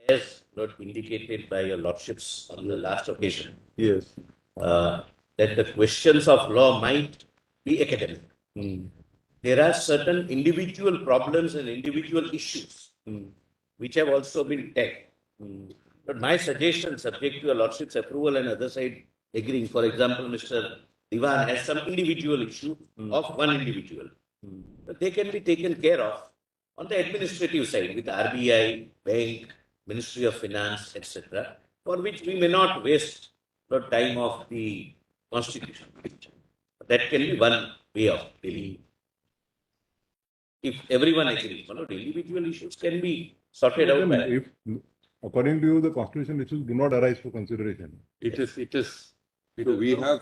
as not indicated by your lordships on the last occasion, Yes. that the questions of law might be academic. Mm. There are certain individual problems and individual issues which have also been taken. But my suggestion, subject to your lordship's approval and other side agreeing, for example, Mr. Diwan has some individual issue of one individual. But they can be taken care of on the administrative side with RBI, bank, Ministry of Finance, etc., for which we may not waste the time of the constitution. That can be one way of dealing. If everyone agrees, individual issues can be sorted out. If, according to you, the constitution issues do not arise for consideration. It is. So we have,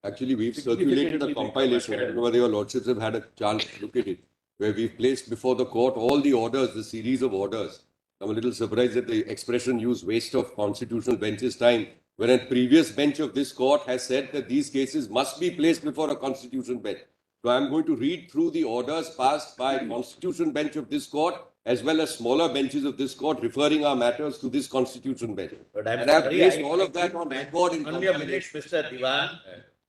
actually we've circulated a compilation, I don't know whether your lordships have had a chance to look at it, where we've placed before the court all the orders, the series of orders. I'm a little surprised that the expression used waste of constitutional bench's time, when a previous bench of this court has said that these cases must be placed before a constitution bench. So I'm going to read through the orders passed by constitution bench of this court as well as smaller benches of this court referring our matters to this constitution bench. But and I've placed all of that on record in only a minute, Mr. Diwan.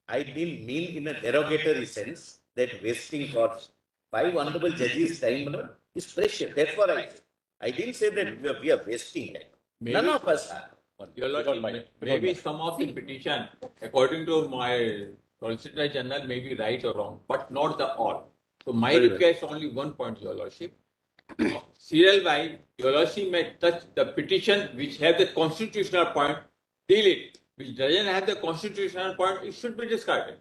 I didn't mean in a derogatory sense that wasting for 5 honorable judges' time is precious. That's what I said. I didn't say that we are wasting time. None of us are. Your Lordship, maybe some of the petition, according to my Solicitor General, may be right or wrong, but not the all. So my request only one point, Your Lordship. Serial wise, Your Lordship may touch the petition which have the constitutional point, deal it. Which doesn't have the constitutional point, it should be discarded.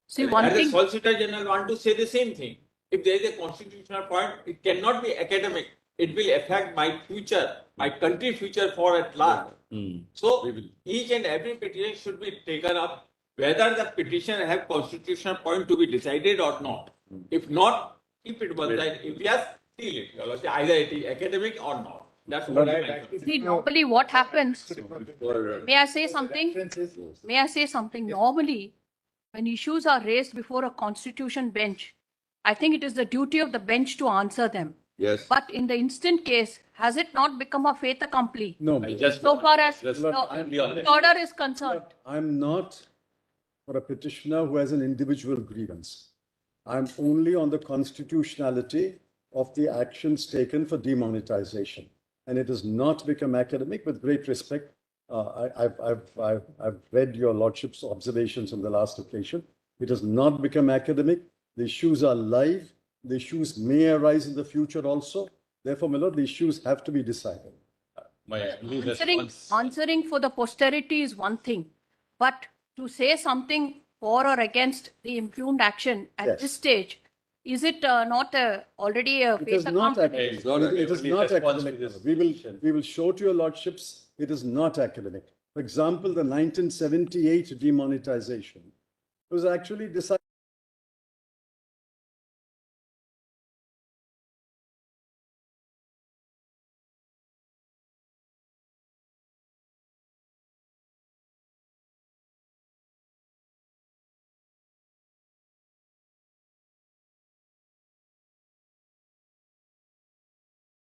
See, one thing. The Solicitor General want to say the same thing. If there is a constitutional point, it cannot be academic. It will affect my future, my country's future for at large. So each and every petition should be taken up, whether the petition have constitutional point to be decided or not. If not, keep it one side. If yes, deal it. Either it is academic or not. That's what I like. See, normally what happens, may I say something? May I say something? Normally, when issues are raised before a constitution bench, I think it is the duty of the bench to answer them. Yes. But in the instant case, has it not become a fait accompli? No, So far as the order is concerned. I'm not for a petitioner who has an individual grievance. I'm only on the constitutionality of the actions taken for demonetization. And it has not become academic. With great respect, I've read your lordship's observations on the last occasion. It has not become academic. The issues are live. The issues may arise in the future also. Therefore, my lord, the issues have to be decided. Answering for the posterity is one thing, but to say something for or against the impugned action at this stage, is it not already a fait accompli? It is not academic. We will show to your lordships it is not academic. For example, the 1978 demonetization was actually decided.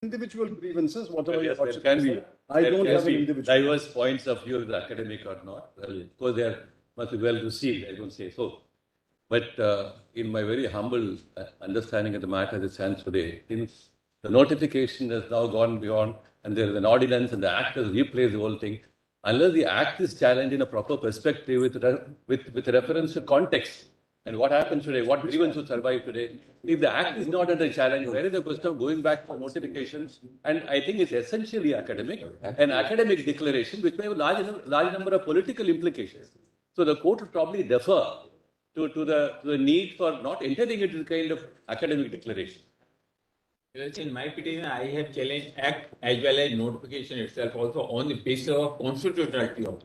Individual grievances, whatever your There lordship can say. be. I don't have an be individual. diverse points of view, whether academic or not. Of course, they must be well received, I don't say so. But in my very humble understanding of the matter as it stands today, since the notification has now gone beyond and there is an ordinance and the act has replaced the whole thing, unless the act is challenged in a proper perspective with reference to context, and what happens today, what grievance would survive today. If the act is not under challenge, where is the question of going back for notifications? And I think it's essentially academic, an academic declaration which may have a large number of political implications. So the court would probably defer to the need for not entering into the kind of academic declaration. In my petition, I have challenged act as well as notification itself also on the basis of constitutionality of.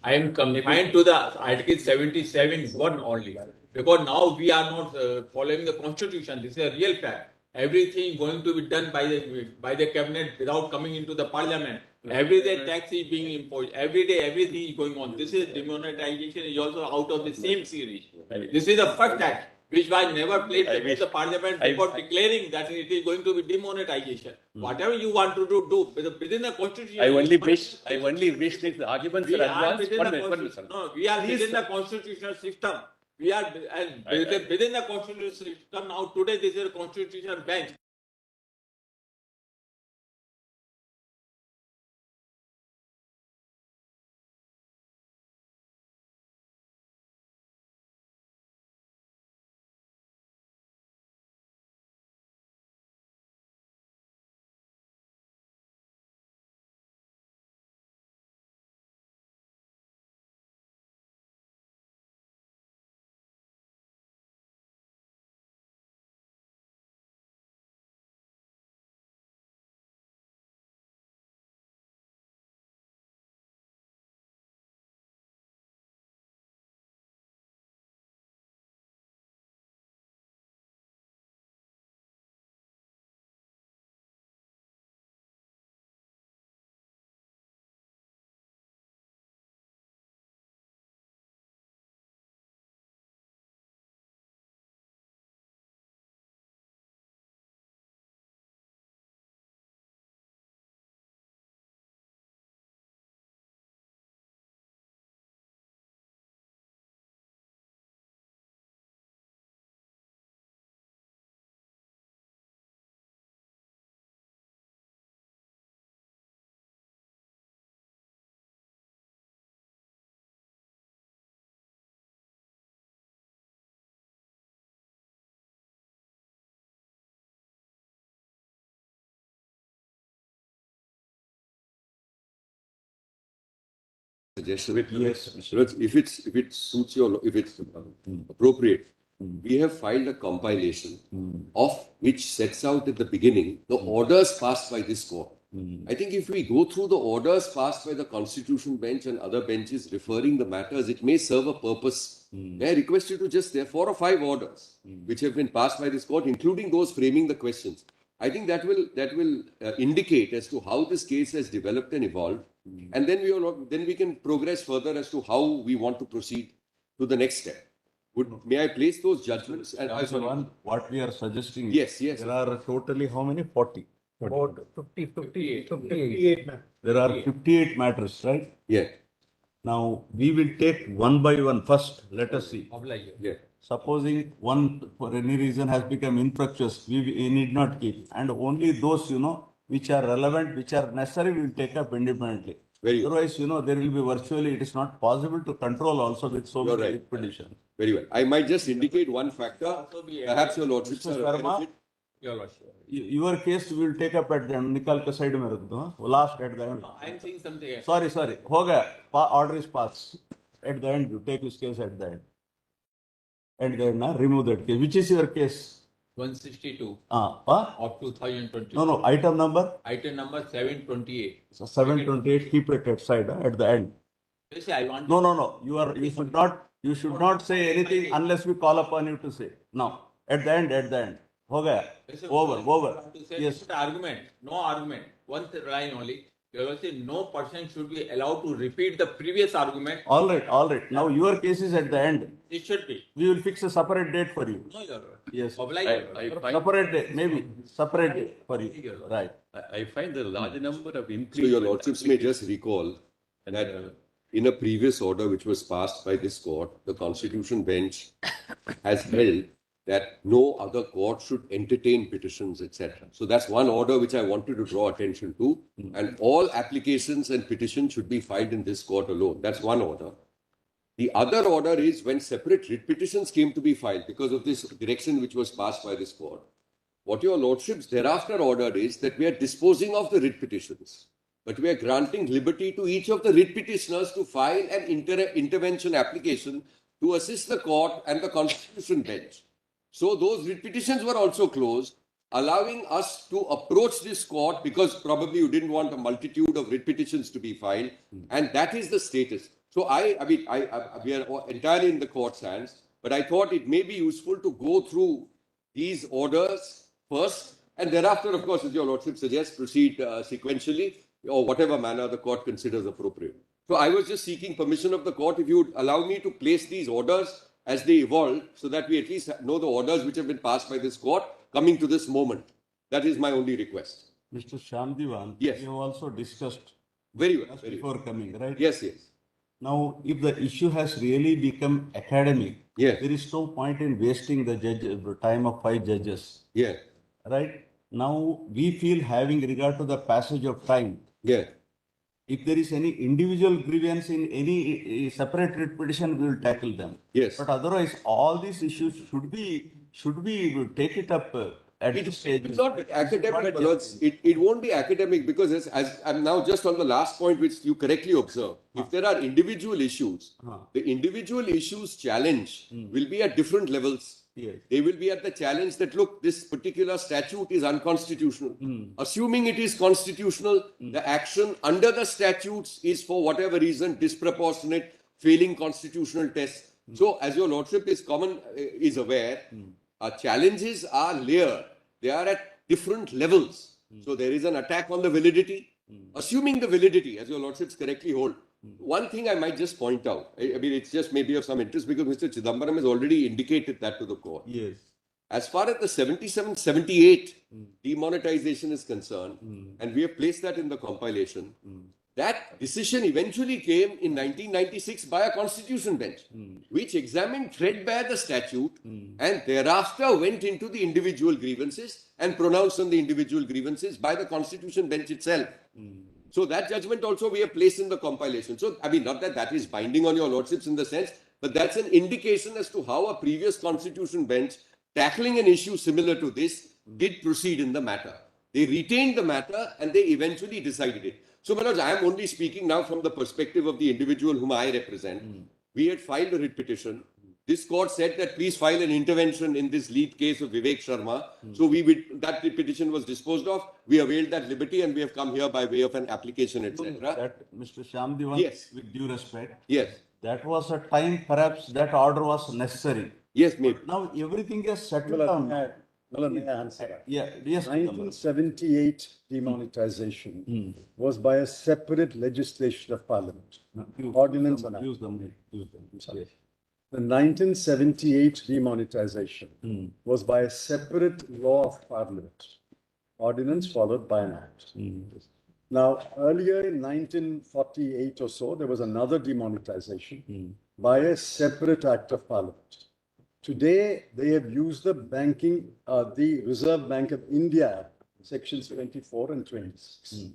I am confined to the Article 77(1) only. Because now we are not following the constitution. This is a real fact. Everything going to be done by the cabinet without coming into the parliament. Every day tax is being imposed. Every day everything is going on. This is demonetization is also out of the same series. This is the first act. which was never placed I before wish- the parliament I- before declaring that it is going to be demonetization. Whatever you want to do within the constitution. I only wish these arguments We are are advanced. within One the minute, constitution. sir. No, we are Please, within the sir. constitutional system. We are within the constitutional system. Now today this is a constitutional bench. Suggestion. Yes, If it suits your, if it's appropriate, we have filed a compilation of which sets out at the beginning the orders passed by this court. I think if we go through the orders passed by the Constitution Bench and other benches referring the matters, it may serve a purpose. May I request you to just, there are 4 or 5 orders which have been passed by this court, including those framing the questions. I think that will indicate as to how this case has developed and evolved, and then we can progress further as to how we want to proceed to the next step. May I place those judgments? And What we are suggesting. Yes. There are totally how many? 40. About 58. There are 58 matters, right? Yeah. Now, we will take one by one. First, let us see. Yeah. Supposing one, for any reason, has become infructuous, we need not keep. And only those, which are relevant, which are necessary, we will take up independently. Very good. Otherwise, there will be virtually, it is not possible to control also with so You're many right. petitions. Very well. I might just indicate one factor. Perhaps your lordships Mr. are aware of Sharma, it. Your case we will take up at the end. निकाल के side में रख दो, हाँ? Last at the end. I am saying something else. Sorry. हो गया. Order is passed. At the end, you take this case at the end. At the end, remove that case. Which is your case? 162 Of of 2020. No. Item number? Item number 728. So 728. Keep it at side, at the end. You say I want. No. You should not say anything unless we call upon you to say. Now, at the end. हो गया. Over. Yes. No argument. One line only. You will say no person should be allowed to repeat the previous argument. All right. Now your case is at the end. It should be. We will fix a separate date for you. No, Your Honor. Yes. I find Separate day, maybe. Separate day for you. Right. I find the large number of So increase. your lordships may just recall that in a previous order which was passed by this court, the Constitution Bench has held that no other court should entertain petitions, etc. So that's one order which I wanted to draw attention to. And all applications and petitions should be filed in this court alone. That's one order. The other order is when separate writ petitions came to be filed because of this direction which was passed by this court. What your lordships thereafter ordered is that we are disposing of the writ petitions, but we are granting liberty to each of the writ petitioners to file an intervention application to assist the court and the Constitution Bench. So those writ petitions were also closed, allowing us to approach this court because probably you didn't want a multitude of writ petitions to be filed, and that is the status. So we are entirely in the court's hands, but I thought it may be useful to go through these orders first, and thereafter, of course, as your lordship suggests, proceed sequentially or whatever manner the court considers appropriate. So I was just seeking permission of the court if you would allow me to place these orders as they evolve, so that we at least know the orders which have been passed by this court coming to this moment. That is my only request. Mr. Shamdivan, Yes. we have also discussed Very well. just Very before well. coming, right? Yes, yes. Now, if the issue has really become academic, Yes. there is no point in wasting the time of 5 judges, Yeah. right? Now, we feel having regard to the passage of time, Yeah. if there is any individual grievance in any separate writ petition, we will tackle them. Yes. But otherwise, all these issues should we take it up at this stage? It's not academic, Manoj. It won't be academic because as I'm now just on the last point which you correctly observe. If there are individual issues, the individual issues challenge will be at different levels. Yes. They will be at the challenge that, look, this particular statute is unconstitutional. Assuming it is constitutional, the action under the statutes is for whatever reason disproportionate, failing constitutional tests. So, as your lordship is aware, our challenges are layered. They are at different levels. So, there is an attack on the validity. Assuming the validity, as your lordships correctly hold, one thing I might just point out, I mean, it's just maybe of some interest because Mr. Chidambaram has already indicated that to the court. Yes. As far as the 77-78 demonetization is concerned, and we have placed that in the compilation, that decision eventually came in 1996 by a constitution bench, which examined threadbare the statute and thereafter went into the individual grievances and pronounced on the individual grievances by the constitution bench itself. So that judgment also we have placed in the compilation. So, I mean, not that that is binding on your lordships in the sense, but that's an indication as to how a previous constitution bench tackling an issue similar to this did proceed in the matter. They retained the matter and they eventually decided it. So, Manoj, I am only speaking now from the perspective of the individual whom I represent. We had filed a writ petition. This court said that please file an intervention in this lead case of Vivek Sharma. So that petition was disposed of. We availed that liberty and we have come here by way of an application, etc. That, Mr. Shamdivan, Yes. with due respect, Yes. that was a time perhaps that order was necessary. Yes, maybe. Now everything is settled Well, down. may I answer that? Yeah, yes. 1978 demonetization was by a separate legislation of parliament. Ordinance on Use them. Yes. The 1978 demonetization was by a separate law of parliament. Ordinance followed by an act. Now, earlier in 1948 or so, there was another demonetization by a separate act of parliament. Today, they have used the Reserve Bank of India Act, sections 24 and 26.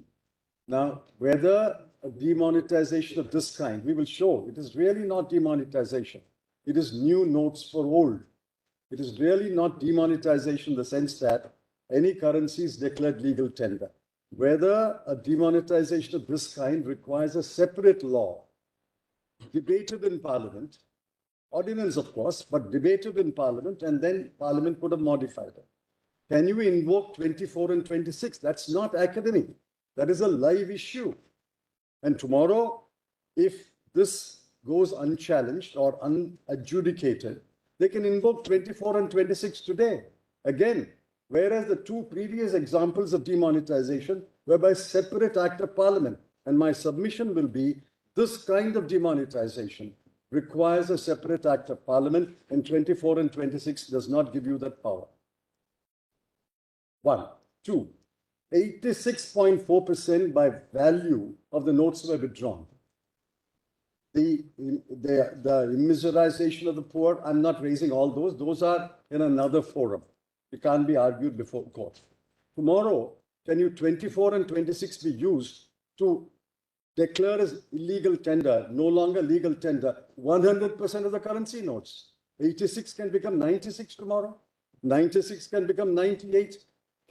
Now, whether a demonetization of this kind, we will show it is really not demonetization. It is new notes for old. It is really not demonetization in the sense that any currency is declared legal tender. Whether a demonetization of this kind requires a separate law, debated in Parliament, ordinance of course, but debated in Parliament, and then Parliament could have modified it. Can you invoke 24 and 26? That's not academic. That is a live issue. And tomorrow, if this goes unchallenged or unadjudicated, they can invoke 24 and 26 today. Again, whereas the two previous examples of demonetization were by separate act of parliament. And my submission will be this kind of demonetization requires a separate act of parliament, and 24 and 26 does not give you that power. 1. 2. 86.4% by value of the notes were withdrawn. The immiserization of the poor, I'm not raising all those. Those are in another forum. It can't be argued before court. Tomorrow, can you 24 and 26 be used to declare as illegal tender, no longer legal tender, 100% of the currency notes? 86 can become 96 tomorrow. 96 can become 98.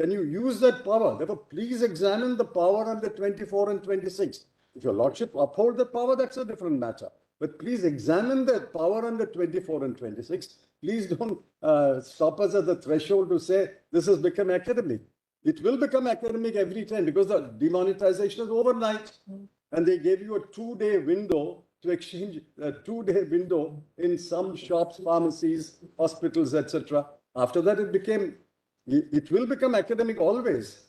Can you use that power? Therefore, please examine the power under 24 and 26. If your lordship uphold the power, that's a different matter. But please examine that power under 24 and 26. Please don't stop us at the threshold to say this has become academic. It will become academic every time because the demonetization is overnight. And they gave you a 2-day window to exchange, a 2-day window in some shops, pharmacies, hospitals, etc. After that, it will become academic always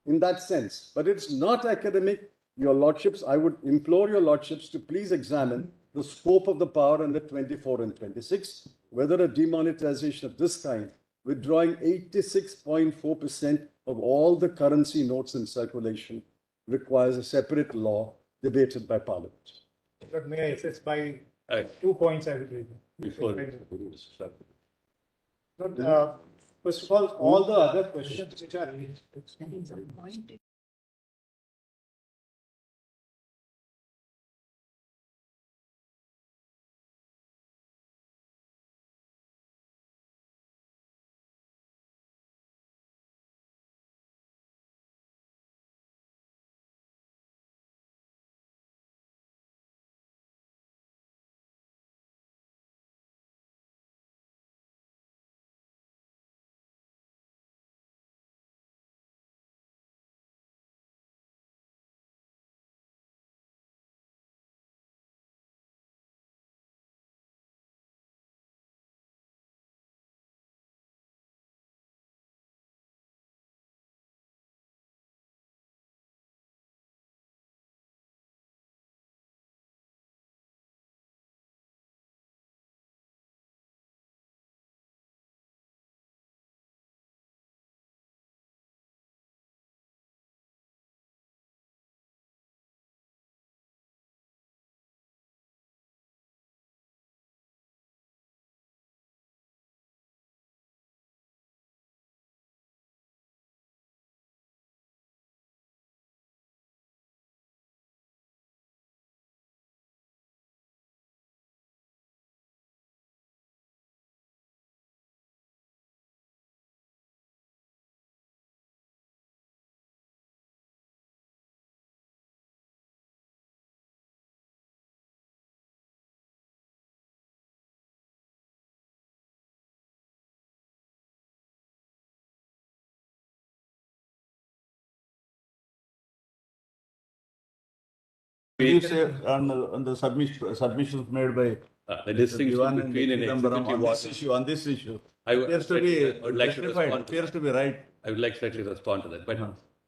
in that sense. But it's not academic. Your lordships, I would implore your lordships to please examine the scope of the power under 24 and 26, whether a demonetization of this kind, withdrawing 86.4% of all the currency notes in circulation, requires a separate law debated by Parliament. But may I assist by Aye. 2 points I will raise. Before. First of all the other questions which are raised. You say on the submissions made by The distinction Diwan and between an Chidambaram executive on order. this issue I appears to be would like to justified, respond to appears to be right. I would like to slightly respond to that. But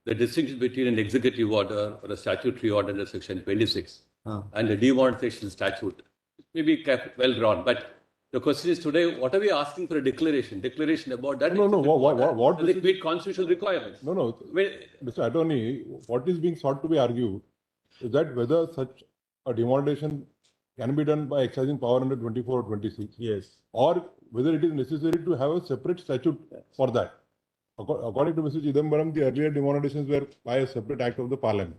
the distinction between an executive order or a statutory order under Section 26 and a demonetization statute may be kept well drawn. But the question is today, what are we asking for a declaration? Declaration about that? No, no, what Does it meet constitutional requirements? No, no. Well, Mr. Attorney, what is being sought to be argued is that whether such a demonetization can be done by exercising power under 24 or 26. Yes. Or whether it is necessary to have a separate statute for that. According to Mr. Chidambaram, the earlier demonetizations were by a separate act of the parliament.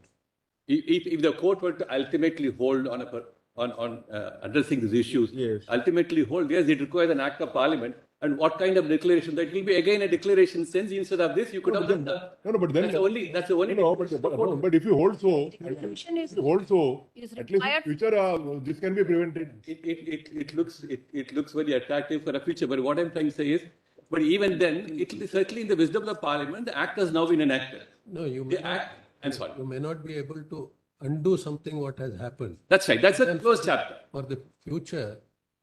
if the court were to ultimately hold on addressing these issues, Yes. ultimately hold, yes, it requires an act of parliament. And what kind of declaration? That will be again a declaration sense. Instead of this, you could have done that. No, but then That's the only. no, but if you hold so, Declaration is- if you hold so, is at least in required- future this can be prevented. It looks very attractive for the future. But what I'm trying to say is, but even then, it is certainly in the wisdom of the parliament, the act has now been enacted. No, you may The act. I'm sorry. you may not be able to undo something what has happened. That's right. That's the closed chapter. For the future,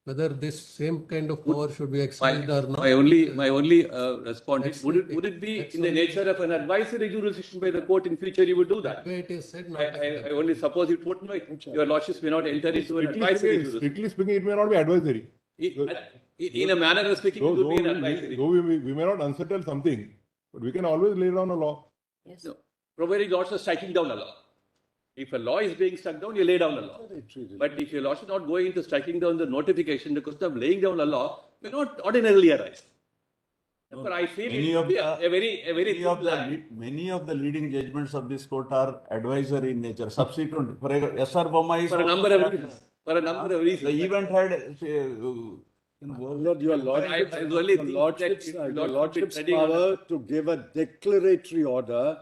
whether this same kind of power should be exercised or not. My only response is, would it be in the nature of an advisory jurisdiction by the court in future you would do that? The way it is said, not I only suppose it wouldn't. Your lordships may not enter into an advisory jurisdiction. Strictly speaking, it may not be advisory. In a manner of speaking, it would be an advisory. Though we may not unsettle something, but we can always lay down a law. Yes. No, providing lords are striking down a law. If a law is being struck down, you lay down a law. But if your lords are not going into striking down the notification, the question of laying down a law may not ordinarily arise. But I feel Many it of would be the- a very Many of the leading judgments of this court are advisory in nature. Subsequent, for S.R. Bommai is for a number of reasons. For a number of the reasons. event had Lord, your lordship's, I only your think lordship's, that if your Lord lordship's treading on power to give a declaratory order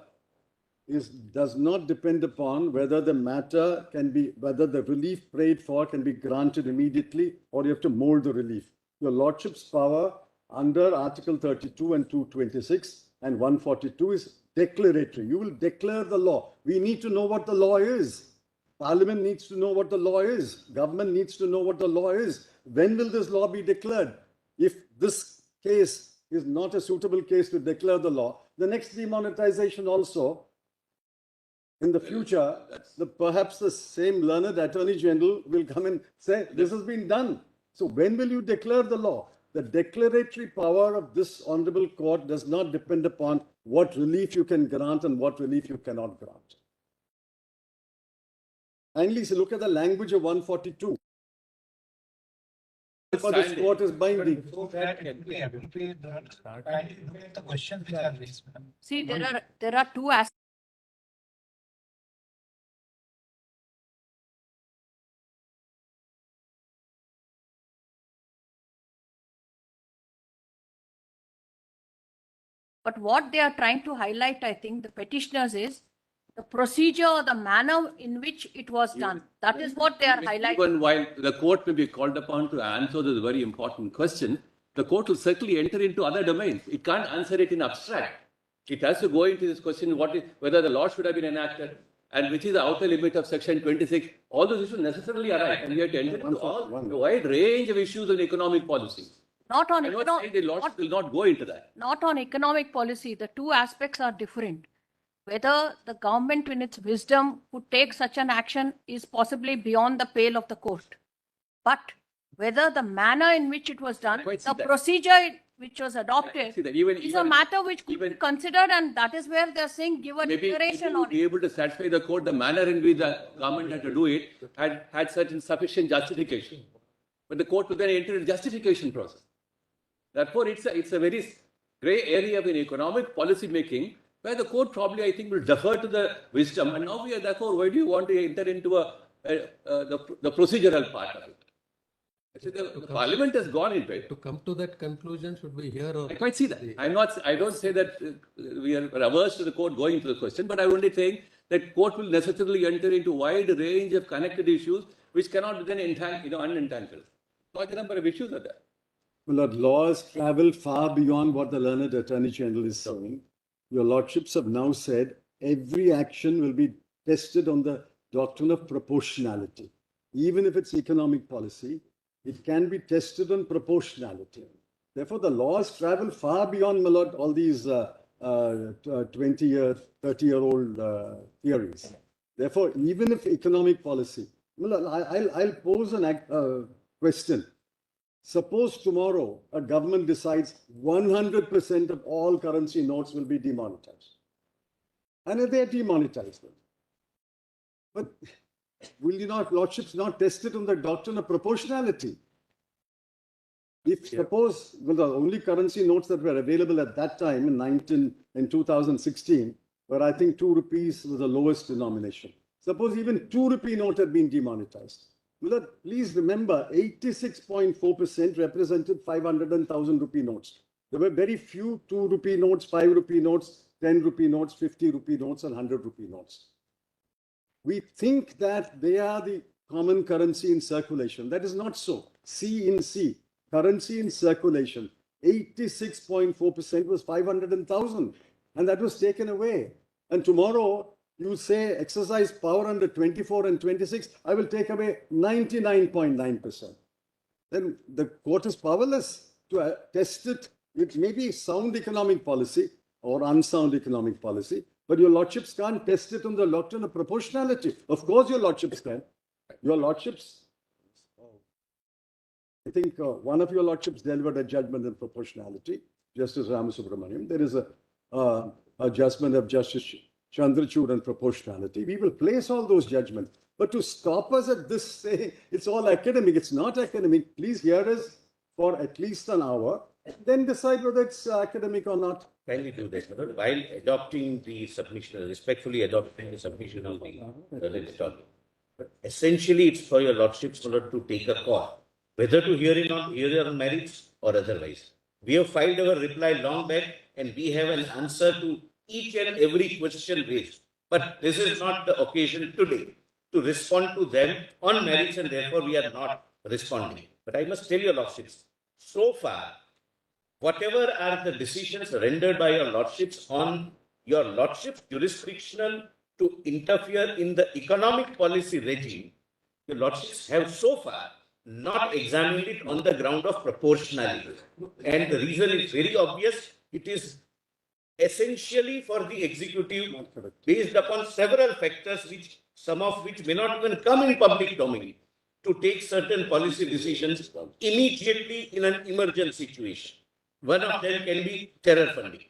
does not depend upon whether the matter can be, whether the relief prayed for can be granted immediately or you have to mold the relief. Your lordship's power under Article 32 and 226 and 142 is declaratory. You will declare the law. We need to know what the law is. Parliament needs to know what the law is. Government needs to know what the law is. When will this law be declared? If this case is not a suitable case to declare the law, the next demonetization also In the future, perhaps the same learned Attorney General will come and say, this has been done. So when will you declare the law? The declaratory power of this honorable court does not depend upon what relief you can grant and what relief you cannot grant. Kindly look at the language of 142. For this court is binding. Before that, can we appropriate the questions which are raised? See, there are two aspects. But what they are trying to highlight, I think, the petitioners is the procedure or the manner in which it was done. That is what they are highlighting. Even while the court may be called upon to answer this very important question, the court will certainly enter into other domains. It can't answer it in abstract. It has to go into this question, whether the law should have been enacted and which is the outer limit of section 26. All those issues necessarily arise, and we have to enter into a wide range of issues in economic policy. Not on I'm not saying the law will not go into that. Not on economic policy. The two aspects are different. Whether the government in its wisdom could take such an action is possibly beyond the pale of the court. But whether the manner in which it was done, the procedure which was adopted is a matter which could be considered, and that is where they are saying give a declaration on it. Be able to satisfy the court the manner in which the government had to do it had certain sufficient justification. But the court will then enter a justification process. Therefore, it's a very grey area of economic policy making, where the court probably, I think, will defer to the wisdom. And now we are therefore, why do you want to enter into the procedural part of it? The Parliament has gone into it. To come to that conclusion, should we hear? Or I quite see that. I don't say that we are averse to the court going into the question, but I'm only saying that court will necessarily enter into a wide range of connected issues which cannot then unentangle. Quite a number of issues are there. Well, the laws travel far beyond what the learned Attorney General is saying. Your Lordships have now said every action will be tested on the doctrine of proportionality. Even if it's economic policy, it can be tested on proportionality. Therefore, the laws travel far beyond, my lord, all these 20-year, 30-year-old theories. Therefore, even if economic policy, I'll pose a question. Suppose tomorrow a government decides 100% of all currency notes will be demonetized. And they demonetize them. But will you not, Lordships, not test it on the doctrine of proportionality? If suppose the only currency notes that were available at that time in 2016 were, I think, 2 rupees was the lowest denomination. Suppose even 2 rupee note had been demonetized. Please remember, 86.4% represented 500,000 rupee notes. There were very few 2 rupee notes, 5 rupee notes, 10 rupee notes, 50 rupee notes, and 100 rupee notes. We think that they are the common currency in circulation. That is not so. C in C, currency in circulation, 86.4% was 500,000, and that was taken away. And tomorrow, you say exercise power under 24 and 26, I will take away 99.9%. Then the court is powerless to test it. It may be sound economic policy or unsound economic policy, but your Lordships can't test it on the doctrine of proportionality. Of course, your Lordships can. Your Lordships, I think one of your Lordships delivered a judgment on proportionality, Justice Ramasubramaniam. There is a judgment of Justice Chandrachud on proportionality. We will place all those judgments. But to stop us at this, say it's all academic, it's not academic. Please hear us for at least an hour, then decide whether it's academic or not. Kindly do that, while adopting the submission, respectfully adopting the submission of the legislature. But essentially, it's for your Lordships to take a call, whether to hear it on merits or otherwise. We have filed our reply long back, and we have an answer to each and every question raised. But this is not the occasion today to respond to them on merits, and therefore we are not responding. But I must tell your Lordships, so far, whatever are the decisions rendered by your Lordships on your Lordships jurisdictional to interfere in the economic policy regime, your Lordships have so far not examined it on the ground of proportionality. And the reason is very obvious. It is essentially for the executive based upon several factors, which some of which may not even come in public domain, to take certain policy decisions immediately in an emergent situation. One of them can be terror funding.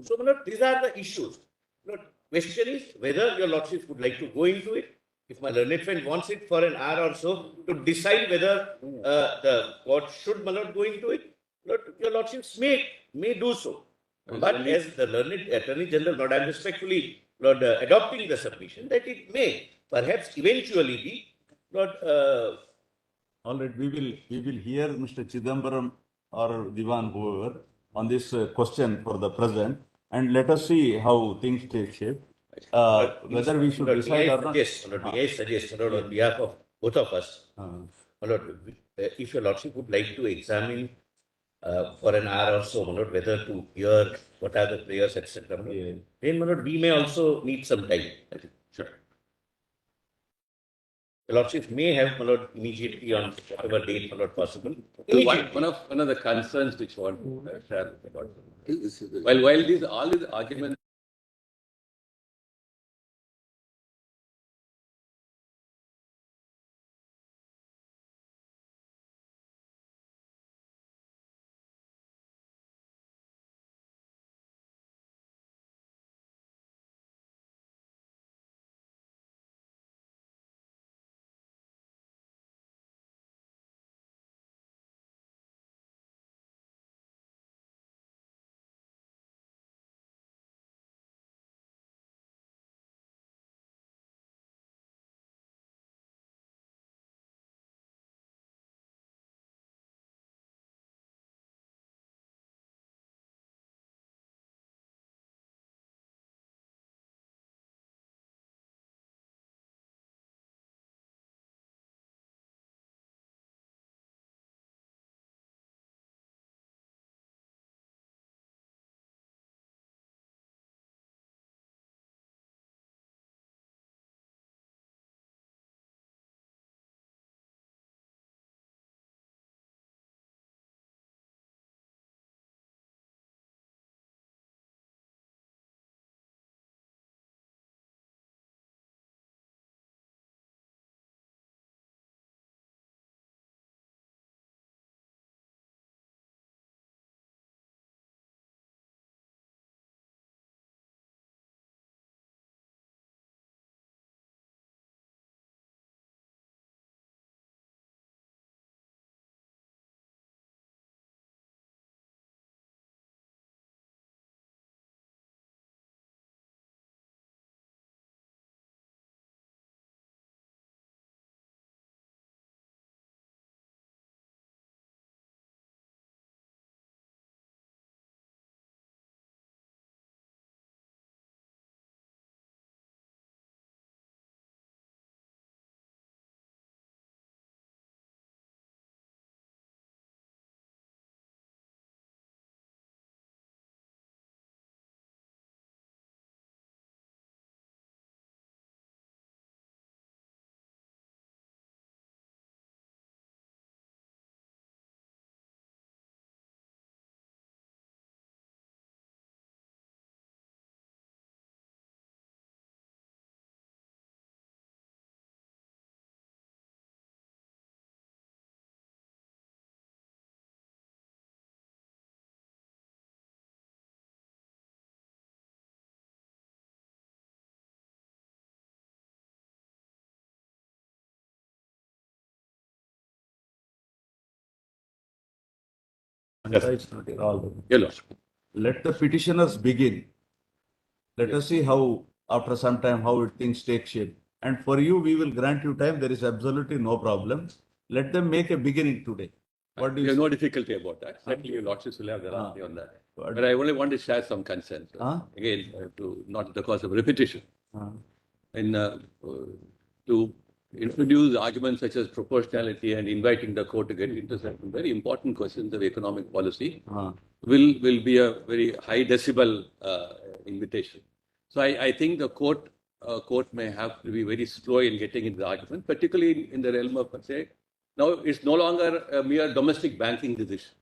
So, my lord, these are the issues. The question is whether your lordship would like to go into it. If my learned friend wants it for an hour or so to decide whether the court should, my lord, go into it, Lord, your lordships may do so. But as the learned Attorney General, Lord, I am respectfully, Lord, adopting the submission that it may perhaps eventually be, Lord, All right, we will hear Mr. Chidambaram or Diwan, whoever, on this question for the present, and let us see how things take shape. Whether we should Lord, decide or not. Yes, Lord, may I suggest, Lord, on behalf of both of us, Lord, if your lordship would like to examine for an hour or so, my lord, whether to hear what are the prayers, etc. Then, my lord, we may also need some time. Sure. The lordship may have, my lord, immediately on whatever date, my lord, possible. One of the concerns which I want to share with the lord. While all these arguments. Your lordship. Let the petitioners begin. Let us see how, after some time, how things take shape. And for you, we will grant you time. There is absolutely no problem. Let them make a beginning today. What do We you have say? no difficulty about that. Certainly, your lordships will have their answer on that. But I only want to share some concerns. Again, to not the cause of repetition. To introduce arguments such as proportionality and inviting the court to get into certain very important questions of economic policy will be a very high decibel invitation. So I think the court may have to be very slow in getting into the argument, particularly in the realm of, say, now it's no longer a mere domestic banking decision.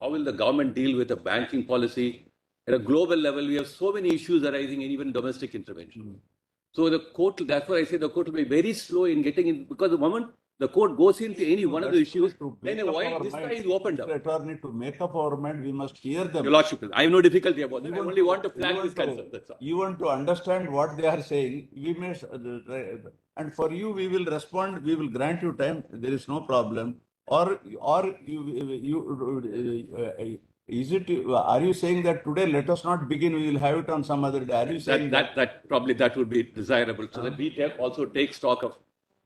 How will the government deal with a banking policy At a global level, we have so many issues arising in even domestic intervention. So the court, that's why I say the court will be very slow in getting in, because the moment the court goes into any one of the issues, then a wide vista is opened up. Attorney, to make up our mind, we must hear them. Your Lordship, I have no difficulty about that. I only want to flag this concern, that's all. Even to understand what they are saying, we may, and for you, we will respond, we will grant you time, there is no problem. Or is it, are you saying that today, let us not begin, we will have it on some other day? Are you saying That probably that would be desirable, so that we also take stock of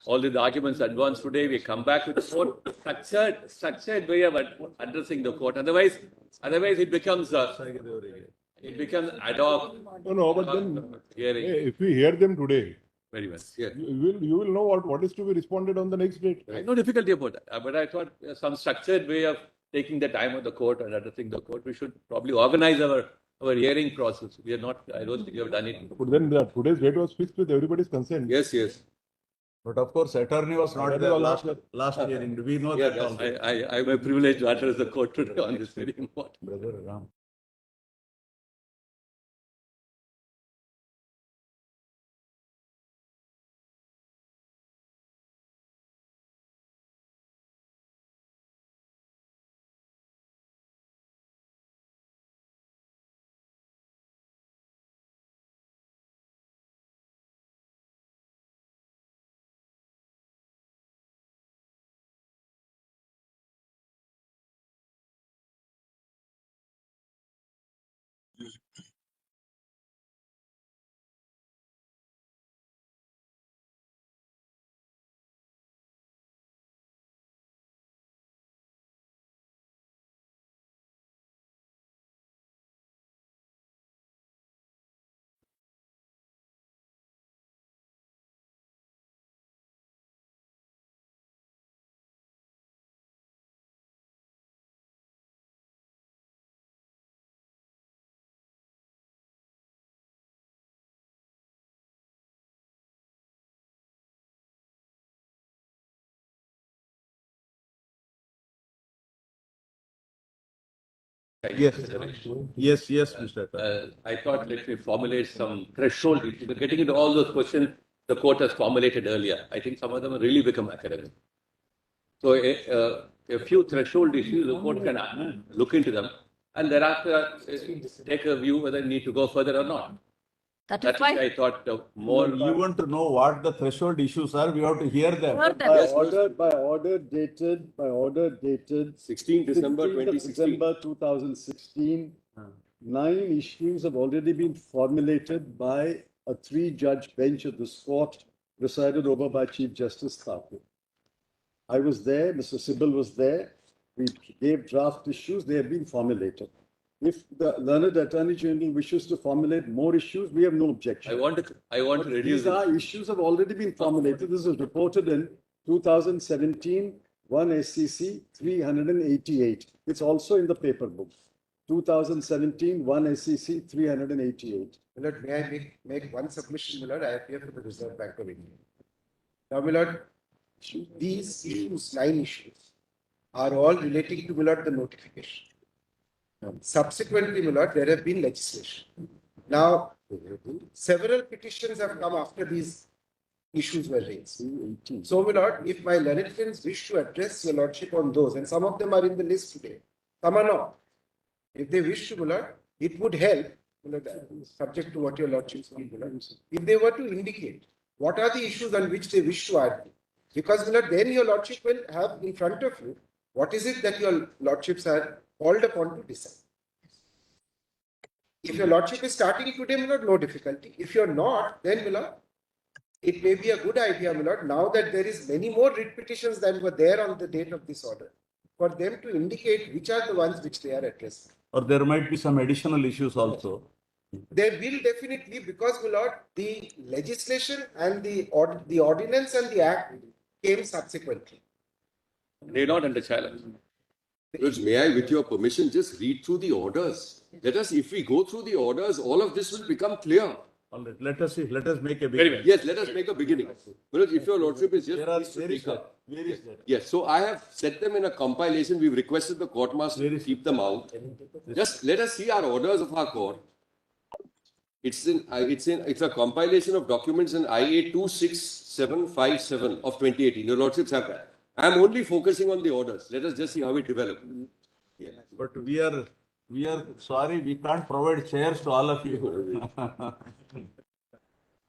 all the arguments advanced today. We come back with a more structured way of addressing the court. Otherwise it becomes ad hoc. No, but then Hearing. if we hear them today, Very well. Yeah. you will know what is to be responded on the next date. I have no difficulty about that, but I thought some structured way of taking the time of the court and addressing the court. We should probably organize our hearing process. We are not. I don't think we have done it. But then today's date was fixed with everybody's consent. Yes, yes. But of course, attorney was not there last hearing. We know that also. I am privileged to address the court today on this very important. Brother Ram. Yes, Mr. Attorney. I thought let me formulate some threshold issues. Getting into all those questions the court has formulated earlier. I think some of them have really become academic. So a few threshold issues, the court can look into them and thereafter take a view whether you need to go further or not. That is why I thought more. You want to know what the threshold issues are, we have to hear them. heard By that. order dated 16 December 16th of 2016. December 2016, 9 issues have already been formulated by a 3-judge bench of this court presided over by Chief Justice Thakur. I was there, Mr. Sibal was there. We gave draft issues, they have been formulated. If the learned Attorney General wishes to formulate more issues, we have no objection. I want to reduce These are issues have already been formulated. This was reported in 2017, 1 SCC 388. It's also in the paper book. 2017, 1 SCC 388. Milord, may I make one submission, Milord? I appear for the Reserve Bank of India. Now, Milord, these issues, 9 issues, are all relating to, Milord, the notification. Subsequently, Milord, there have been legislation. Now, several petitions have come after these issues were raised. So, Milord, if my learned friends wish to address your Lordship on those, and some of them are in the list today, some are not. If they wish to, Milord, it would help, Milord, subject to what your Lordship said, Milord, if they were to indicate what are the issues on which they wish to argue. Because, Milord, then your Lordship will have in front of you what is it that your Lordships are called upon to decide. If your Lordship is starting today, Milord, no difficulty. If you're not, then, Milord, it may be a good idea, Milord, now that there is many more writ petitions than were there on the date of this order, for them to indicate which are the ones which they are addressing. Or there might be some additional issues also. There will definitely, because, Milord, the legislation and the ordinance and the act came subsequently. They're not under challenge. Judge, may I, with your permission, just read through the orders? Let us, if we go through the orders, all of this will become clear. All right, let us see, let us make a Very beginning. well. Yes, let us make a beginning. Manoj, if your lordship is just There are, pleased to where is take up. that? Where is that? Yes, so I have set them in a compilation. We've requested the court master Where to is keep them out. Just let us see our orders of our court. It's a compilation of documents in IA 26757 of 2018. Your lordships have that. I am only focusing on the orders. Let us just see how it develops. But we are sorry, we can't provide chairs to all of you.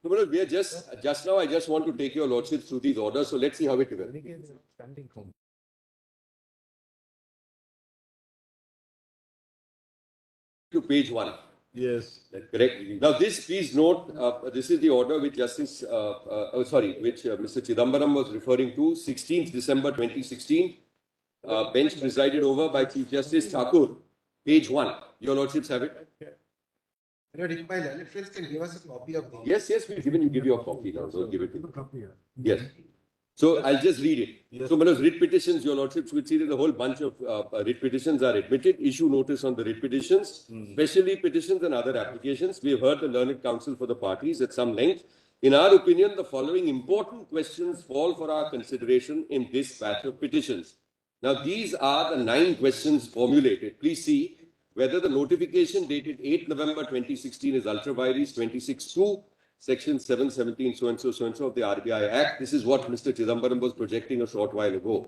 No, Manoj, we are just now. I just want to take your lordships through these orders. So let's see how it develops. To page 1. Yes. Correct. Now, this, please note, this is the order which Justice, which Mr. Chidambaram was referring to, 16th December 2016, bench presided over by Chief Justice Thakur, page 1. Your lordships have it? If my learned friends can give us a copy of these. Yes, we'll give you a copy now. So give it to you. Yes. So I'll just read it. Yes. So, Manoj, writ petitions, your lordships will see that a whole bunch of writ petitions are admitted. Issue notice on the writ petitions, specially petitions and other applications. We have heard the learned counsel for the parties at some length. In our opinion, the following important questions fall for our consideration in this batch of petitions. Now, these are the 9 questions formulated. Please see whether the notification dated 8 November 2016 is ultra vires 26(2). Section 717 so-and-so of the RBI Act. This is what Mr. Chidambaram was projecting a short while ago.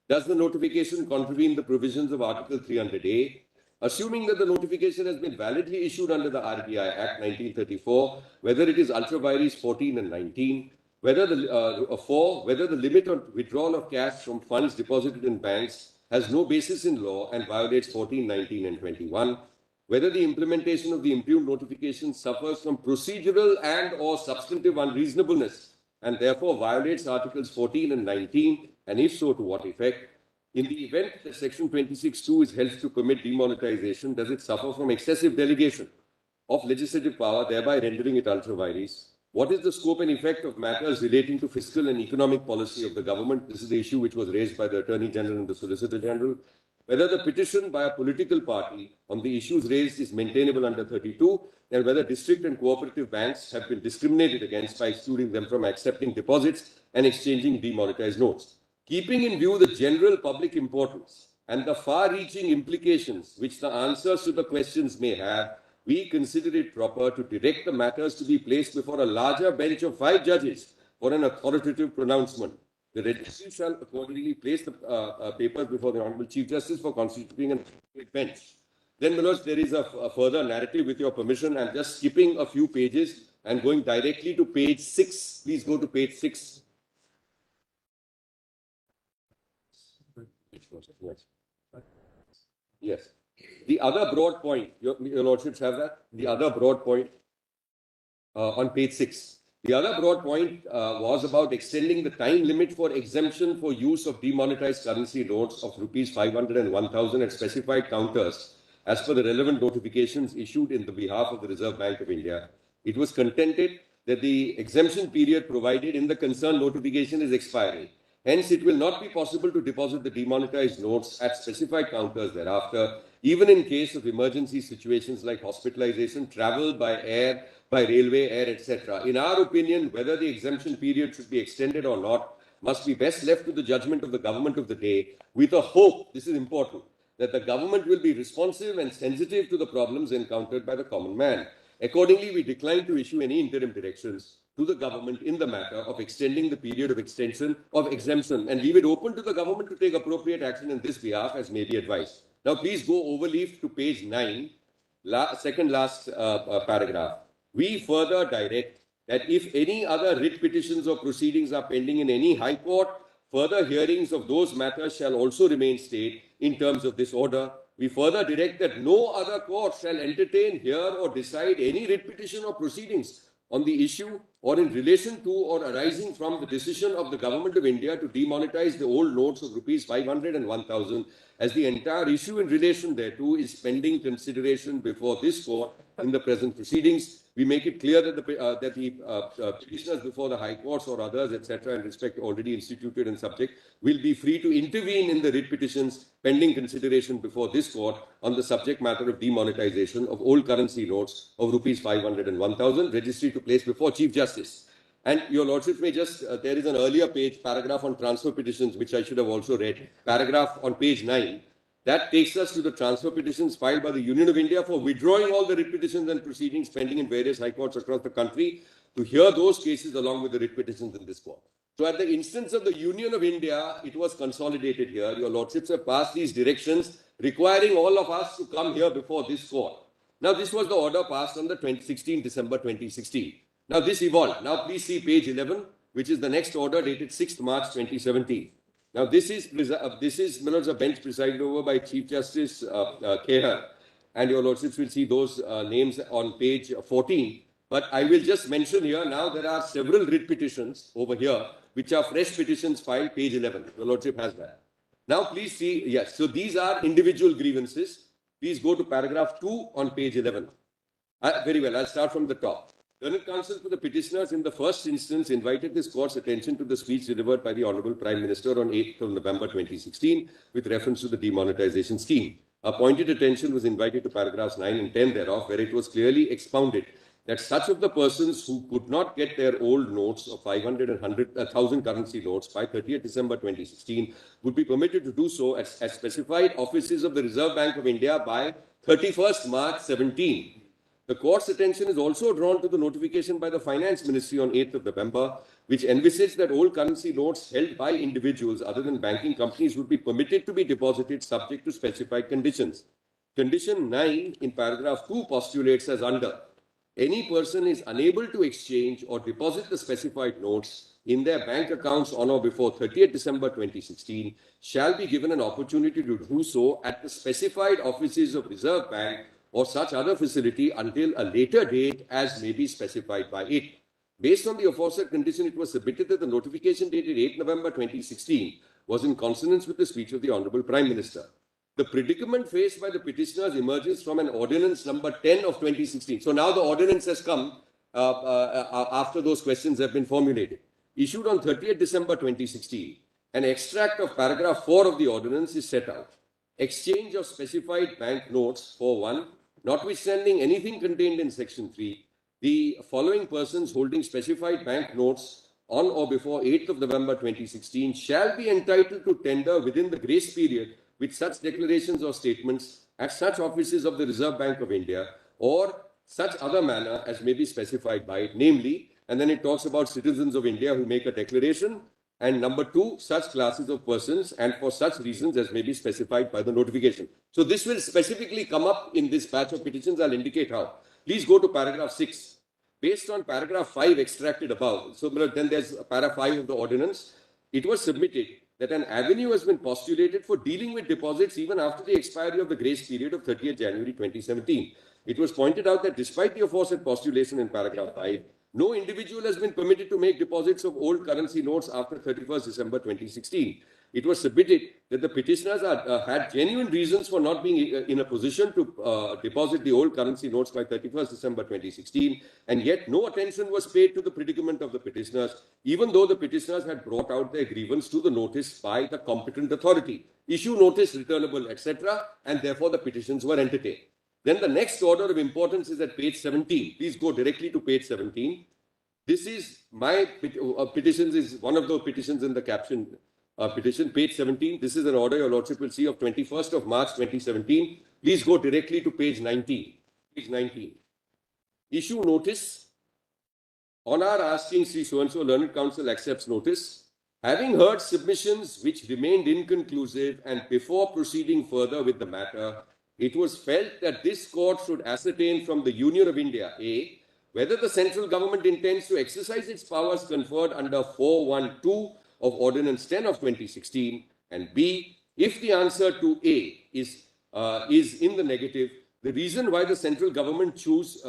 Does the notification contravene the provisions of Article 300A? Assuming that the notification has been validly issued under the RBI Act 1934, whether it is ultra vires 14 and 19, whether the limit on withdrawal of cash from funds deposited in banks has no basis in law and violates 14, 19 and 21, whether the implementation of the impugned notification suffers from procedural and or substantive unreasonableness and therefore violates Articles 14 and 19, and if so, to what effect? In the event that Section 26(2) is held to permit demonetization, does it suffer from excessive delegation of legislative power, thereby rendering it ultra vires? What is the scope and effect of matters relating to fiscal and economic policy of the government? This is the issue which was raised by the Attorney General and the Solicitor General. Whether the petition by a political party on the issues raised is maintainable under 32, and whether district and cooperative banks have been discriminated against by excluding them from accepting deposits and exchanging demonetized notes. Keeping in view the general public importance and the far-reaching implications which the answers to the questions may have, we consider it proper to direct the matters to be placed before a larger bench of 5 judges for an authoritative pronouncement. The registry shall accordingly place the papers before the Honorable Chief Justice for constituting an bench. Then, Manoj, there is a further narrative with your permission. I'm just skipping a few pages and going directly to page 6. Please go to page 6. Yes. The other broad point, your lordships have that? The other broad point on page 6. The other broad point was about extending the time limit for exemption for use of demonetized currency notes of rupees 500 and 1,000 at specified counters as per the relevant notifications issued in the behalf of the Reserve Bank of India. It was contended that the exemption period provided in the concerned notification is expiring. Hence, it will not be possible to deposit the demonetized notes at specified counters thereafter, even in case of emergency situations like hospitalization, travel by air, by railway, air, etc. In our opinion, whether the exemption period should be extended or not must be best left to the judgment of the government of the day, with a hope, this is important, that the government will be responsive and sensitive to the problems encountered by the common man. Accordingly, we decline to issue any interim directions to the government in the matter of extending the period of exemption and leave it open to the government to take appropriate action in this behalf as may be advised. Now, please go overleaf to page 9, second last paragraph. We further direct that if any other writ petitions or proceedings are pending in any high court, further hearings of those matters shall also remain stayed in terms of this order. We further direct that no other court shall entertain, hear or decide any writ petition or proceedings on the issue or in relation to or arising from the decision of the Government of India to demonetize the old notes of rupees 500 and 1000, as the entire issue in relation thereto is pending consideration before this court in the present proceedings. We make it clear that the petitioners before the High Courts or others, etc., in respect already instituted and subject, will be free to intervene in the writ petitions pending consideration before this court on the subject matter of demonetization of old currency notes of rupees 500 and 1000, registry to place before Chief Justice. And your Lordship may just, there is an earlier page, paragraph on transfer petitions, which I should have also read, paragraph on page 9. That takes us to the transfer petitions filed by the Union of India for withdrawing all the writ petitions and proceedings pending in various high courts across the country to hear those cases along with the writ petitions in this court. So at the instance of the Union of India, it was consolidated here. Your Lordships have passed these directions requiring all of us to come here before this court. Now, this was the order passed on the 16th December 2016. Now, this evolved. Now, please see page 11, which is the next order dated 6th March 2017. Now, this is a bench presided over by Chief Justice Kehar, and your Lordships will see those names on page 14. But I will just mention here now there are several writ petitions over here, which are fresh petitions filed, page 11. Your Lordship has that. Now, please see, yes, so these are individual grievances. Please go to paragraph 2 on page 11. Very well, I'll start from the top. Learned Counsel for the petitioners in the first instance invited this court's attention to the speech delivered by the Honourable Prime Minister on 8th of November 2016 with reference to the demonetization scheme. A pointed attention was invited to paragraphs 9 and 10 thereof, where it was clearly expounded that such of the persons who could not get their old notes of 500 and 1,000 currency notes by 30th December 2016 would be permitted to do so at specified offices of the Reserve Bank of India by 31st March 17. The court's attention is also drawn to the notification by the Finance Ministry on 8th of November, which envisaged that old currency notes held by individuals other than banking companies would be permitted to be deposited subject to specified conditions. Condition 9 in paragraph 2 postulates as under: any person is unable to exchange or deposit the specified notes in their bank accounts on or before 30th December 2016 shall be given an opportunity to do so at the specified offices of Reserve Bank or such other facility until a later date as may be specified by it. Based on the aforesaid condition, it was submitted that the notification dated 8 November 2016 was in consonance with the speech of the Honourable Prime Minister. The predicament faced by the petitioners emerges from an ordinance number 10 of 2016. So now the ordinance has come after those questions have been formulated. Issued on 30th December 2016, an extract of paragraph 4 of the ordinance is set out. Exchange of specified bank notes for one, notwithstanding anything contained in section 3, the following persons holding specified bank notes on or before 8th of November 2016 shall be entitled to tender within the grace period with such declarations or statements at such offices of the Reserve Bank of India or such other manner as may be specified by it, namely, and then it talks about citizens of India who make a declaration, and number 2, such classes of persons and for such reasons as may be specified by the notification. So this will specifically come up in this batch of petitions. I'll indicate how. Please go to paragraph 6. Based on paragraph 5 extracted above, so then there's paragraph 5 of the ordinance, it was submitted that an avenue has been postulated for dealing with deposits even after the expiry of the grace period of 30th January 2017. It was pointed out that despite the aforesaid postulation in paragraph 5, no individual has been permitted to make deposits of old currency notes after 31st December 2016. It was submitted that the petitioners had genuine reasons for not being in a position to deposit the old currency notes by 31st December 2016, and yet no attention was paid to the predicament of the petitioners, even though the petitioners had brought out their grievance to the notice by the competent authority. Issue notice returnable, etc., and therefore the petitions were entertained. Then the next order of importance is at page 17. Please go directly to page 17. This is my petitions, is one of the petitions in the caption petition, page 17. This is an order your Lordship will see of 21st of March 2017. Please go directly to page 19. Page 19. Issue notice. On our asking, Sri So-and-so Learned Counsel accepts notice. Having heard submissions which remained inconclusive and before proceeding further with the matter, it was felt that this court should ascertain from the Union of India, A, whether the central government intends to exercise its powers conferred under 412 of Ordinance 10 of 2016, and B, if the answer to A is in the negative, the reason why the central government chose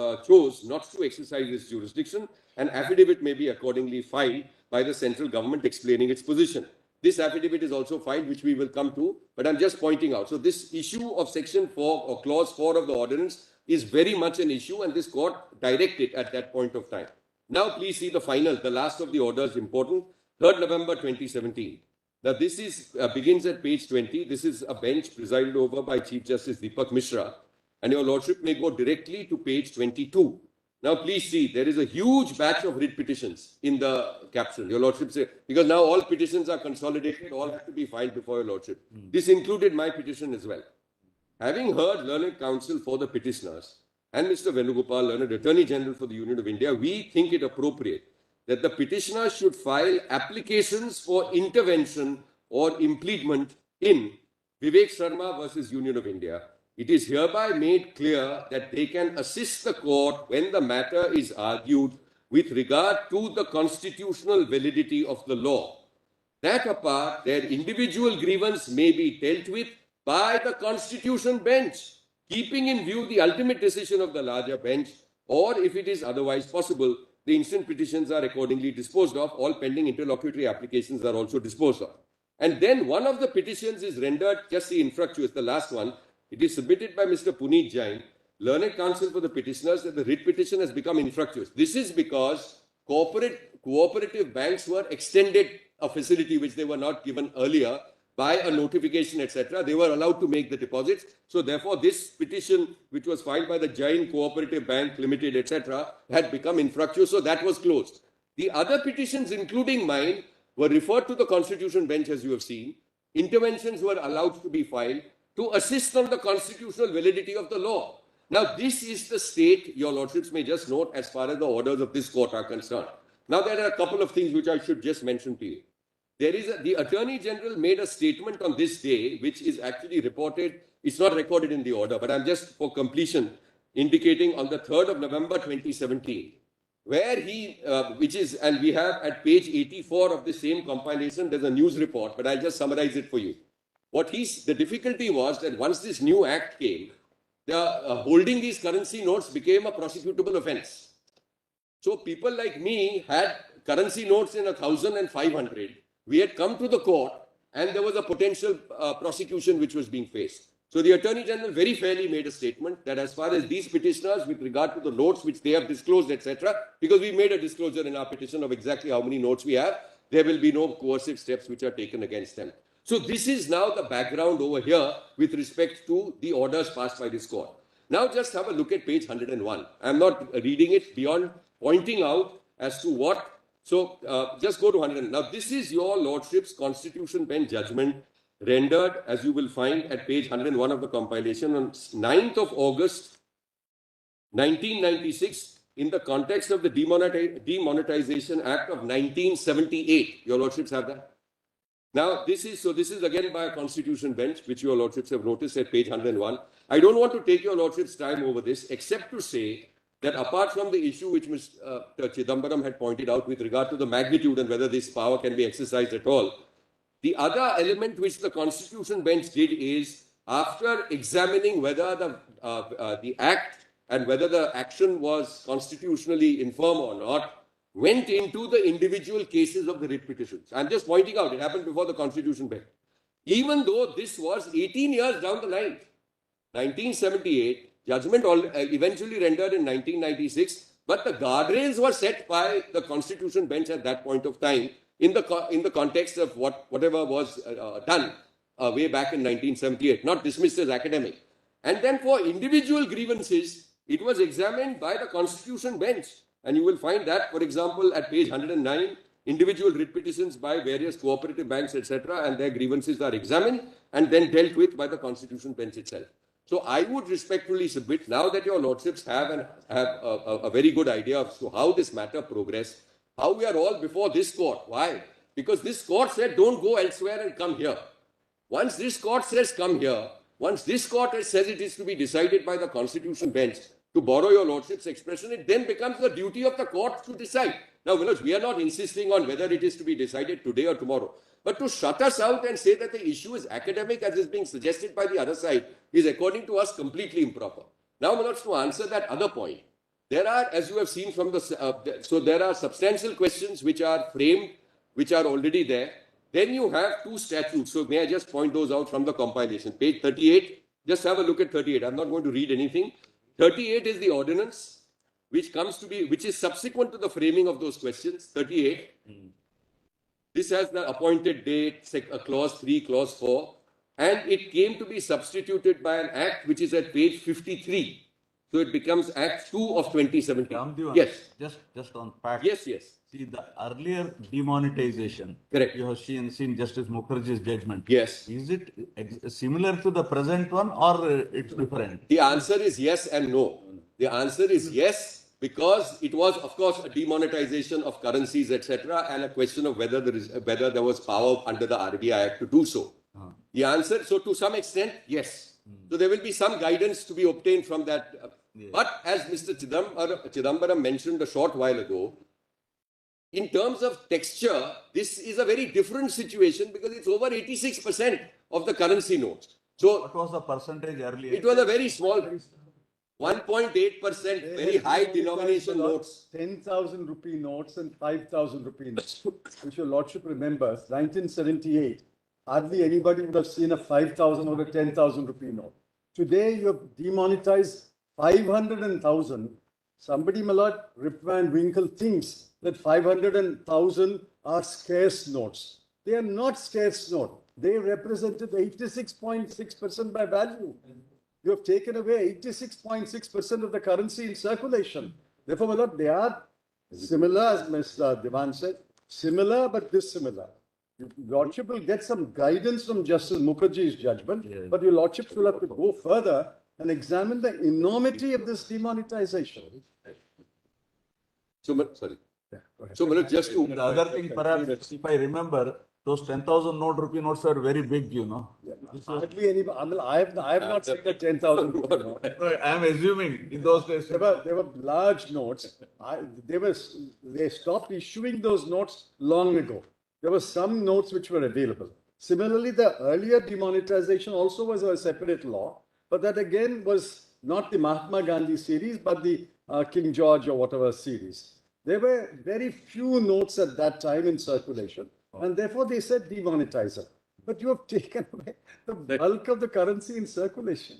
not to exercise its jurisdiction, an affidavit may be accordingly filed by the central government explaining its position. This affidavit is also filed, which we will come to, but I'm just pointing out. So this issue of section 4 or clause 4 of the ordinance is very much an issue, and this court directed at that point of time. Now please see the final, the last of the orders, important, 3rd November 2017. Now this is begins at page 20. This is a bench presided over by Chief Justice Deepak Mishra, and your lordship may go directly to page 22. Now please see, there is a huge batch of writ petitions in the caption. Your lordship say, because now all petitions are consolidated, all have to be filed before your lordship. This included my petition as well. Having heard learned counsel for the petitioners and Mr. Venugopal, learned Attorney General for the Union of India, we think it appropriate that the petitioners should file applications for intervention or impleadment in Vivek Sharma versus Union of India. It is hereby made clear that they can assist the court when the matter is argued with regard to the constitutional validity of the law. That apart, their individual grievance may be dealt with by the Constitution bench, keeping in view the ultimate decision of the larger bench, or if it is otherwise possible, the instant petitions are accordingly disposed of. All pending interlocutory applications are also disposed of. And then one of the petitions is rendered, just the infructuous, the last one. It is submitted by Mr. Puneet Jain, learned counsel for the petitioners, that the writ petition has become infructuous. This is because cooperative banks were extended a facility which they were not given earlier by a notification, etc. They were allowed to make the deposits. So therefore, this petition, which was filed by the Jain Cooperative Bank Limited, etc., had become infructuous. So that was closed. The other petitions, including mine, were referred to the Constitution bench, as you have seen. Interventions were allowed to be filed to assist on the constitutional validity of the law. Now, this is the state, your lordships may just note, as far as the orders of this court are concerned. Now, there are a couple of things which I should just mention to you. The Attorney General made a statement on this day, which is actually reported, it's not recorded in the order, but I'm just for completion indicating on the 3rd of November 2017, where he, and we have at page 84 of the same compilation, there's a news report, but I'll just summarize it for you. The difficulty was that once this new act came, holding these currency notes became a prosecutable offense. So people like me had currency notes in 1,000 and 500. We had come to the court and there was a potential prosecution which was being faced. So the Attorney General very fairly made a statement that as far as these petitioners with regard to the notes which they have disclosed, etc., because we made a disclosure in our petition of exactly how many notes we have, there will be no coercive steps which are taken against them. So this is now the background over here with respect to the orders passed by this court. Now just have a look at page 101. I'm not reading it beyond pointing out as to what. So just go to 100. Now this is your lordship's Constitution bench judgment rendered, as you will find at page 101 of the compilation, on 9th of August 1996 in the context of the Demonetization Act of 1978. Your lordships have that? Now, this is again by a Constitution bench, which your lordships have noticed at page 101. I don't want to take your lordships' time over this, except to say that apart from the issue which Mr. Chidambaram had pointed out with regard to the magnitude and whether this power can be exercised at all, the other element which the Constitution bench did is, after examining whether the act and whether the action was constitutionally infirm or not, went into the individual cases of the writ petitions. I'm just pointing out, it happened before the Constitution bench. Even though this was 18 years down the line, 1978, judgment eventually rendered in 1996, but the guardrails were set by the Constitution bench at that point of time in the context of whatever was done way back in 1978, not dismissed as academic. And then for individual grievances, it was examined by the Constitution bench. And you will find that, for example, at page 109, individual writ petitions by various cooperative banks, etc., and their grievances are examined and then dealt with by the Constitution bench itself. So I would respectfully submit, now that your lordships have a very good idea of how this matter progressed, how we are all before this court. Why? Because this court said, don't go elsewhere and come here. Once this court says come here, once this court says it is to be decided by the Constitution bench, to borrow your lordship's expression, it then becomes the duty of the court to decide. Now, we are not insisting on whether it is to be decided today or tomorrow. But to shut us out and say that the issue is academic, as is being suggested by the other side, is, according to us, completely improper. Now, Manoj, to answer that other point, there are, as you have seen from so there are substantial questions which are framed, which are already there. Then you have two statutes. So may I just point those out from the compilation? Page 38, just have a look at 38. I'm not going to read anything. 38 is the ordinance, which is subsequent to the framing of those questions. 38. This has the appointed date, clause 3, clause 4. And it came to be substituted by an act which is at page 53. So it becomes Act 2 of 2017. Ramdev, Yes. Just on fact. Yes, yes. See, the earlier demonetization. Correct. You have seen Justice Mukherjee's judgment. Yes. Is it similar to the present one or it's different? The answer is yes and no. The answer is yes, because it was, of course, a demonetization of currencies, etc., and a question of whether there was power under the RBI Act to do so. The answer, so to some extent, yes. So there will be some guidance to be obtained from that. But as Mr. Chidambaram mentioned a short while ago, in terms of texture, this is a very different situation because it's over 86% of the currency notes. So What was the percentage earlier? it was a very small 1.8%, very high denomination notes. 10,000 rupee notes and 5,000 rupee notes, which your lordship remembers, 1978. Hardly anybody would have seen a 5,000 or a 10,000 rupee note. Today, you have demonetized 500 and 1,000. Somebody, my lord, Rip Van Winkle, thinks that 500 and 1,000 are scarce notes. They are not scarce notes. They represented 86.6% by value. You have taken away 86.6% of the currency in circulation. Therefore, my lord, they are similar, as Mr. Devan said, similar but dissimilar. Your lordship will get some guidance from Justice Mukherjee's judgment, but your lordship will have to go further and examine the enormity of this demonetization. So, sorry. So, Manoj, just to The other thing, perhaps, if I remember, those 10,000 rupee notes were very big, you know. Hardly any. I have not seen a 10,000 rupee note. I am assuming in those days. They were large notes. They stopped issuing those notes long ago. There were some notes which were available. Similarly, the earlier demonetization also was a separate law, but that again was not the Mahatma Gandhi series, but the King George or whatever series. There were very few notes at that time in circulation, and therefore they said demonetizer. But you have taken away the bulk of the currency in circulation.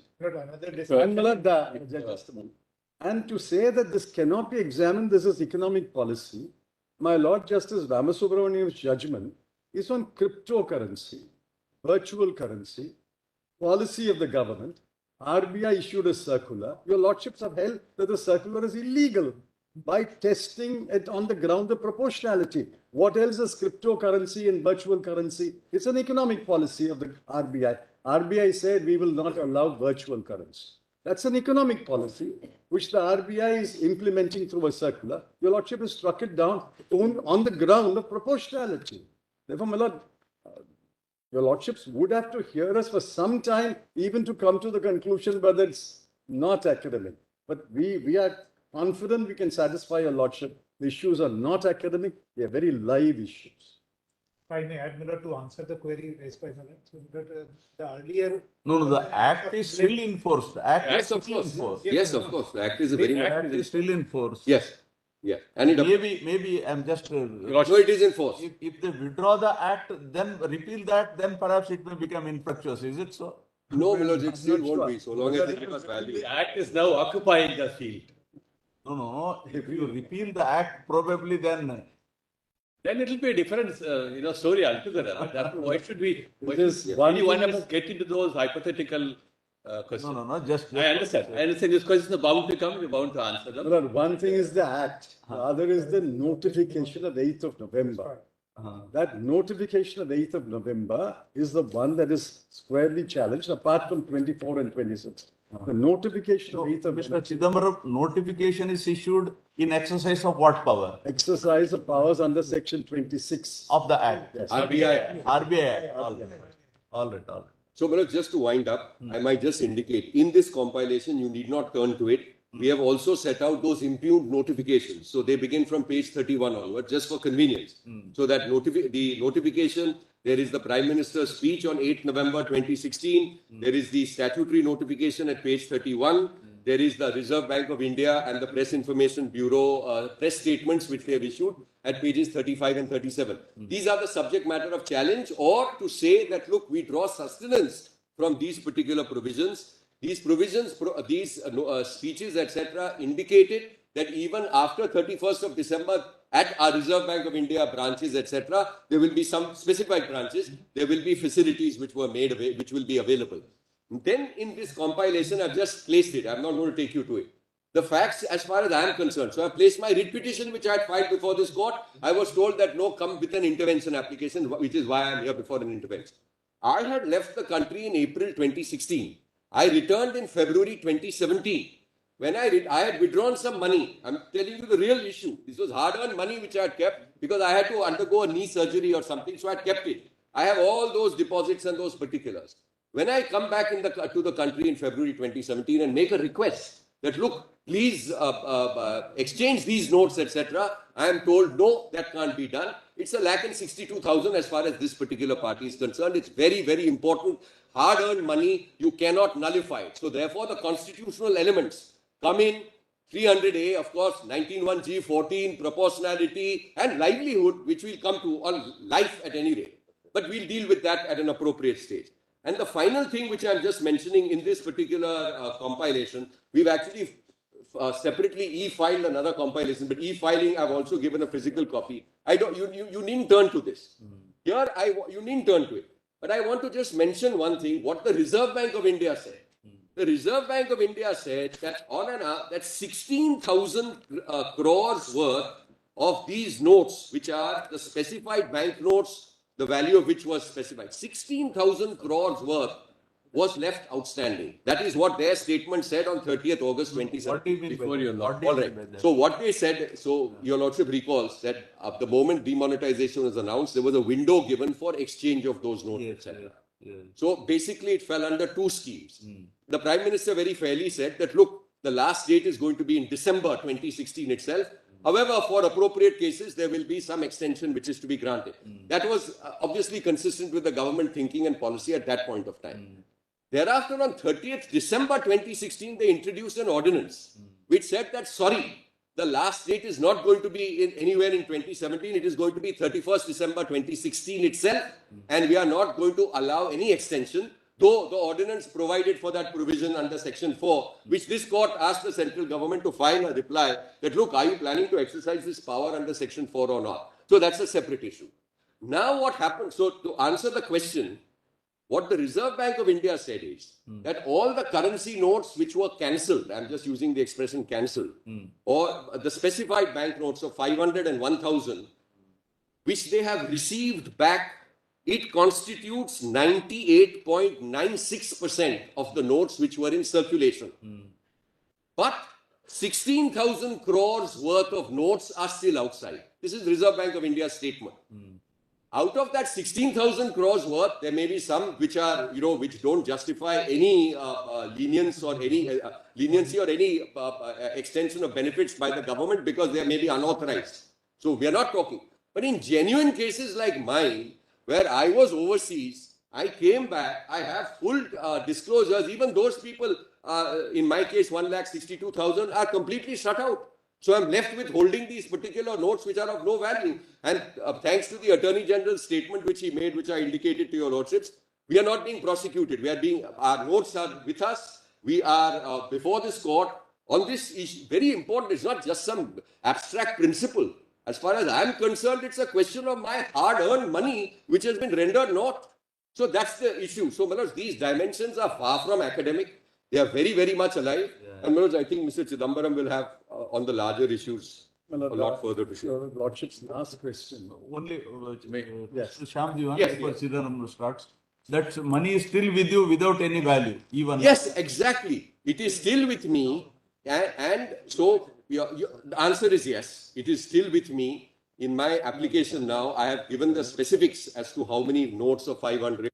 And to say that this cannot be examined, this is economic policy. My Lord Justice Ramasubramanian's judgment is on cryptocurrency, virtual currency, policy of the government. RBI issued a circular. Your lordships have held that the circular is illegal by testing it on the ground of proportionality. What else is cryptocurrency and virtual currency? It's an economic policy of the RBI. RBI said we will not allow virtual currency. That's an economic policy which the RBI is implementing through a circular. Your lordship has struck it down on the ground of proportionality. Therefore, my lord, your lordships would have to hear us for some time even to come to the conclusion whether it's not academic. But we are confident we can satisfy your lordship. The issues are not academic, they are very live issues. If I may add, Miller, to answer the query raised by Miller, so that the earlier... No, the Act is still in force. The Act yes, is of still course. in force. Yes, of course. The Act is a very The Act is still in force. yes. Yeah. And it Maybe I'm just. no, it is in force. If they withdraw the Act, then repeal that, then perhaps it may become infructuous. Is it so? No, Manoj, it still won't be so long as they give us value. The Act is now occupying the field. No. If you repeal the Act, probably then Then it will be a different, story altogether. Why should we? Why should one any one thing of us get into those hypothetical questions? no. Just I understand. These questions are bound to come. We're bound to answer them. Well, one thing is the act, the other is the notification of 8th of November. That notification of 8th of November is the one that is squarely challenged, apart from 24 and 26. The notification of 8th of Mr. November, Chidambaram, notification is issued in exercise of what power? exercise of powers under section 26. Of the Act. Yes. RBI. RBI. All right. So, Manoj, just to wind up, I might just indicate, in this compilation, you need not turn to it. We have also set out those impugned notifications. So they begin from page 31 onward, just for convenience. So that the notification, there is the Prime Minister's speech on 8th November 2016. There is the statutory notification at page 31. there is the Reserve Bank of India and the Press Information Bureau press statements which they have issued at pages 35 and 37. These are the subject matter of challenge, or to say that, look, we draw sustenance from these particular provisions. These provisions, speeches, etc., indicated that even after 31st of December, at our Reserve Bank of India branches, etc., there will be some specified branches, there will be facilities which were made which will be available. Then in this compilation, I've just placed it. I'm not going to take you to it. The facts as far as I am concerned. So I placed my writ petition which I had filed before this court. I was told that no, come with an intervention application, which is why I'm here before an intervention. I had left the country in April 2016. I returned in February 2017. When I had withdrawn some money. I'm telling you the real issue. This was hard-earned money which I had kept because I had to undergo a knee surgery or something, so I had kept it. I have all those deposits and those particulars. When I come back to the country in February 2017 and make a request that, look, please exchange these notes, etc., I am told, no, that can't be done. It's 1,62,000 as far as this particular party is concerned. It's very, very important. Hard-earned money, you cannot nullify it. So therefore, the constitutional elements come in. 300A, of course, 19(1)(g), 14, proportionality, and livelihood, which we'll come to, on life at any rate. But we'll deal with that at an appropriate stage. And the final thing which I'm just mentioning in this particular compilation, we've actually separately e-filed another compilation, but e-filing I've also given a physical copy. You needn't turn to this. Here, you needn't turn to it. But I want to just mention one thing, what the Reserve Bank of India said. The Reserve Bank of India said that that 16,000 crores worth of these notes, which are the specified bank notes, the value of which was specified, 16,000 crores worth was left outstanding. That is what their statement said on 30th August 2017. What do you mean Before by your that? law. What do you All mean by right. that? So what they said, so your lordship recalls that at the moment demonetization was announced, there was a window given for exchange of those notes, Yes, etc. yes. So basically it fell under two schemes. The Prime Minister very fairly said that, look, the last date is going to be in December 2016 itself. However, for appropriate cases, there will be some extension which is to be granted. That was obviously consistent with the government thinking and policy at that point of time. Thereafter, on 30th December 2016, they introduced an ordinance which said that, sorry, the last date is not going to be anywhere in 2017. It is going to be 31st December 2016 itself. And we are not going to allow any extension, though the ordinance provided for that provision under Section 4, which this court asked the central government to file a reply that, look, are you planning to exercise this power under Section 4 or not? So that's a separate issue. Now what happened? So to answer the question, what the Reserve Bank of India said is that all the currency notes which were cancelled, I'm just using the expression cancelled, or the specified bank notes of 500 and 1,000, which they have received back, it constitutes 98.96% of the notes which were in circulation. But 16,000 crores worth of notes are still outside. This is Reserve Bank of India's statement. Out of that 16,000 crores worth, there may be some which are, which don't justify any leniency or any extension of benefits by the government because they may be unauthorized. So we are not talking. But in genuine cases like mine, where I was overseas, I came back, I have full disclosures. Even those people, in my case, 1,62,000 are completely shut out. So I'm left with holding these particular notes which are of no value. And thanks to the Attorney General's statement which he made, which I indicated to your lordships, we are not being prosecuted. Our notes are with us. We are before this court on this issue. Very important. It's not just some abstract principle. As far as I'm concerned, it's a question of my hard-earned money which has been rendered naught. So that's the issue. So, Manoj, these dimensions are far from academic. They are very, very much alive. And Manoj, I think Mr. Chidambaram will have on the larger issues a lot further to say. Your Lordship's last question. Only, Yes. Shyam, you want Yes, before yes. Siddharam starts? That money is still with you without any value, even. Yes, exactly. It is still with me. And so the answer is yes. It is still with me. In my application now, I have given the specifics as to how many notes of 500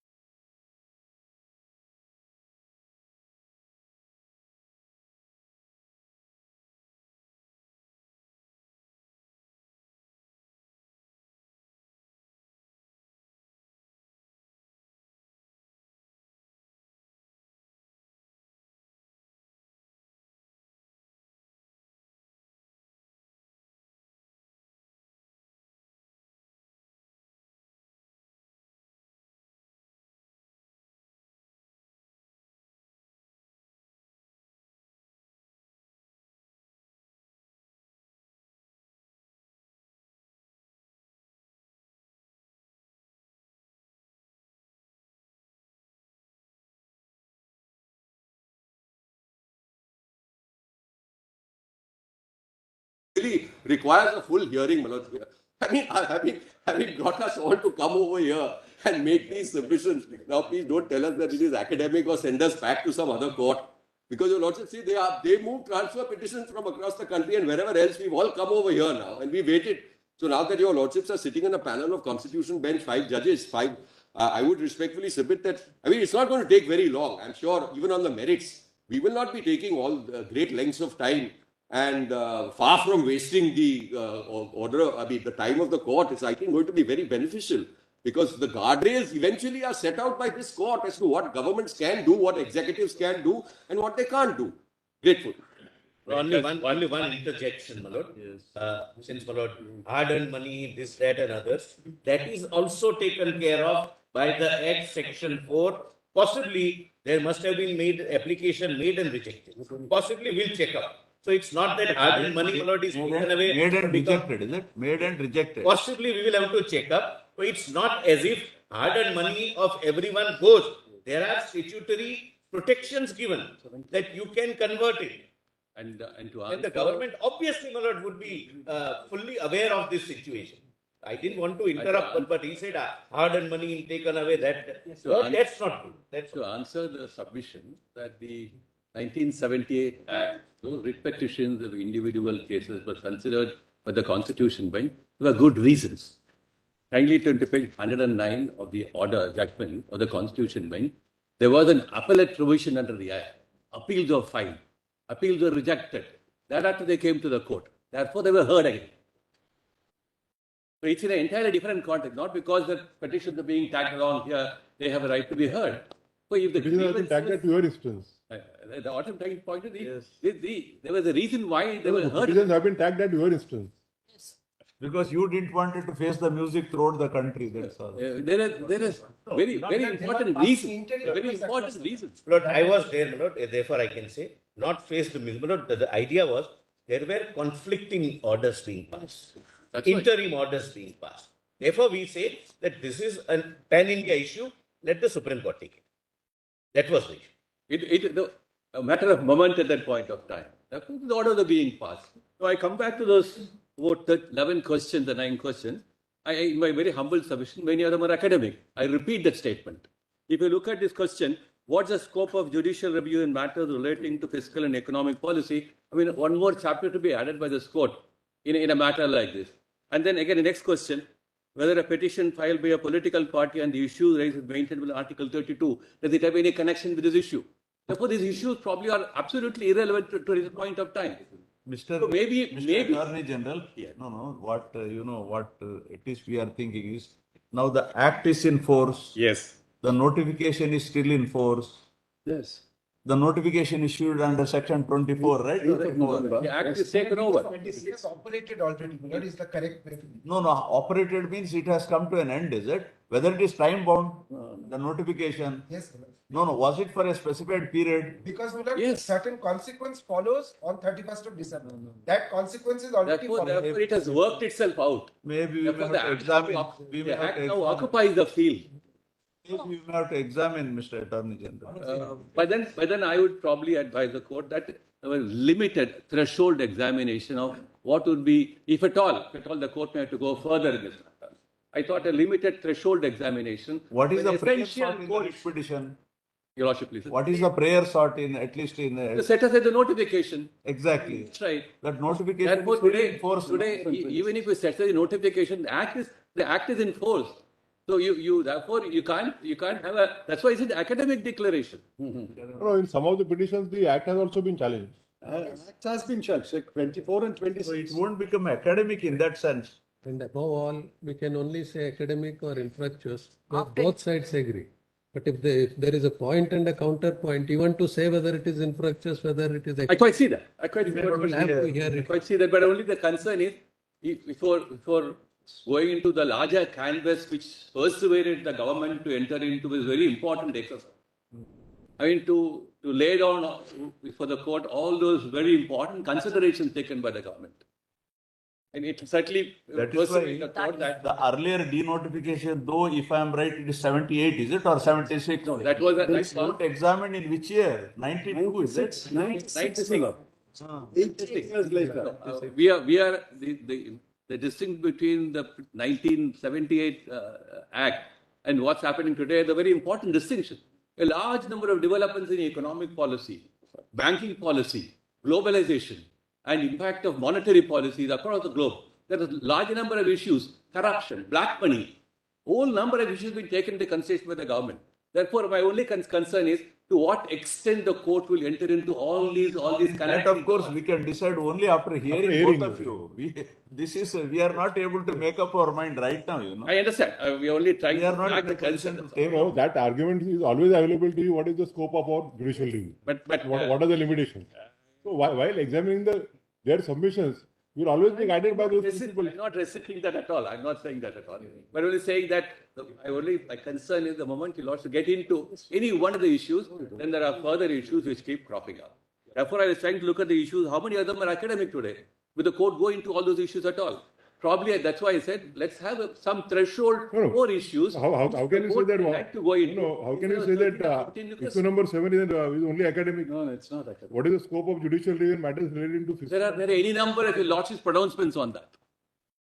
actually requires a full hearing, Manoj. Having got us all to come over here and make these submissions. Now, please don't tell us that it is academic or send us back to some other court. Because your lordship, see, they move transfer petitions from across the country and wherever else, we've all come over here now and we waited. So now that your lordships are sitting on a panel of constitution bench, 5 judges, I would respectfully submit that, it's not going to take very long. I'm sure even on the merits, we will not be taking all great lengths of time and far from wasting the the time of the court. It's, I think, going to be very beneficial. Because the guardrails eventually are set out by this court as to what governments can do, what executives can do, and what they can't do. Grateful. Only one interjection, my lord. Since, my lord, hard-earned money, this, that, and others, that is also taken care of by the Act Section 4. Possibly, there must have been application made and rejected. Possibly, we'll check up. So it's not that hard-earned money, my lord, is taken away. Made and rejected, is it? Made and rejected. Possibly, we will have to check up. So it's not as if hard-earned money of everyone goes. There are statutory protections given that you can convert it. And the government, obviously, my lord, would be fully aware of this situation. I didn't want to interrupt, but he said hard-earned money taken away. That's not good. That's to answer the submission that the 1978 Act, those writ petitions of individual cases were considered by the Constitution bench. There were good reasons. Kindly turn to page 109 of the order judgment of the Constitution bench. There was an appellate provision under the Act. Appeals were filed. Appeals were rejected. Thereafter they came to the court. Therefore, they were heard again. So it's in an entirely different context. Not because the petitions are being tagged along here, they have a right to be heard. So if the Petitions have been tagged at your instance. the autumn time pointed, there was a reason why they were heard. Petitions have been tagged at your instance. Because you didn't want it to face the music throughout the country, that's all. There is very important reason. Very important reason. Lord, I was there, my lord, therefore I can say, not face the music. Lord, the idea was there were conflicting orders being passed, interim orders being passed. Therefore, we say that this is a pan-India issue, let the Supreme Court take it. That was the issue. A matter of moment at that point of time. Therefore, the orders are being passed. So I come back to those 11 questions, the 9 questions. In my very humble submission, many of them are academic. I repeat that statement. If you look at this question, what's the scope of judicial review in matters relating to fiscal and economic policy? One more chapter to be added by this court in a matter like this. And then again, the next question, whether a petition filed by a political party and the issue raised is maintained with Article 32, does it have any connection with this issue? Therefore, these issues probably are absolutely irrelevant to this point of time. Mr. So maybe Attorney General, what at least we are thinking is, now the Act is in force. Yes. The notification is still in force. Yes. The notification issued under Section 24, right? The Act is taken over. 26 operated already. What is the correct way? No, operated means it has come to an end, is it? Whether it is time bound, the notification. Yes. No, was it for a specified period? Because Yes. certain consequence follows on 31st of December. That consequence is already Therefore, followed. it has worked itself out. Maybe we Therefore, may have to examine. The Act now occupies the field. We may have to examine, Mr. Attorney General. But then I would probably advise the court that there was limited threshold examination of what would be, if at all the court may have to go further in this matter. I thought a limited threshold examination. What is the prayer essential sought in the expedition? Your Lordship, please. What is the prayer sought in, at least in Set aside the notification. exactly? That's right. That notification Therefore, is fully enforced. even if you set aside the notification, the act is in force. So therefore you can't have a. That's why it's an academic declaration. No, in some of the petitions, the Act has also been challenged. Act has been challenged, like 24 and 26. So it won't become academic in that sense. And above all, we can only say academic or infructuous, but both sides agree. But if there is a point and a counterpoint, even to say whether it is infructuous, whether it is... I quite see that. I quite see that. But only the concern is, before going into the larger canvas which persuaded the government to enter into this very important exercise. To lay down for the court all those very important considerations taken by the government. And it certainly That is why the earlier denotification, though, if I am right, it is 78, is it, or 76? No, that was This not examined in which year? 92, is it? 96. 18 years later. We are the distinction between the 1978 Act and what's happening today is a very important distinction. A large number of developments in economic policy, banking policy, globalization, and impact of monetary policies across the globe. There is a large number of issues, corruption, black money, whole number of issues being taken into consideration by the government. Therefore, my only concern is to what extent the court will enter into all these That of course we can decide only after hearing both of you. We are not able to make up our mind right now, you know. I understand. We are only trying We are to not track in the a position concern. to take No, that argument is always available to you. What is the scope of our judicial review? But What are the limitations? So while examining their submissions, we will always be guided by those principles. I'm not restricting that at all. I'm not saying that at all. But only saying that my concern is the moment you to get into any one of the issues, then there are further issues which keep cropping up. Therefore, I was trying to look at the issues. How many of them are academic today? Will the court go into all those issues at all? Probably that's why I said let's have some threshold for issues. How can you say that? Like to go into. How can you say that issue number 7 is only academic? No, it's not academic. What is the scope of judicial review in matters relating to There are any number of your lordship's pronouncements on that.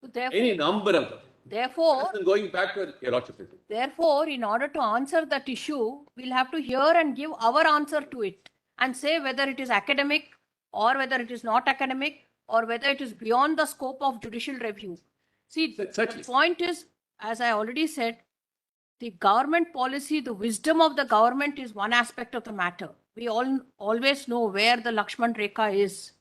Therefore, Any number of them. therefore, Going back to your lordship. Therefore, in order to answer that issue, we'll have to hear and give our answer to it and say whether it is academic or whether it is not academic or whether it is beyond the scope of judicial review. See, Certainly. the point is, as I already said, the government policy, the wisdom of the government is one aspect of the matter. We all always know where the Lakshman Rekha is.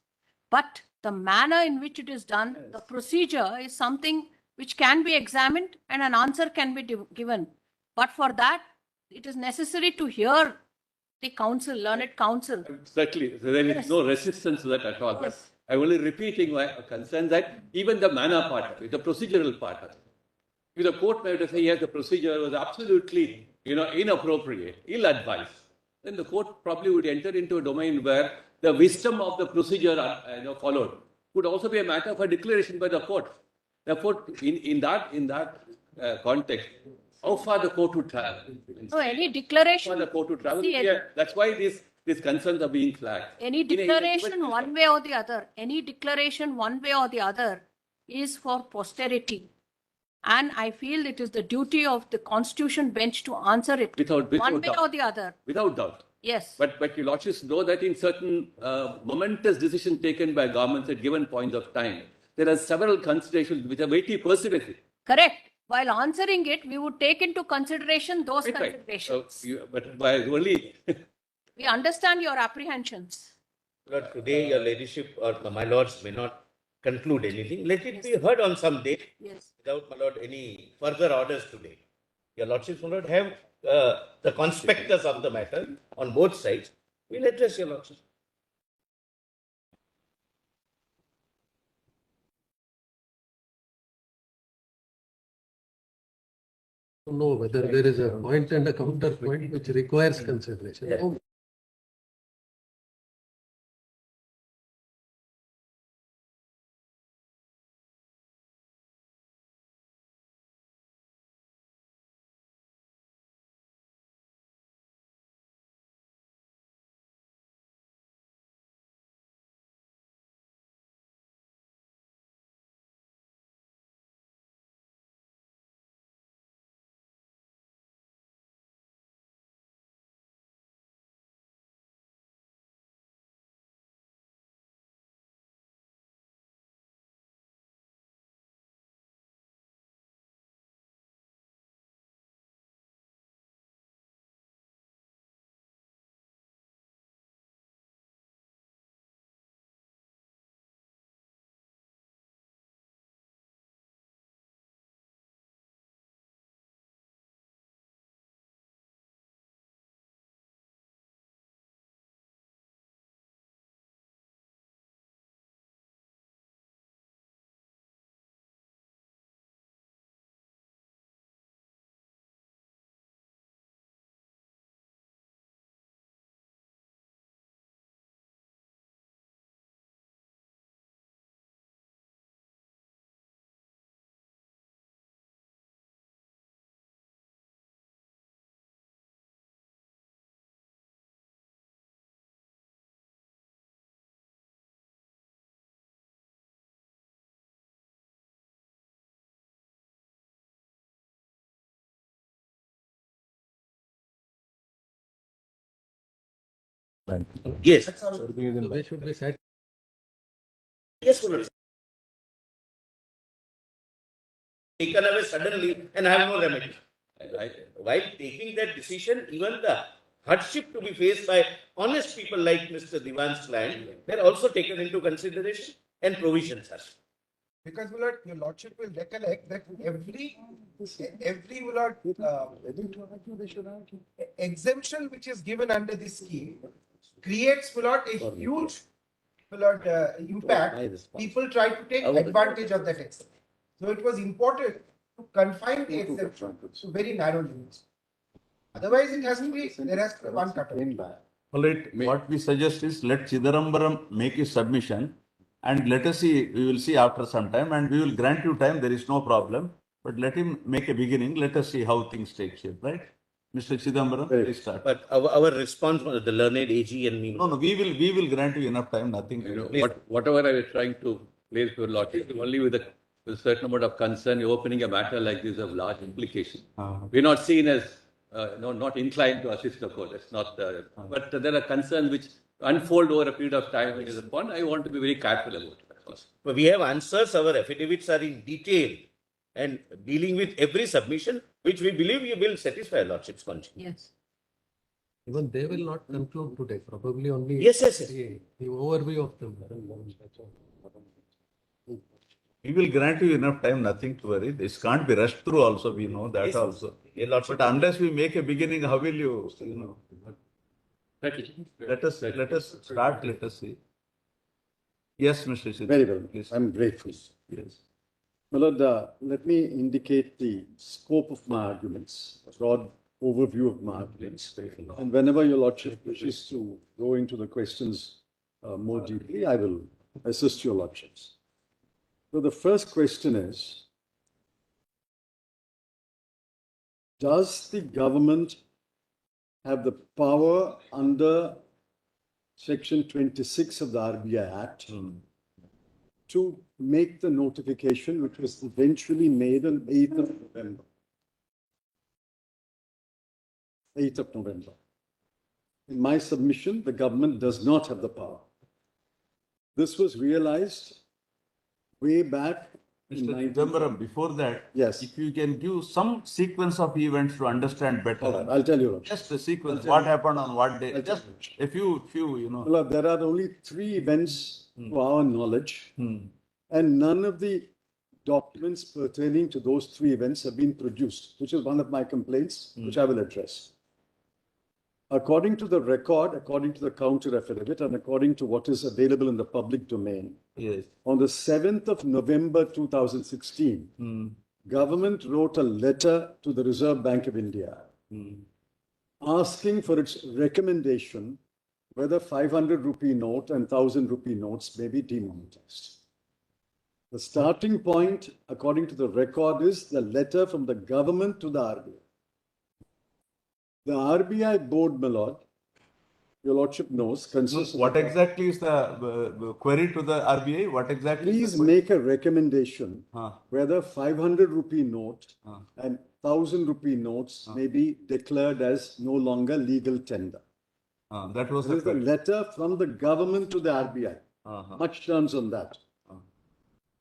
But the manner in which it is done, the procedure is something which can be examined and an answer can be given. But for that, it is necessary to hear the counsel, learned counsel. Exactly. So there is no resistance to that at all. Yes. I'm only repeating my concern that even the manner part of it, the procedural part of it. If the court may have to say, yes, the procedure was absolutely, inappropriate, ill-advised, then the court probably would enter into a domain where the wisdom of the procedure followed would also be a matter of a declaration by the court. Therefore, in that context, how far the court would travel? So any declaration, How far the court would travel? See, Yeah, that's why these concerns are being flagged. any declaration one way or the other, any declaration one way or the other is for posterity. And I feel it is the duty of the Constitution bench to answer it Without one way doubt. or the other. Without doubt. Yes. But your lordships know that in certain momentous decisions taken by governments at given points of time, there are several considerations which are weighty perspective. Correct. While answering it, we would take into consideration those Right. considerations. But by only We understand your apprehensions. Lord, today your ladyship or my lords may not conclude anything. Let it be heard on some day Yes. without, my lord, any further orders today. Your lordships will not have the conspectus of the matter on both sides. We'll address your lordship. Know whether there is a point and a counterpoint which requires consideration. Yes. So we should be satisfied. Yes, Lord. Taken away suddenly and have no remedy. While taking that decision, even the hardship to be faced by honest people like Mr. Divan's client, they're also taken into consideration and provisions are. Because my lord, your lordship will recollect that every my lord, exemption which is given under this scheme creates my lord, a huge my lord, impact. People try to take advantage of that exemption. So it was important to confine the exemption to very narrow limits. Otherwise, there has to be one cutoff. All right, what we suggest is let Chidambaram make his submission and let us see, we will see after some time and we will grant you time, there is no problem. But let him make a beginning, let us see how things take shape, right? Mr. Chidambaram, please start. But our response was the learned AG and me. No, we will grant you enough time, nothing. Whatever I was trying to place your lordship, only with a certain amount of concern, you're opening a matter like this of large implication. We're not seen as not inclined to assist the court. That's not. But there are concerns which unfold over a period of time. It is upon. I want to be very careful about it. But we have answers. Our affidavits are in detail and dealing with every submission, which we believe we will satisfy lordship's conscience. Yes. Even they will not conclude today, probably only Yes. the overview of them. We will grant you enough time, nothing to worry. This can't be rushed through also, we know that Yes, also. Yeah, lordship. But unless we make a beginning, how will you know? Let us start, let us see. Yes, Mr. Sidhu. Very well. Please. I'm grateful. Yes. My lord, let me indicate the scope of my arguments, a broad overview of my arguments. And whenever your lordship wishes to go into the questions more deeply, I will assist your lordships. So the first question is, does the government have the power under Section 26 of the RBI Act to make the notification which was eventually made on 8th of November? 8th of November. In my submission, the government does not have the power. This was realized way back in Mr. Chidambaram, before that, Yes. if you can give some sequence of events to understand better. All right, I'll tell you. Just the sequence, what happened on what day, just a few, you know. Well, there are only 3 events to our knowledge, and none of the documents pertaining to those 3 events have been produced, which is one of my complaints, which I will address. According to the record, according to the counter affidavit, and according to what is available in the public domain, Yes. on the 7th of November 2016, government wrote a letter to the Reserve Bank of India asking for its recommendation whether 500 rupee note and 1000 rupee notes may be demonetized. The starting point, according to the record, is the letter from the government to the RBI. The RBI board, my lord, your lordship knows, consists. What exactly is the query to the RBI? What exactly? Please make a recommendation whether 500 rupee note and 1000 rupee notes may be declared as no longer legal tender. That was This is the letter from the government to the RBI. Much turns on that.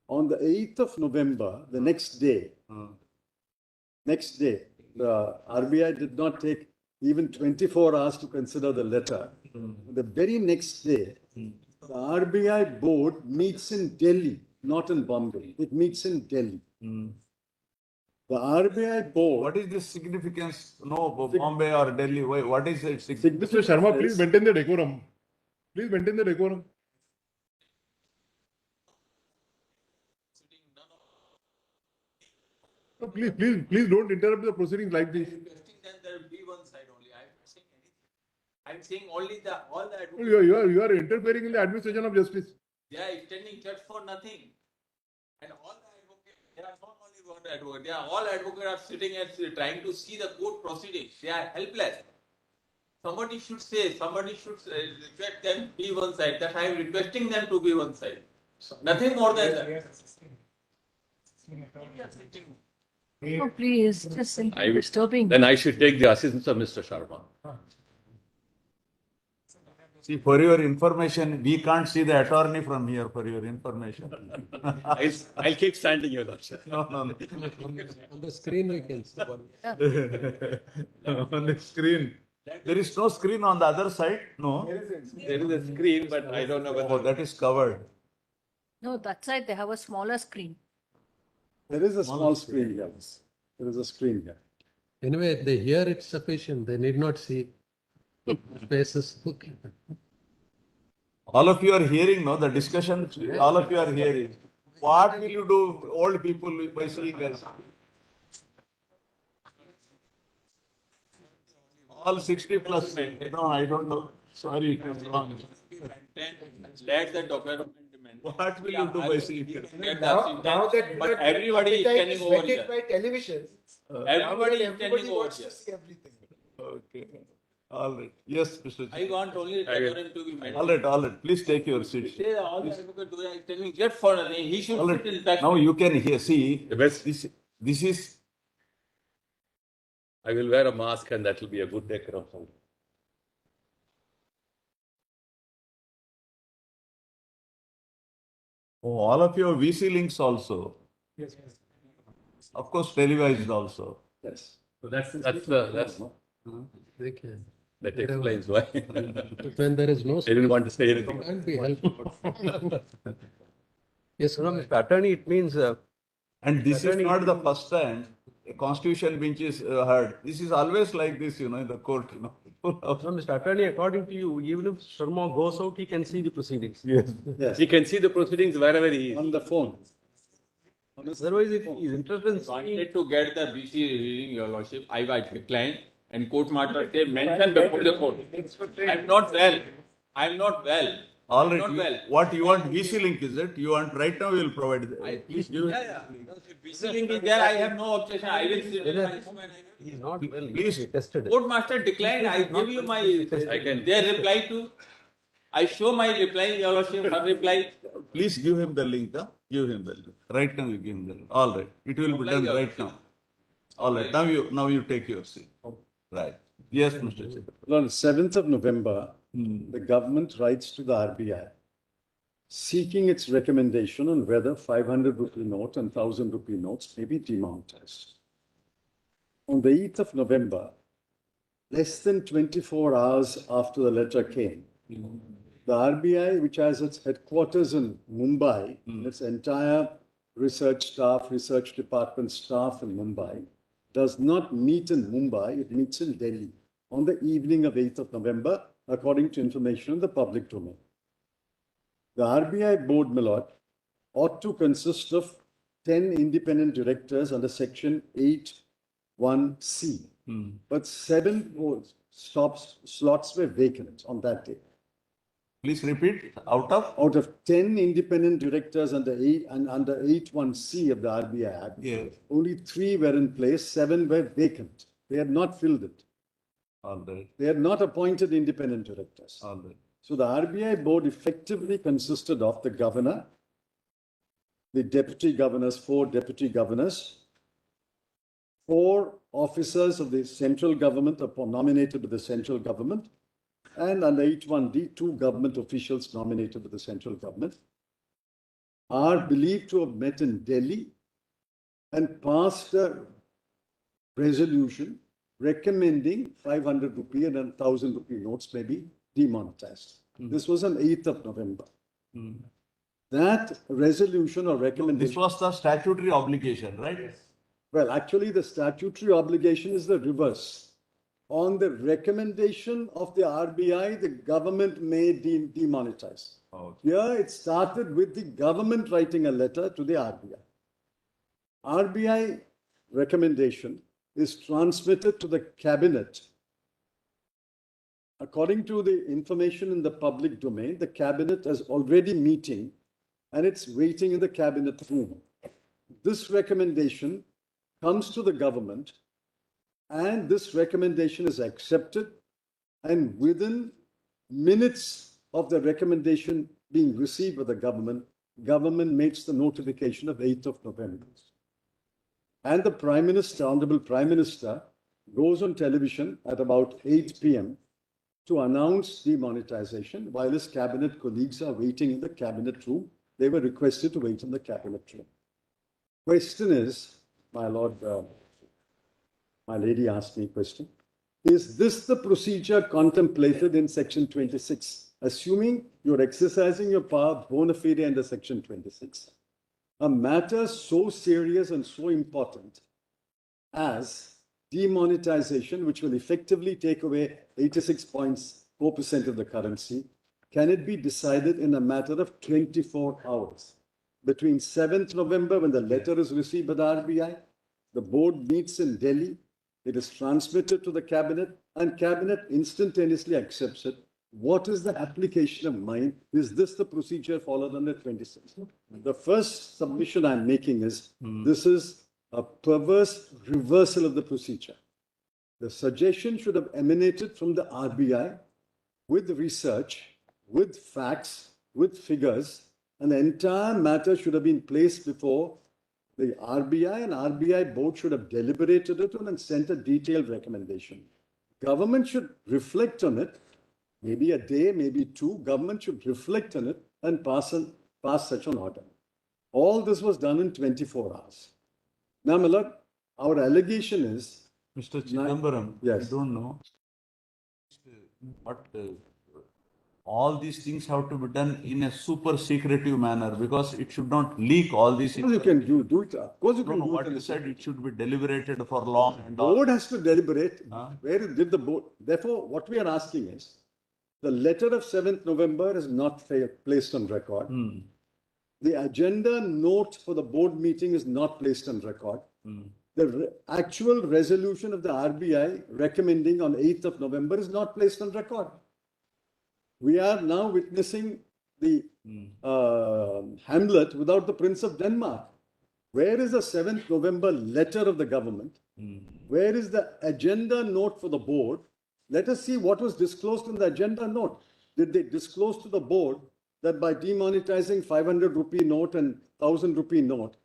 On the 8th of November, the next day, the RBI did not take even 24 hours to consider the letter. The very next day, the RBI board meets in Delhi, not in Bombay. It meets in Delhi. The RBI board. What is the significance? No, Bombay or Delhi. What is its significance? Mr. Sharma, please maintain the decorum. Please maintain the decorum. No, please don't interrupt the proceedings like this. Requesting them there will be one side only. I'm not saying anything. I'm saying only all the advocates. You are interfering in the administration of justice. They are extending church for nothing. And all the advocates, there are not only one advocate, they are all advocates are sitting and trying to see the court proceedings. They are helpless. Somebody should request them be one side. That I am requesting them to be one side. Nothing more than that. Oh, please, just disturbing. Then I should take the assistance of Mr. Sharma. See, for your information, we can't see the attorney from here, for your information. I'll keep standing, Your Lordship. No. On the screen we can see one. On the screen. There is no screen on the other side? No. There is a screen, but I don't know Oh, whether. that is covered. No, that side they have a smaller screen. There is a small screen, yes. There is a screen here. Anyway, they hear it's sufficient. They need not see faces. All of you are hearing, no? The discussion, all of you are hearing. What will you do, old people, by seeing us? All 60 plus. No, I don't know. Sorry, it was wrong. Let the document demand. What will you do by seeing us? Now that But everybody is appetite standing is over whetted here. by television, Everybody is everybody standing over wants here. to see everything. Okay. All right. Yes, Mr. I Chief. want only the document to be made. All right. Please take your seat. Say all the advocate do is telling just for nothing. He should All sit in right. back. Now you can hear, see, The best. this is, I will wear a mask and that will be a good decorum. oh, all of you have VC links also. Yes. Of course, televised also. Yes. So that's They can. that explains why. When there is no I screen, didn't want to say it anything. can't be helped. Yes, No, Mr. Attorney, it means And this is not the first time a constitution bench is heard. This is always like this, in the court, no, Mr. Attorney, according to you, even if Sharma goes out, he can see the proceedings. Yes. Yes. He can see the proceedings wherever he is. On the phone. Otherwise, if he is interested in seeing, Wanted to get the BC reading, Your Lordship. I declined and court martial they mentioned before the court. I'm not well. I'm not well. All I'm not right. well. What you want VC link, is it? You want right now, we will provide. Please give it. Yeah. If BC link is there, I have no objection. I will sit in my room and he is not well, he Please. is tested. court master declined. I give you my their reply to. I show my reply, Your Lordship, her reply. Please give him the link. Give him the link. Right now, you give him the link. All right. It will be done right now. All right. Now you take your seat. Right. Yes, Mr. Chair. On 7th of November, the government writes to the RBI seeking its recommendation on whether 500 rupee note and 1000 rupee notes may be demonetized. On the 8th of November, less than 24 hours after the letter came, the RBI, which has its headquarters in Mumbai, its entire research staff, research department staff in Mumbai, does not meet in Mumbai, it meets in Delhi on the evening of 8th of November, according to information in the public domain. The RBI board, my lord, ought to consist of 10 independent directors under section 8(1)(c, but 7 slots were vacant on that day. Please repeat. Out of 10 independent directors under 8(1)(c of the RBI Act, Yes. only 3 were in place, 7 were vacant. They had not filled it. All right. They had not appointed independent directors. All right. So the RBI board effectively consisted of the governor, the deputy governors, 4 deputy governors, 4 officers of the central government nominated by the central government, and under 8(1)(d, 2 government officials nominated by the central government, are believed to have met in Delhi and passed a resolution recommending 500 rupee and 1000 rupee notes may be demonetized. This was on 8th of November. That resolution or recommendation. This was the statutory obligation, right? Well, actually, the statutory obligation is the reverse. On the recommendation of the RBI, the government may demonetize. Okay. Here, it started with the government writing a letter to the RBI. RBI recommendation is transmitted to the cabinet. According to the information in the public domain, the cabinet is already meeting and it's waiting in the cabinet room. This recommendation comes to the government and this recommendation is accepted, and within minutes of the recommendation being received by the government makes the notification of 8th of November. And the Prime Minister, Honorable Prime Minister, goes on television at about 8 p.m. to announce demonetization while his cabinet colleagues are waiting in the cabinet room. They were requested to wait in the cabinet room. Question is, my lord, my lady asked me a question. Is this the procedure contemplated in Section 26? Assuming you're exercising your power bona fide under Section 26, a matter so serious and so important as demonetization, which will effectively take away 86.4% of the currency, can it be decided in a matter of 24 hours? Between 7th November, when the letter is received by the RBI, the board meets in Delhi, it is transmitted to the cabinet, and cabinet instantaneously accepts it. What is the application of mine? Is this the procedure followed under 26? The first submission I'm making is this is a perverse reversal of the procedure. The suggestion should have emanated from the RBI with research, with facts, with figures, and the entire matter should have been placed before the RBI, and RBI board should have deliberated it on and sent a detailed recommendation. Government should reflect on it, maybe a day, maybe two. Government should reflect on it and pass such an order. All this was done in 24 hours. Now, my lord, our allegation is... Mr. Chidambaram, yes. I don't know. But all these things have to be done in a super secretive manner because it should not leak all these. Of course you can do it. Of course you can do what it. you said, it should be deliberated for long. And board has to deliberate. Huh? Where did the board? Therefore, what we are asking is, the letter of 7th November is not placed on record. The agenda note for the board meeting is not placed on record. The actual resolution of the RBI recommending on 8th of November is not placed on record. We are now witnessing the Hamlet without the Prince of Denmark. Where is the 7th November letter of the government? Where is the agenda note for the board? Let us see what was disclosed in the agenda note. Did they disclose to the board that by demonetizing 500 rupee note and 1000 rupee note,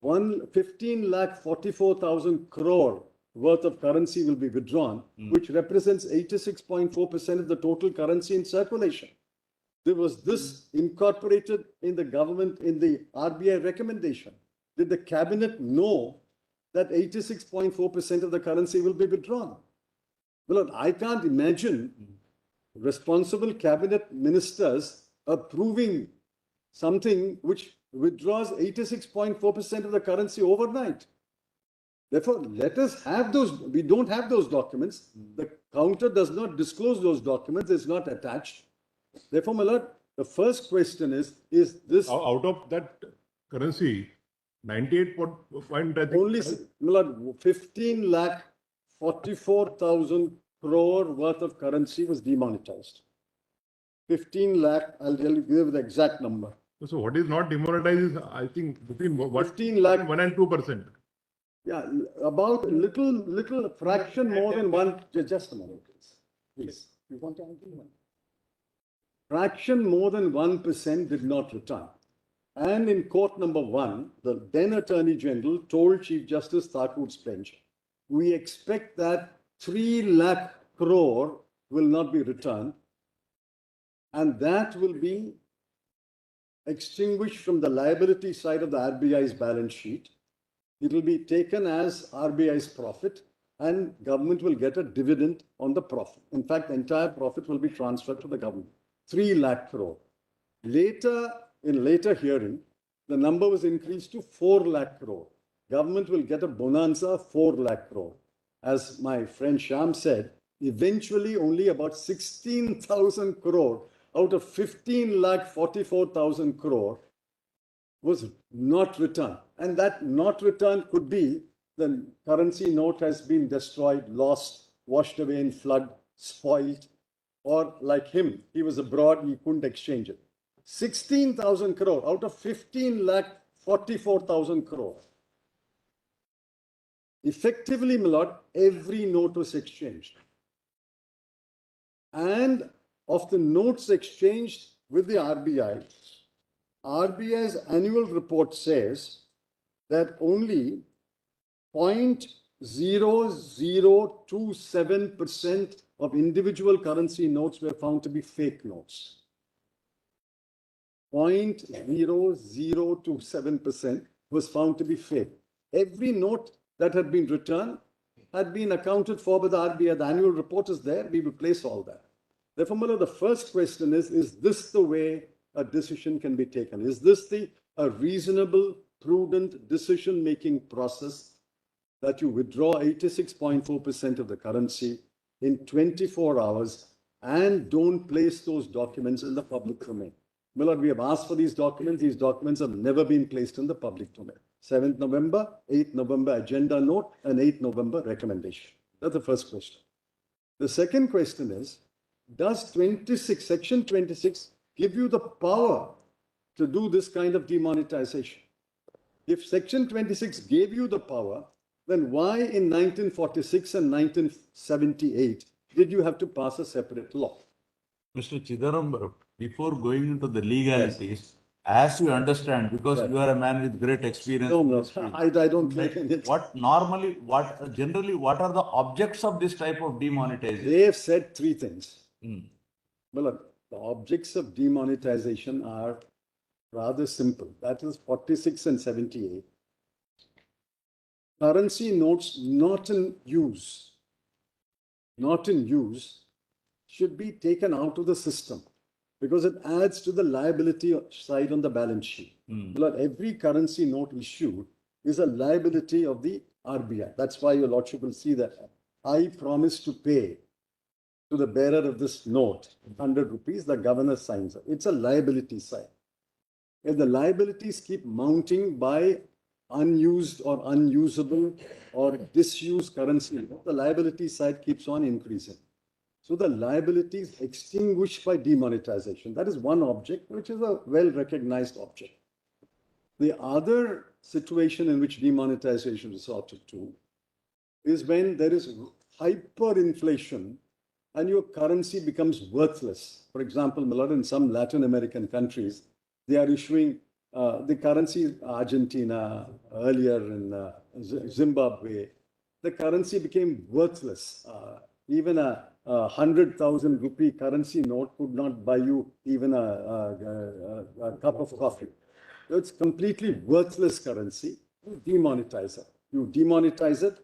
15,44,000 crore worth of currency will be withdrawn, which represents 86.4% of the total currency in circulation? There was this incorporated in the government, in the RBI recommendation. Did the cabinet know that 86.4% of the currency will be withdrawn? Well, I can't imagine responsible cabinet ministers approving something which withdraws 86.4% of the currency overnight. Therefore, let us have those. We don't have those documents. The counter does not disclose those documents. It's not attached. Therefore, my lord, the first question is this... Out of that currency, 98 point, I think... Only, my lord, 15,44,000 crore worth of currency was demonetized. 15 lakh, I'll tell you, give the exact number. So what is not demonetized is, I think, between 15 lakh, 1 and 2%. Yeah, about little fraction more than one. Just a moment, please. Please, you want to answer one? Fraction more than 1% did not return. And in court number 1, the then Attorney General told Chief Justice Thakur's bench, we expect that 3 lakh crore will not be returned, and that will be extinguished from the liability side of the RBI's balance sheet. It will be taken as RBI's profit, and government will get a dividend on the profit. In fact, the entire profit will be transferred to the government. 3 lakh crore. Later, in later hearing, the number was increased to 4 lakh crore. Government will get a bonanza 4 lakh crore. As my friend Sham said, eventually only about 16,000 crore out of 15,44,000 crore was not returned. And that not returned could be the currency note has been destroyed, lost, washed away in flood, spoiled, or like him, he was abroad, he couldn't exchange it. 16,000 crore out of 15,44,000 crore. Effectively, my lord, every note was exchanged. And of the notes exchanged with the RBI, RBI's annual report says that only 0.0027% of individual currency notes were found to be fake notes. 0.0027% was found to be fake. Every note that had been returned had been accounted for by the RBI. The annual report is there. We will place all that. Therefore, Mullah, the first question is this the way a decision can be taken? Is this a reasonable, prudent decision-making process that you withdraw 86.4% of the currency in 24 hours and don't place those documents in the public domain? Millard, we have asked for these documents. These documents have never been placed in the public domain. 7th November, 8th November agenda note, and 8th November recommendation. That's the first question. The second question is, does Section 26 give you the power to do this kind of demonetization? If Section 26 gave you the power, then why in 1946 and 1978 did you have to pass a separate law? Mr. Chidarambaram, before going into the legalities, as you understand, because you are a man with great experience. No, I don't claim it. Generally, what are the objects of this type of demonetization? They have said three things. Well, the objects of demonetization are rather simple. That is 46 and 78. Currency notes not in use should be taken out of the system because it adds to the liability side on the balance sheet. Well, every currency note issued is a liability of the RBI. That's why your Lordship will see that I promise to pay to the bearer of this note 100 rupees, the governor signs it. It's a liability side. If the liabilities keep mounting by unused or unusable or disused currency, the liability side keeps on increasing. So the liability is extinguished by demonetization. That is one object, which is a well-recognized object. The other situation in which demonetization is resorted to is when there is hyperinflation and your currency becomes worthless. For example, Millard, in some Latin American countries, they are issuing the currency, Argentina, earlier in Zimbabwe, the currency became worthless. Even a 100,000 rupee currency note could not buy you even a cup of coffee. So it's completely worthless currency. You demonetize it. You demonetize it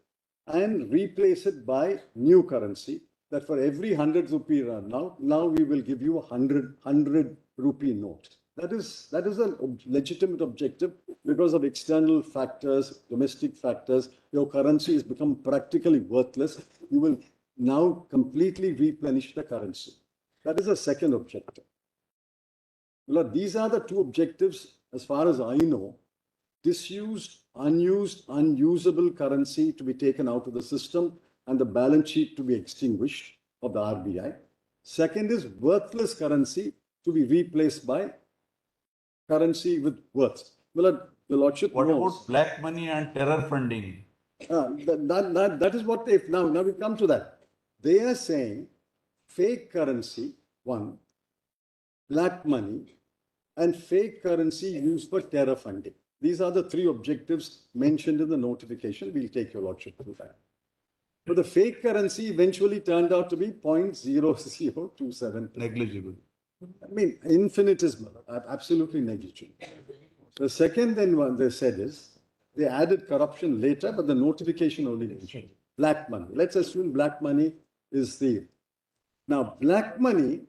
and replace it by new currency. That for every 100 rupee now we will give you a 100 rupee note. That is a legitimate objective because of external factors, domestic factors. Your currency has become practically worthless. You will now completely replenish the currency. That is a second objective. Well, these are the two objectives, as far as I know. Disused, unused, unusable currency to be taken out of the system and the balance sheet to be extinguished of the RBI. Second is worthless currency to be replaced by currency with worth. Well, the Lordship What knows. about black money and terror funding? That is what they now we come to that. They are saying fake currency, one, black money, and fake currency used for terror funding. These are the three objectives mentioned in the notification. We'll take your Lordship through that. But the fake currency eventually turned out to be 0.0027. Negligible. I mean, infinitesimal, absolutely negligible. The second then one they said is, they added corruption later, but the notification only mentioned black money. Let's assume black money is the... Now, black money,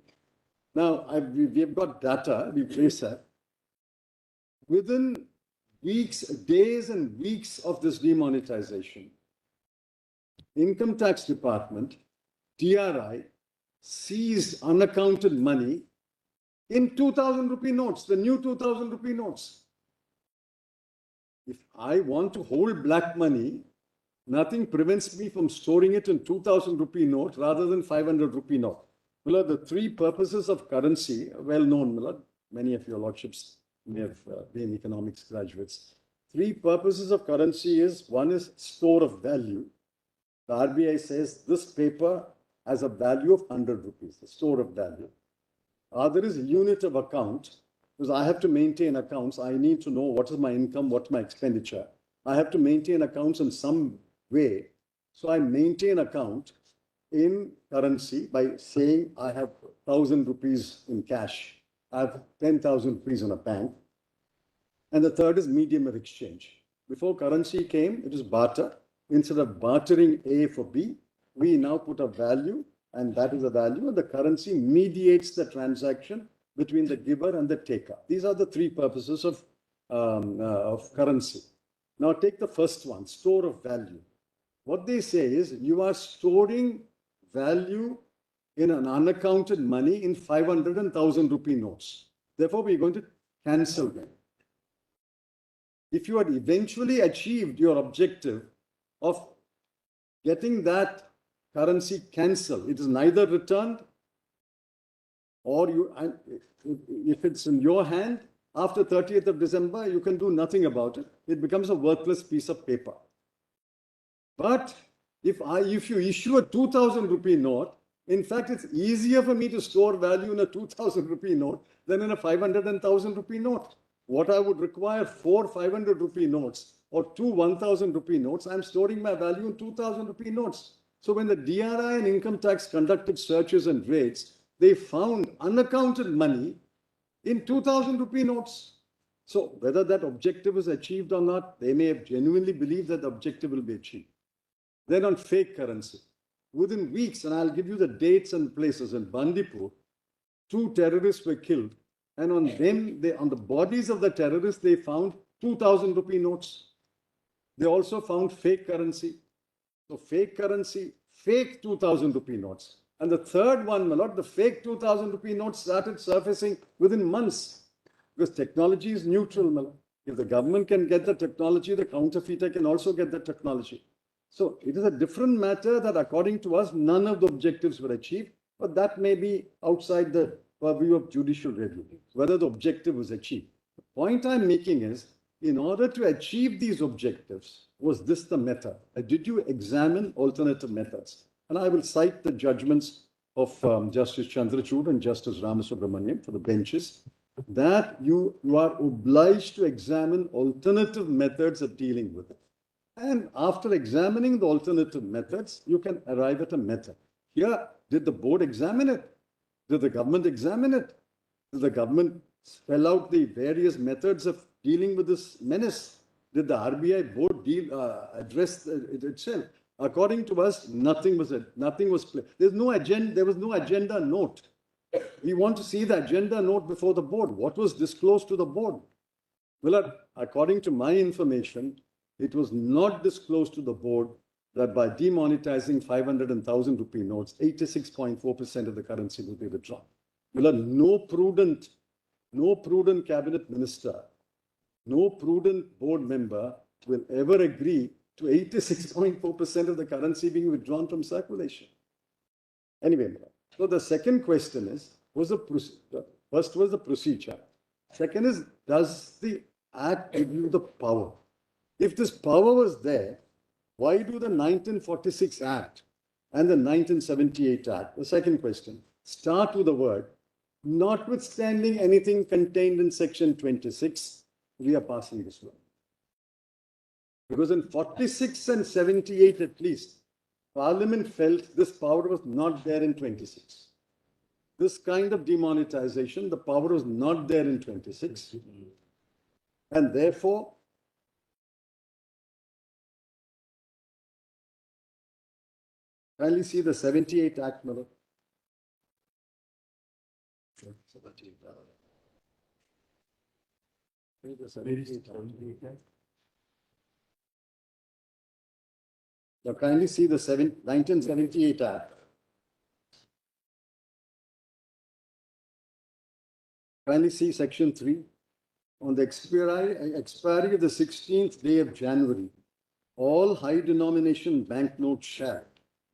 we've got data, we trace that. Within weeks, days and weeks of this demonetization, Income Tax Department, TRI, seized unaccounted money in 2,000 rupee notes, the new 2,000 rupee notes. If I want to hold black money, nothing prevents me from storing it in 2,000 rupee note rather than 500 rupee note. Millard, the three purposes of currency are well known, Millard. Many of your lordships may have been economics graduates. Three purposes of currency is, one is store of value. The RBI says this paper has a value of 100 rupees, the store of value. Other is unit of account, because I have to maintain accounts. I need to know what is my income, what's my expenditure. I have to maintain accounts in some way. So I maintain account in currency by saying I have 1,000 rupees in cash, I have 10,000 rupees in a bank. And the third is medium of exchange. Before currency came, it was barter. Instead of bartering A for B, we now put a value, and that is the value, and the currency mediates the transaction between the giver and the taker. These are the three purposes of currency. Now take the first one, store of value. What they say is you are storing value in an unaccounted money in 500 and 1,000 rupee notes. Therefore, we're going to cancel them. If you had eventually achieved your objective of getting that currency cancelled, it is neither returned or if it's in your hand, after 30th of December, you can do nothing about it. It becomes a worthless piece of paper. But if you issue a 2,000 rupee note, in fact, it's easier for me to store value in a 2,000 rupee note than in a 500 and 1,000 rupee note. What I would require 4 500 rupee notes or 2 1,000 rupee notes, I'm storing my value in 2,000 rupee notes. So when the DRI and income tax conducted searches and raids, they found unaccounted money in 2,000 rupee notes. So whether that objective is achieved or not, they may have genuinely believed that the objective will be achieved. Then on fake currency, within weeks, and I'll give you the dates and places, in Bandipur, 2 terrorists were killed, and on them, on the bodies of the terrorists, they found 2,000 rupee notes. They also found fake currency. So fake currency, fake 2,000 rupee notes. And the third one, my lord, the fake 2,000 rupee notes started surfacing within months, because technology is neutral, my lord. If the government can get the technology, the counterfeiter can also get the technology. So it is a different matter that according to us, none of the objectives were achieved, but that may be outside the purview of judicial review, whether the objective was achieved. The point I'm making is, in order to achieve these objectives, was this the method? Did you examine alternative methods? And I will cite the judgments of Justice Chandrachud and Justice Ramasubramanian for the benches, that you are obliged to examine alternative methods of dealing with it. And after examining the alternative methods, you can arrive at a method. Here, did the board examine it? Did the government examine it? Did the government spell out the various methods of dealing with this menace? Did the RBI board address it itself? According to us, nothing was There was no agenda note. We want to see the agenda note before the board. What was disclosed to the board? Well, according to my information, it was not disclosed to the board that by demonetizing 500 and 1,000 rupee notes, 86.4% of the currency will be withdrawn. Well, no prudent cabinet minister, no prudent board member will ever agree to 86.4% of the currency being withdrawn from circulation. Anyway, so the second question is, first was the procedure. Second is, does the Act give you the power? If this power was there, why do the 1946 Act and the 1978 Act, the second question, start with the word, notwithstanding anything contained in section 26, we are passing this law. Because in 46 and 78 at least, Parliament felt this power was not there in 26. This kind of demonetization, the power was not there in 26. And therefore, kindly see the 78 Act, Mother. Now kindly see the 1978 Act. Kindly see section 3. On the expiry of the 16th day of January, all high denomination banknotes shall,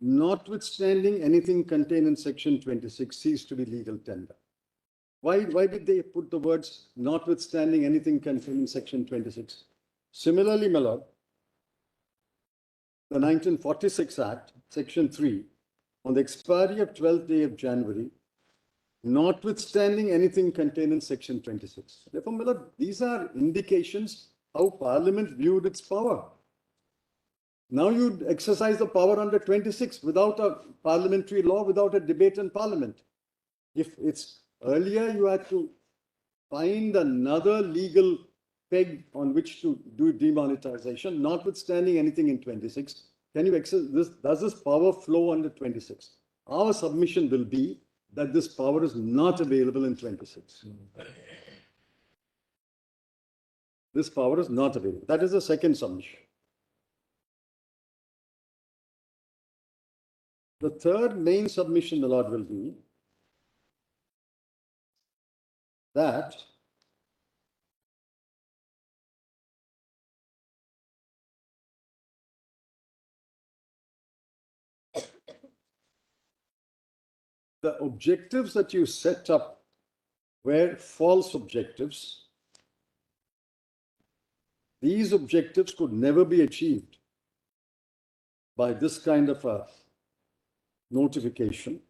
notwithstanding anything contained in section 26, cease to be legal tender. Why did they put the words notwithstanding anything contained in section 26? Similarly, my lord, the 1946 Act, section 3, on the expiry of 12th day of January, notwithstanding anything contained in section 26. Therefore, my lord, these are indications how Parliament viewed its power. Now you exercise the power under 26 without a parliamentary law, without a debate in parliament. If it's earlier, you had to find another legal peg on which to do demonetization, notwithstanding anything in 26. Can you exercise this? Does this power flow under 26? Our submission will be that this power is not available in 26. This power is not available. That is the second submission. The third main submission, the Lord, will be that the objectives that you set up were false objectives. These objectives could never be achieved by this kind of a notification.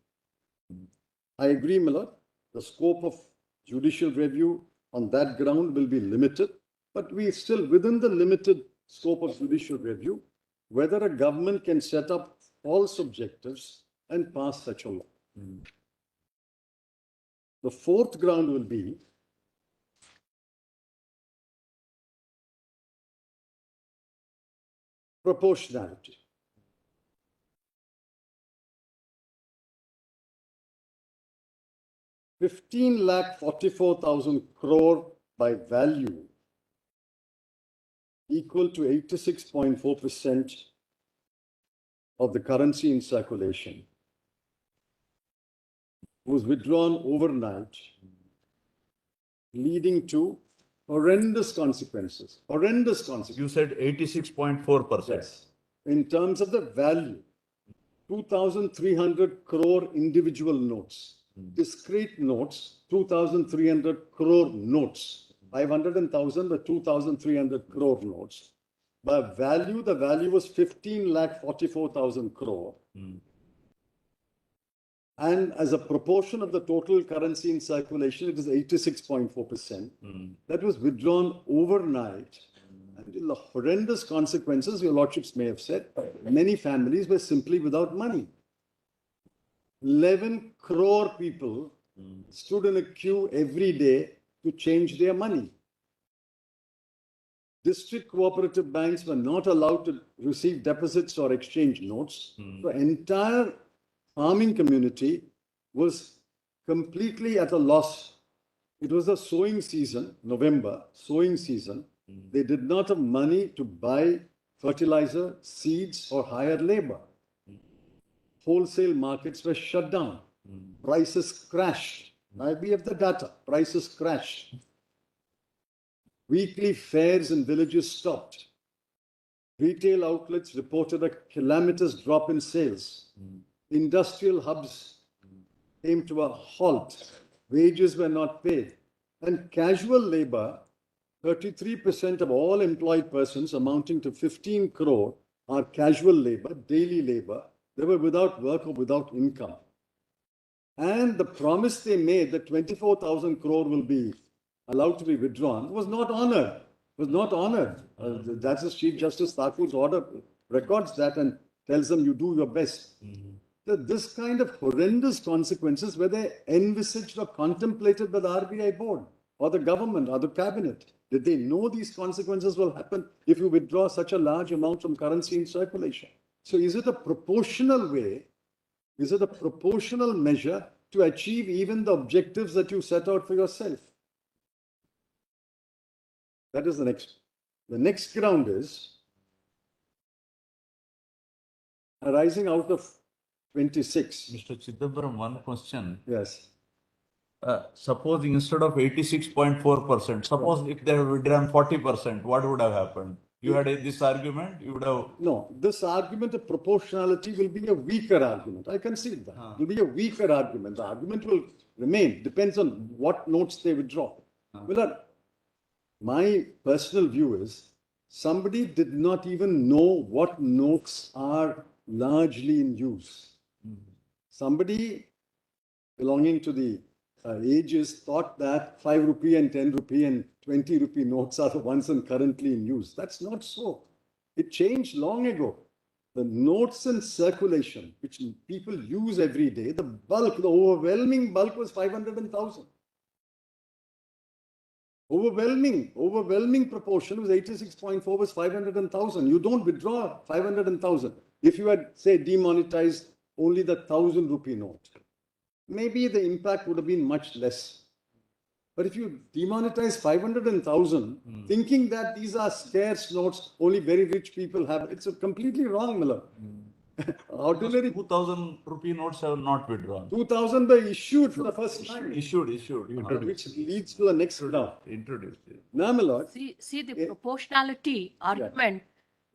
I agree, Miller. The scope of judicial review on that ground will be limited, but we still, within the limited scope of judicial review, whether a government can set up false objectives and pass such a law. The fourth ground will be proportionality. ₹15,44,000 crore by value, equal to 86.4% of the currency in circulation, was withdrawn overnight, leading to horrendous consequences. Horrendous consequences. You said 86.4%. Yes. In terms of the value, 2,300 crore individual notes. Discrete notes, 2,300 crore notes. 500 and 1,000, but 2,300 crore notes. By value, the value was 15,44,000 crore. And as a proportion of the total currency in circulation, it is 86.4%. That was withdrawn overnight. And the horrendous consequences, your lordships may have said, many families were simply without money. 11 crore people stood in a queue every day to change their money. District cooperative banks were not allowed to receive deposits or exchange notes. The entire farming community was completely at a loss. It was a sowing season, November, sowing season. They did not have money to buy fertilizer, seeds, or hire labor. Wholesale markets were shut down. Prices crashed. Now we have the data. Prices crashed. Weekly fairs in villages stopped. Retail outlets reported a calamitous drop in sales. Industrial hubs came to a halt. Wages were not paid. And casual labor, 33% of all employed persons, amounting to 15 crore, are casual labor, daily labor. They were without work or without income. And the promise they made that 24,000 crore will be allowed to be withdrawn was not honored. Was not honored. That's the Chief Justice Thakur's order records that and tells them you do your best. This kind of horrendous consequences, were they envisaged or contemplated by the RBI board or the government or the cabinet? Did they know these consequences will happen if you withdraw such a large amount from currency in circulation? So is it a proportional way? Is it a proportional measure to achieve even the objectives that you set out for yourself? That is the next. The next ground is arising out of 26. Mr. Chidambaram, one question. Yes. Suppose instead of 86.4%, suppose if they had withdrawn 40%, what would have happened? You had this argument, you would have... No, this argument of proportionality will be a weaker argument. I concede that. It will be a weaker argument. The argument will remain. Depends on what notes they withdraw. Well, my personal view is somebody did not even know what notes are largely in use. Somebody belonging to the ages thought that 5 rupee and 10 rupee and 20 rupee notes are the ones currently in use. That's not so. It changed long ago. The notes in circulation, which people use every day, the bulk, the overwhelming bulk was 500,000. Overwhelming proportion was 86.4 was 500,000. You don't withdraw 500,000. If you had, say, demonetized only the 1,000 rupee note, maybe the impact would have been much less. But if you demonetize 500,000, thinking that these are scarce notes, only very rich people have, it's completely wrong, Miller. Ordinary 2,000 rupee notes have not withdrawn. 2,000 were issued for the first time. Issued. Which leads to the next round. Introduced. Now, my lord, See the proportionality argument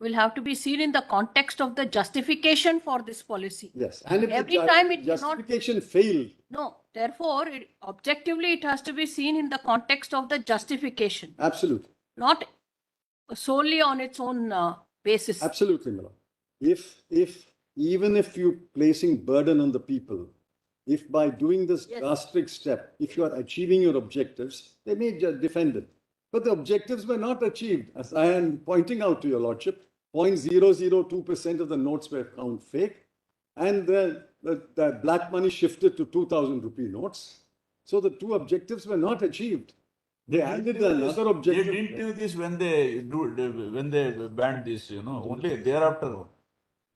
will have to be seen in the context of the justification for this policy. yes. And if Every the time it did not- justification failed, No, therefore, objectively, it has to be seen in the context of the justification, absolutely. not solely on its own basis. Absolutely, my lord. Even if you're placing burden on the people, if by doing this Yes. drastic step, if you are achieving your objectives, they may defend it. But the objectives were not achieved. As I am pointing out to your lordship, 0.002% of the notes were found fake, and the black money shifted to 2,000 rupee notes. So the two objectives were not achieved. They added another They objective. didn't do this when they banned this, only thereafter.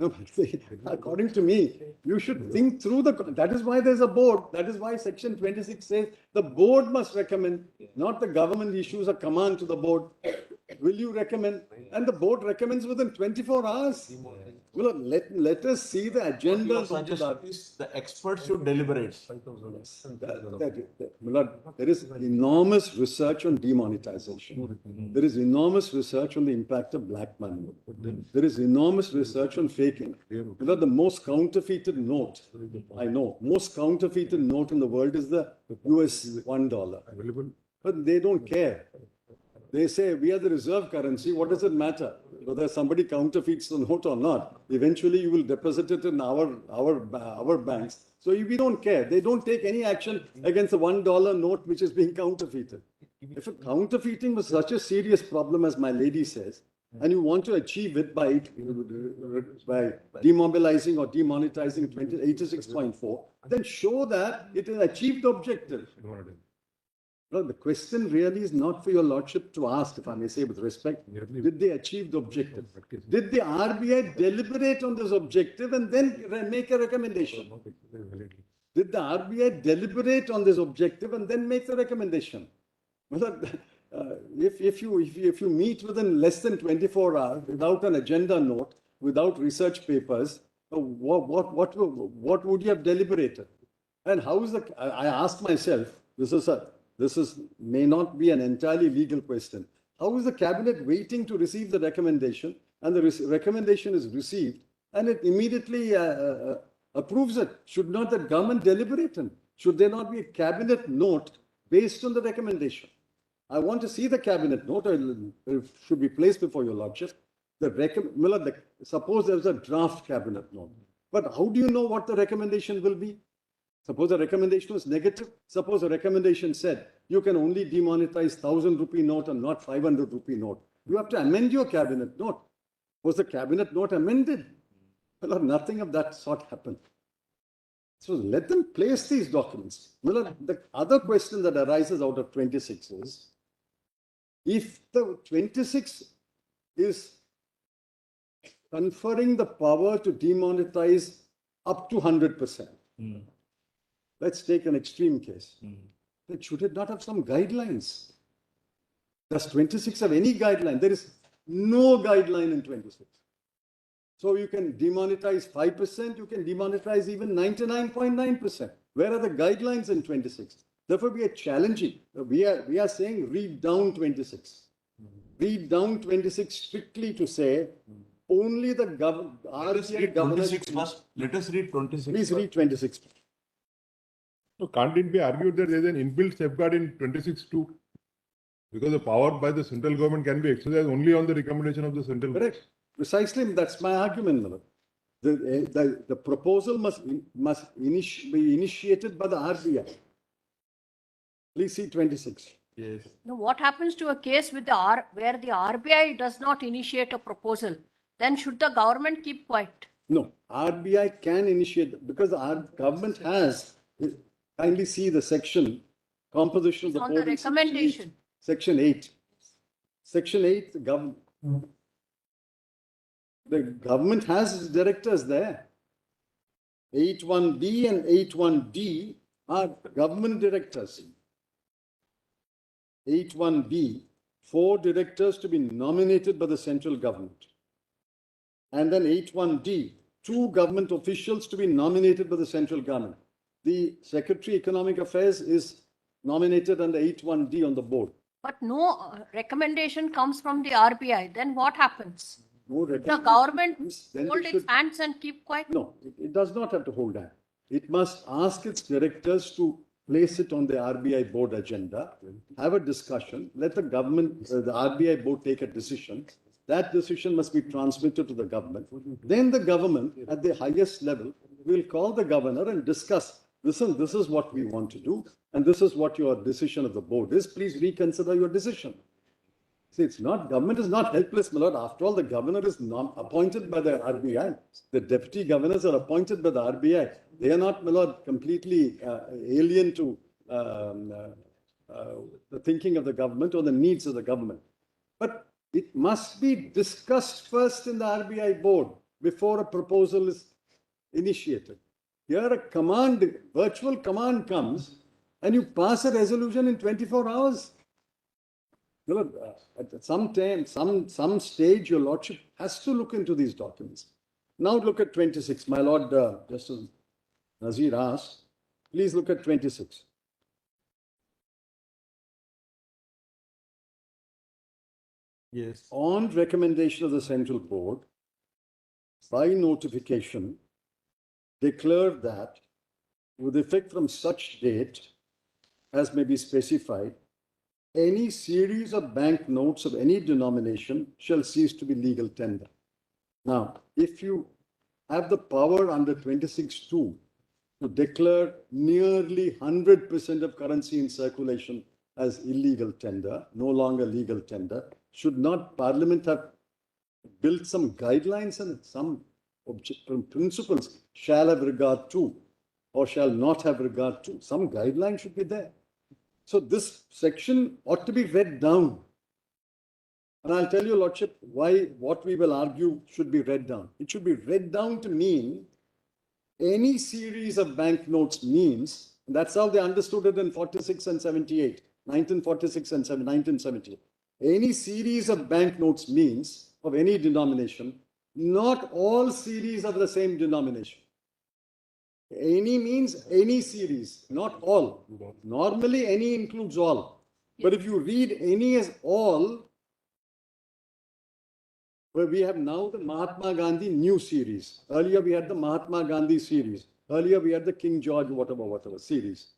No, but see, according to me, you should think through that is why there's a board. That is why section 26 says the board must recommend, not the government issues a command to the board. Will you recommend? And the board recommends within 24 hours. Well, let us see the agenda. The experts should deliberate. There is enormous research on demonetization. There is enormous research on the impact of black money. There is enormous research on faking. The most counterfeited note, I know, most counterfeited note in the world is the US $1. But they don't care. They say, we are the reserve currency. What does it matter whether somebody counterfeits the note or not? Eventually, you will deposit it in our banks. So we don't care. They don't take any action against the $1 note which is being counterfeited. If counterfeiting was such a serious problem, as my lady says, and you want to achieve it by demobilizing or demonetizing 86.4, then show that it has achieved the objective. No, the question really is not for your lordship to ask, if I may say with respect, did they achieve the objective? Did the RBI deliberate on this objective and then make a recommendation? Did the RBI deliberate on this objective and then make the recommendation? If you meet within less than 24 hours without an agenda note, without research papers, what would you have deliberated? And how is I asked myself, this may not be an entirely legal question. How is the cabinet waiting to receive the recommendation, and the recommendation is received, and it immediately approves it? Should not the government deliberate? Should there not be a cabinet note based on the recommendation? I want to see the cabinet note. It should be placed before your lordship. Suppose there is a draft cabinet note, but how do you know what the recommendation will be? Suppose the recommendation was negative. Suppose the recommendation said you can only demonetize 1,000 rupee note and not 500 rupee note. You have to amend your cabinet note. Was the cabinet note amended? Well, nothing of that sort happened. So let them place these documents. Well, the other question that arises out of 26 is, if the 26 is conferring the power to demonetize up to 100%. Let's take an extreme case. But should it not have some guidelines? Does 26 have any guideline? There is no guideline in 26. So you can demonetize 5%, you can demonetize even 99.9%. Where are the guidelines in 26? Therefore, we are challenging. We are saying read down 26. Read down 26 strictly to say only the government. Let us read 26 first. Let us read 26. Please read 26. So can't it be argued that there is an inbuilt safeguard in 26 too? Because the power by the central government can be exercised only on the recommendation of the central government. Correct. Precisely, that's my argument, Miller. The proposal must be initiated by the RBI. Please see 26. Yes. Now, what happens to a case with where the RBI does not initiate a proposal, then should the government keep quiet? No, RBI can initiate, because our government has, kindly see the section, composition of the On board. the in recommendation. Section 8. Section 8, the government has its directors there. 8.1b and 8.1d are government directors. 8.1b, 4 directors to be nominated by the central government. And then 8.1d, 2 government officials to be nominated by the central government. The Secretary Economic Affairs is nominated under 8.1d on the board. But no recommendation comes from the RBI. Then what happens? No The recommendation. government Then hold they its should- hands and keep quiet? No, it does not have to hold that. It must ask its directors to place it on the RBI board agenda, have a discussion, let the government, the RBI board take a decision. That decision must be transmitted to the government. Then the government at the highest level will call the governor and discuss, listen, this is what we want to do, and this is what your decision of the board is. Please reconsider your decision. See, it's not, government is not helpless, my lord. After all, the governor is not appointed by the RBI. The deputy governors are appointed by the RBI. They are not, my lord, completely alien to the thinking of the government or the needs of the government. But it must be discussed first in the RBI board before a proposal is initiated. Here a command, virtual command comes and you pass a resolution in 24 hours. You know, at some time, some stage, your lordship has to look into these documents. Now look at 26. My lord, Justice Nazir asked, please look at 26. Yes. On recommendation of the central board, by notification, declare that with effect from such date as may be specified, any series of bank notes of any denomination shall cease to be legal tender. Now, if you have the power under 26(2) to declare nearly 100% of currency in circulation as illegal tender, no longer legal tender, should not Parliament have built some guidelines and some principles shall have regard to or shall not have regard to? Some guideline should be there. So this section ought to be read down. And I'll tell you, Lordship, what we will argue should be read down. It should be read down to mean any series of banknotes means, and that's how they understood it in 46 and 78, 1946 and 1978. Any series of banknotes means of any denomination, not all series of the same denomination. Any means any series, not all. Normally, any includes all. But if you read any as all, where we have now the Mahatma Gandhi new series. Earlier we had the Mahatma Gandhi series. Earlier we had the King George whatever series.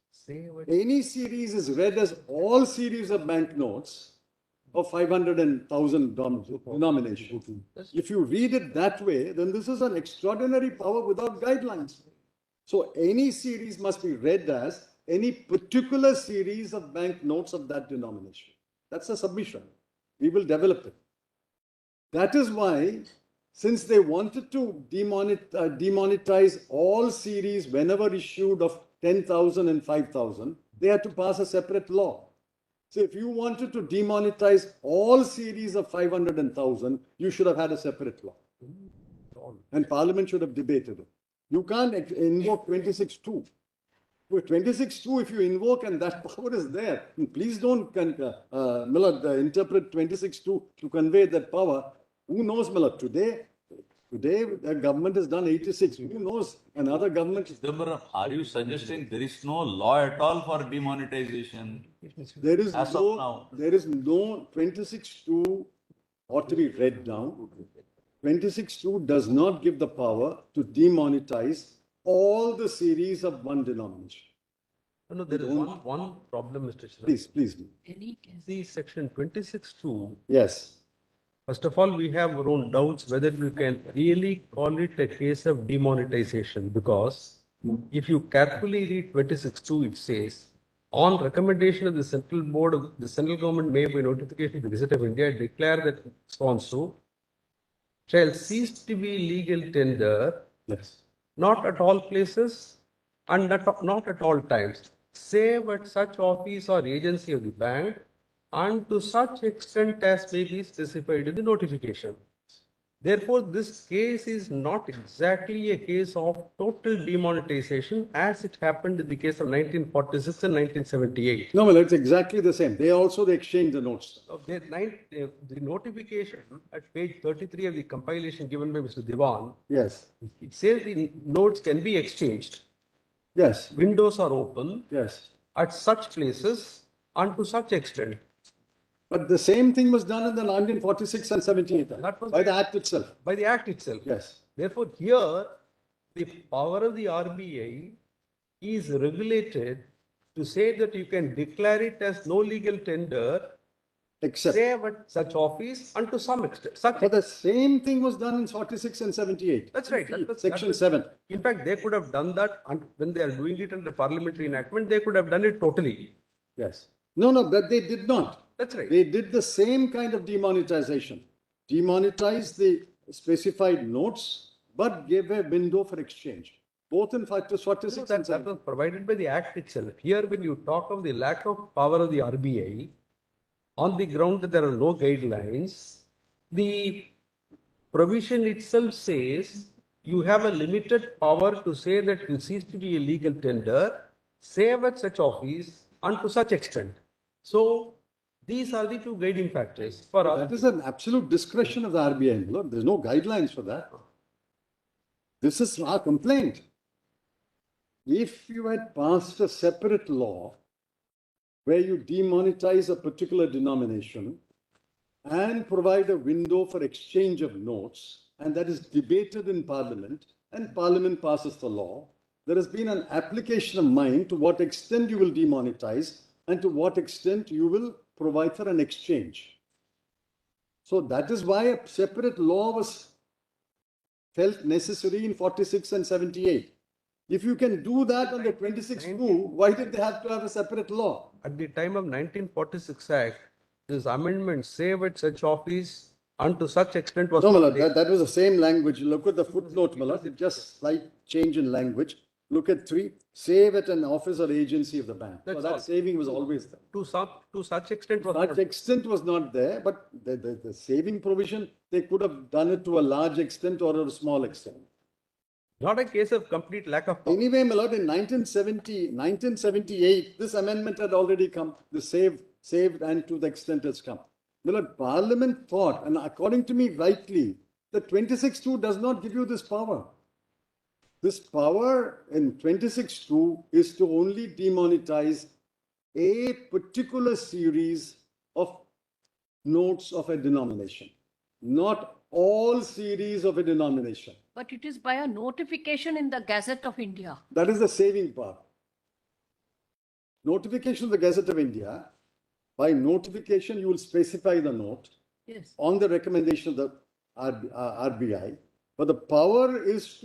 Any series is read as all series of banknotes of 500 and 1,000 denomination. If you read it that way, then this is an extraordinary power without guidelines. So any series must be read as any particular series of banknotes of that denomination. That's a submission. We will develop it. That is why, since they wanted to demonetize all series whenever issued of 10,000 and 5,000, they had to pass a separate law. So if you wanted to demonetize all series of 500 and 1,000, you should have had a separate law. And Parliament should have debated it. You can't invoke 26(2). With 26(2), if you invoke and that power is there, please don't interpret 26(2) to convey that power. Who knows, Miller? Today the government has done 86. Who knows? Another government. Chidambaram, are you suggesting there is no law at all for demonetization? There is As no. of now. There is no 26(2) ought to be read down. 26(2) does not give the power to demonetize all the series of one denomination. No, there is one problem, Mr. Shah. Please. See section 26(2). Yes. First of all, we have our own doubts whether you can really call it a case of demonetization, because if you carefully read 26(2), it says, on recommendation of the central board, the central government may by notification of the Gazette of India declare that so and so shall cease to be legal tender, Yes. not at all places and not at all times, save at such office or agency of the bank, and to such extent as may be specified in the notification. Therefore, this case is not exactly a case of total demonetization as it happened in the case of 1946 and 1978. No, well, it's exactly the same. They also exchanged the notes. The notification at page 33 of the compilation given by Mr. Diwan, Yes. it says the notes can be exchanged. Yes. Windows are open Yes. at such places and to such extent. But the same thing was done in the 1946 and 78 That was by the Act itself. by the Act itself. Yes. Therefore, here the power of the RBI is regulated to say that you can declare it as no legal tender, Except. save at such office and to some extent. But the same thing was done in 46 and 78. That's right. Section 7. In fact, they could have done that, and when they are doing it under parliamentary enactment, they could have done it totally. Yes. No, but they did not. That's right. They did the same kind of demonetization. Demonetized the specified notes, but gave a window for exchange. Both in 46 and That 7. was provided by the Act itself. Here, when you talk of the lack of power of the RBI, on the ground that there are no guidelines, the provision itself says you have a limited power to say that it cease to be a legal tender, save at such office and to such extent. So, these are the two guiding factors for us. That is an absolute discretion of the RBI. Look, there's no guidelines for that. This is our complaint. If you had passed a separate law where you demonetize a particular denomination and provide a window for exchange of notes, and that is debated in Parliament, and Parliament passes the law, there has been an application of mine to what extent you will demonetize and to what extent you will provide for an exchange. So that is why a separate law was felt necessary in 46 and 78. If you can do that under 26(2), why did they have to have a separate law? At the time of 1946 Act, this amendment save at such office and to such extent was No, not Malad, there. that was the same language. Look at the footnote, Malad. It's just slight change in language. Look at 3. Save at an office or agency of the bank. So That's that all. saving was always there. To such extent was Such not. extent was not there, but the saving provision, they could have done it to a large extent or a small extent. Not a case of complete lack of power. Anyway, my lord, in 1978, this amendment had already come. The saved and to the extent has come. My lord, Parliament thought, and according to me rightly, that 26(2) does not give you this power. This power in 26(2) is to only demonetize a particular series of notes of a denomination, not all series of a denomination. But it is by a notification in the Gazette of India. That is the saving part. Notification of the Gazette of India. By notification, you will specify the note Yes. on the recommendation of the RBI. But the power is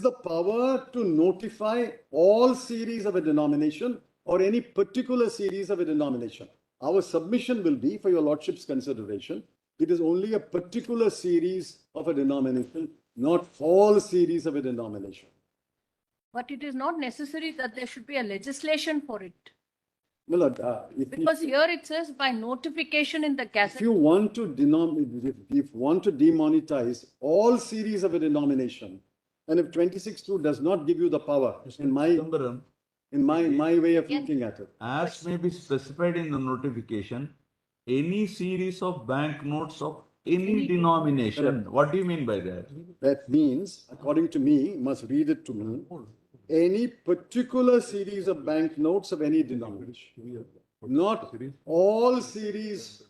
the power to notify all series of a denomination or any particular series of a denomination. Our submission will be, for your lordship's consideration, it is only a particular series of a denomination, not all series of a denomination. But it is not necessary that there should be a legislation for it. Well, Because here it says by notification in the if Gazette. you want to demonetize all series of a denomination, and if 26(2) does not give you the power, in my way of looking at it, as may be specified in the notification, any series of banknotes of any denomination. What do you mean by that? that means, according to me, must read it to me, any particular series of banknotes of any denomination, not all series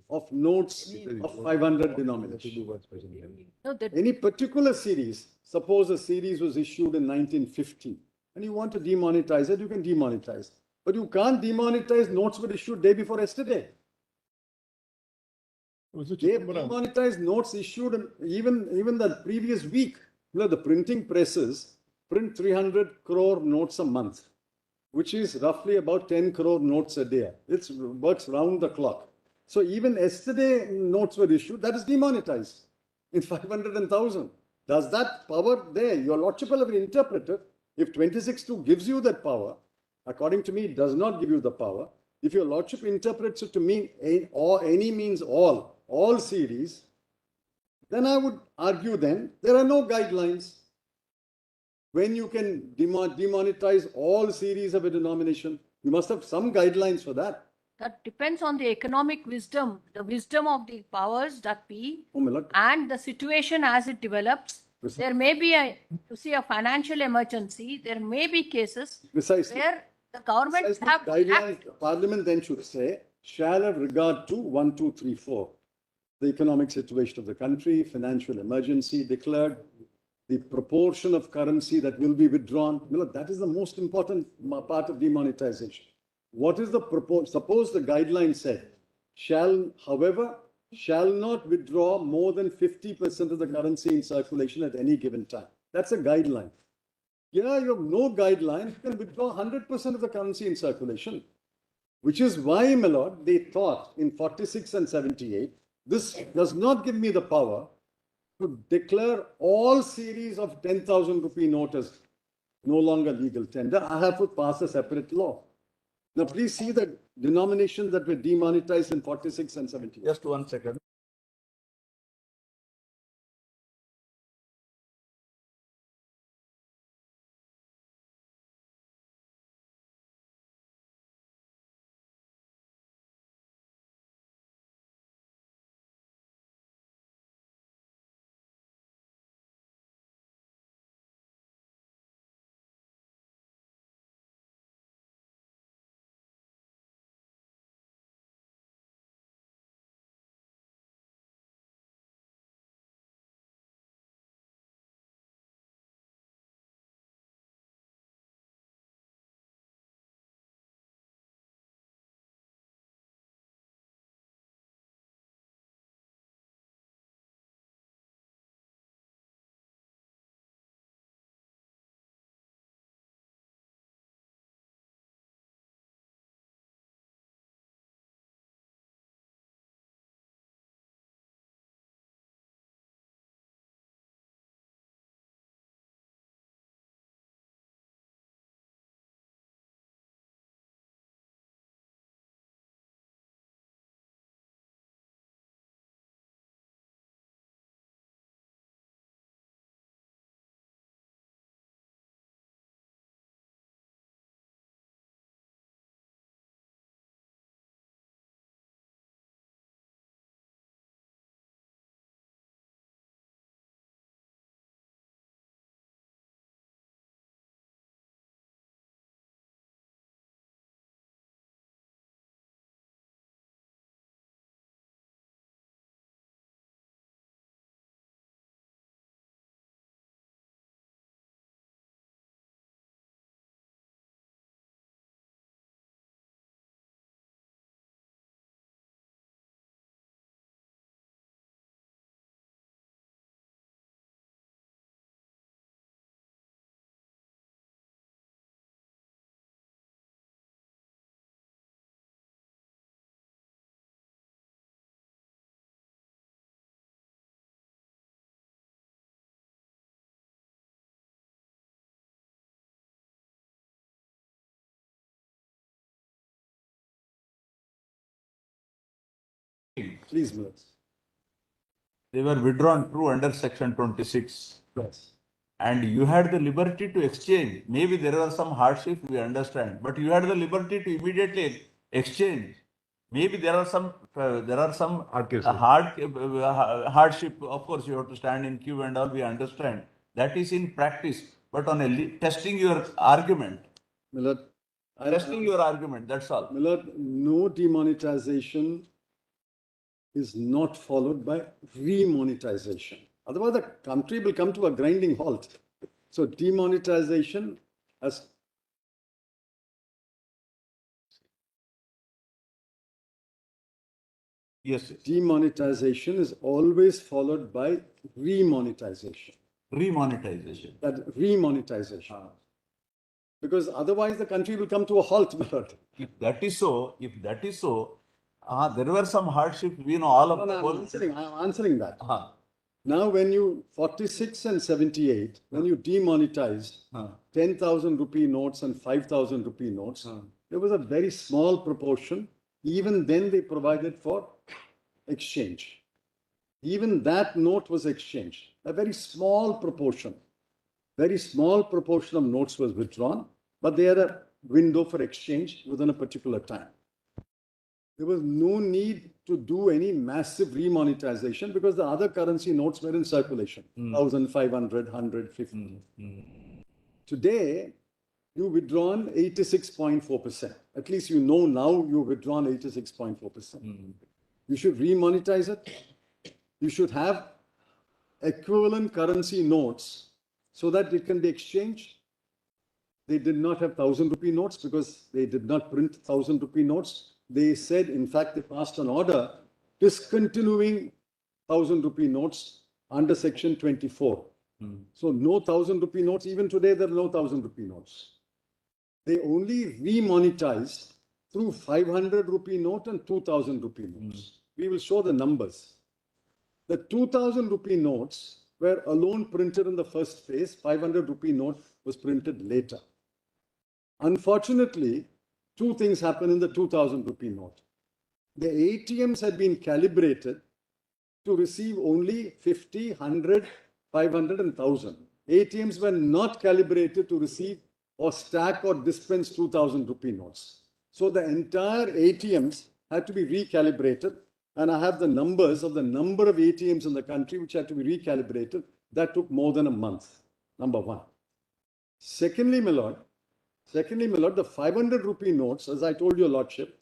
of notes of 500 denominations. No, that, Any particular series, suppose a series was issued in 1950 and you want to demonetize it, you can demonetize. But you can't demonetize notes were issued day before yesterday. They demonetized notes issued even the previous week. You know, the printing presses print 300 crore notes a month, which is roughly about 10 crore notes a day. It works round the clock. So even yesterday notes were issued, that is demonetized. in 500 and 1000. Does that power there, your lordship will have interpreted, if 26.2 gives you that power, according to me, it does not give you the power. If your lordship interprets it to mean any means all series, then I would argue then there are no guidelines when you can demonetize all series of a denomination. You must have some guidelines for that. That depends on the economic wisdom, the wisdom of the powers that be, Oh, my lord. and the situation as it develops. Precisely. There may be a financial emergency. There may be cases Precisely. where the government Precisely. have Guidelines, the parliament then should say, shall have regard to 1, 2, 3, 4. The economic situation of the country, financial emergency declared, the proportion of currency that will be withdrawn. That is the most important part of demonetization. What is the proposal? Suppose the guideline said, however, shall not withdraw more than 50% of the currency in circulation at any given time. That's a guideline. Yeah, you have no guideline, you can withdraw 100% of the currency in circulation, which is why, my lord, they thought in 46 and 78, this does not give me the power to declare all series of 10,000 rupee notes as no longer legal tender. I have to pass a separate law. Now, please see the denominations that were demonetized in 46 and 78. Just 1 second. Please, my lord. They were withdrawn true under section 26. Yes. And you had the liberty to exchange. Maybe there are some hardship, we understand, but you had the liberty to immediately exchange. Maybe there are some hardship. Of course, you have to stand in queue and all. We understand that is in practice, but on testing your argument. My lord, Testing your argument. That's all. my lord, no demonetization is not followed by remonetization. Otherwise, the country will come to a grinding halt. So demonetization as Yes. demonetization is always followed by remonetization. Remonetization. That remonetization. Because otherwise the country will come to a halt, my lord. If that is so, there were some hardship. We know all of No, the no, whole. I'm answering that. Now, when you 46 and 78, when you demonetized 10,000 rupee notes and 5,000 rupee notes, there was a very small proportion. Even then, they provided for exchange. Even that note was exchanged. A very small proportion of notes was withdrawn, but they had a window for exchange within a particular time. There was no need to do any massive remonetization because the other currency notes were in circulation, 1,500, 150. Today, you've withdrawn 86.4%. At least you know now you've withdrawn 86.4%. You should remonetize it. You should have equivalent currency notes so that it can be exchanged. They did not have 1,000 rupee notes because they did not print 1,000 rupee notes. They said, in fact, they passed an order discontinuing 1,000 rupee notes under section 24. So no 1,000 rupee notes. Even today, there are no 1,000 rupee notes. They only remonetized through 500 rupee note and 2,000 rupee notes. We will show the numbers. The 2,000 rupee notes were alone printed in the first phase. 500 rupee note was printed later. Unfortunately, two things happened in the 2,000 rupee note. The ATMs had been calibrated to receive only 50, 100, 500 and 1,000. ATMs were not calibrated to receive or stack or dispense 2,000 rupee notes. So the entire ATMs had to be recalibrated. And I have the numbers of the number of ATMs in the country which had to be recalibrated. That took more than a month, number one. Secondly, my lord, the 500 rupee notes, as I told your lordship,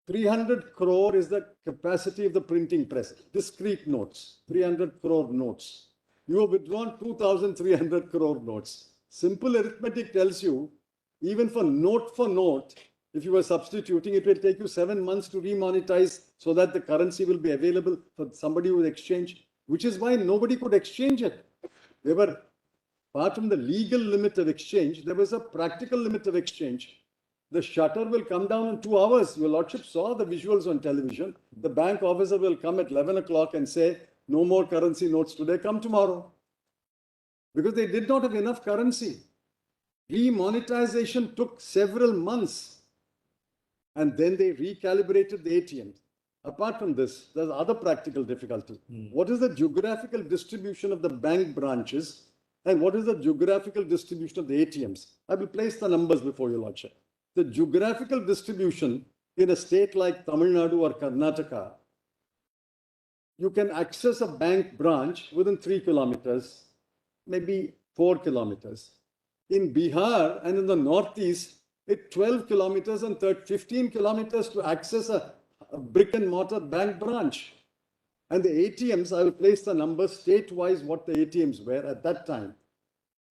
300 crore is the capacity of the printing press. Discrete notes, 300 crore notes. You have withdrawn 2,300 crore notes. Simple arithmetic tells you, even for note, if you were substituting, it will take you 7 months to remonetize so that the currency will be available for somebody who will exchange, which is why nobody could exchange it. They were, apart from the legal limit of exchange, there was a practical limit of exchange. The shutter will come down in 2 hours. Your lordship saw the visuals on television. The bank officer will come at 11 o'clock and say, no more currency notes today, come tomorrow. Because they did not have enough currency. Remonetization took several months. And then they recalibrated the ATMs. Apart from this, there's other practical difficulty. What is the geographical distribution of the bank branches and what is the geographical distribution of the ATMs? I will place the numbers before your lordship. The geographical distribution in a state like Tamil Nadu or Karnataka, you can access a bank branch within 3 kilometers, maybe 4 kilometers. In Bihar and in the Northeast, it's 12 kilometers and 15 kilometers to access a brick and mortar bank branch. And the ATMs, I will place the numbers state-wise what the ATMs were at that time.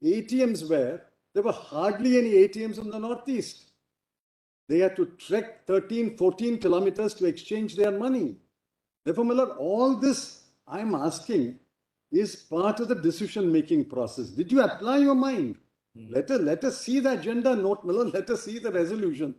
ATMs were, there were hardly any ATMs in the Northeast. They had to trek 13, 14 kilometers to exchange their money. Therefore, Miller, all this I'm asking is part of the decision-making process. Did you apply your mind? Let us see the agenda note, Miller. Let us see the resolution.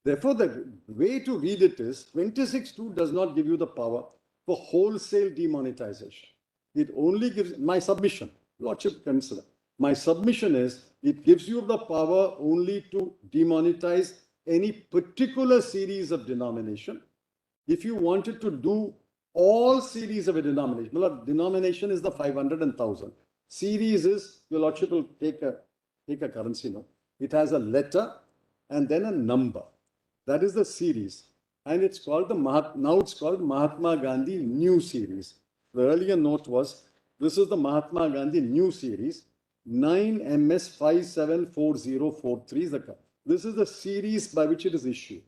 Therefore, the way to read it is 26.2 does not give you the power for wholesale demonetization. It only gives, my submission, Lordship consider, my submission is it gives you the power only to demonetize any particular series of denomination. If you wanted to do all series of a denomination, Miller, denomination is the 500 and 1,000. Series is, your Lordship will take a currency note. It has a letter and then a number. That is the series. And it's called now it's called Mahatma Gandhi New Series. The earlier note was, this is the Mahatma Gandhi New Series, 9MS574043. This is the series by which it is issued.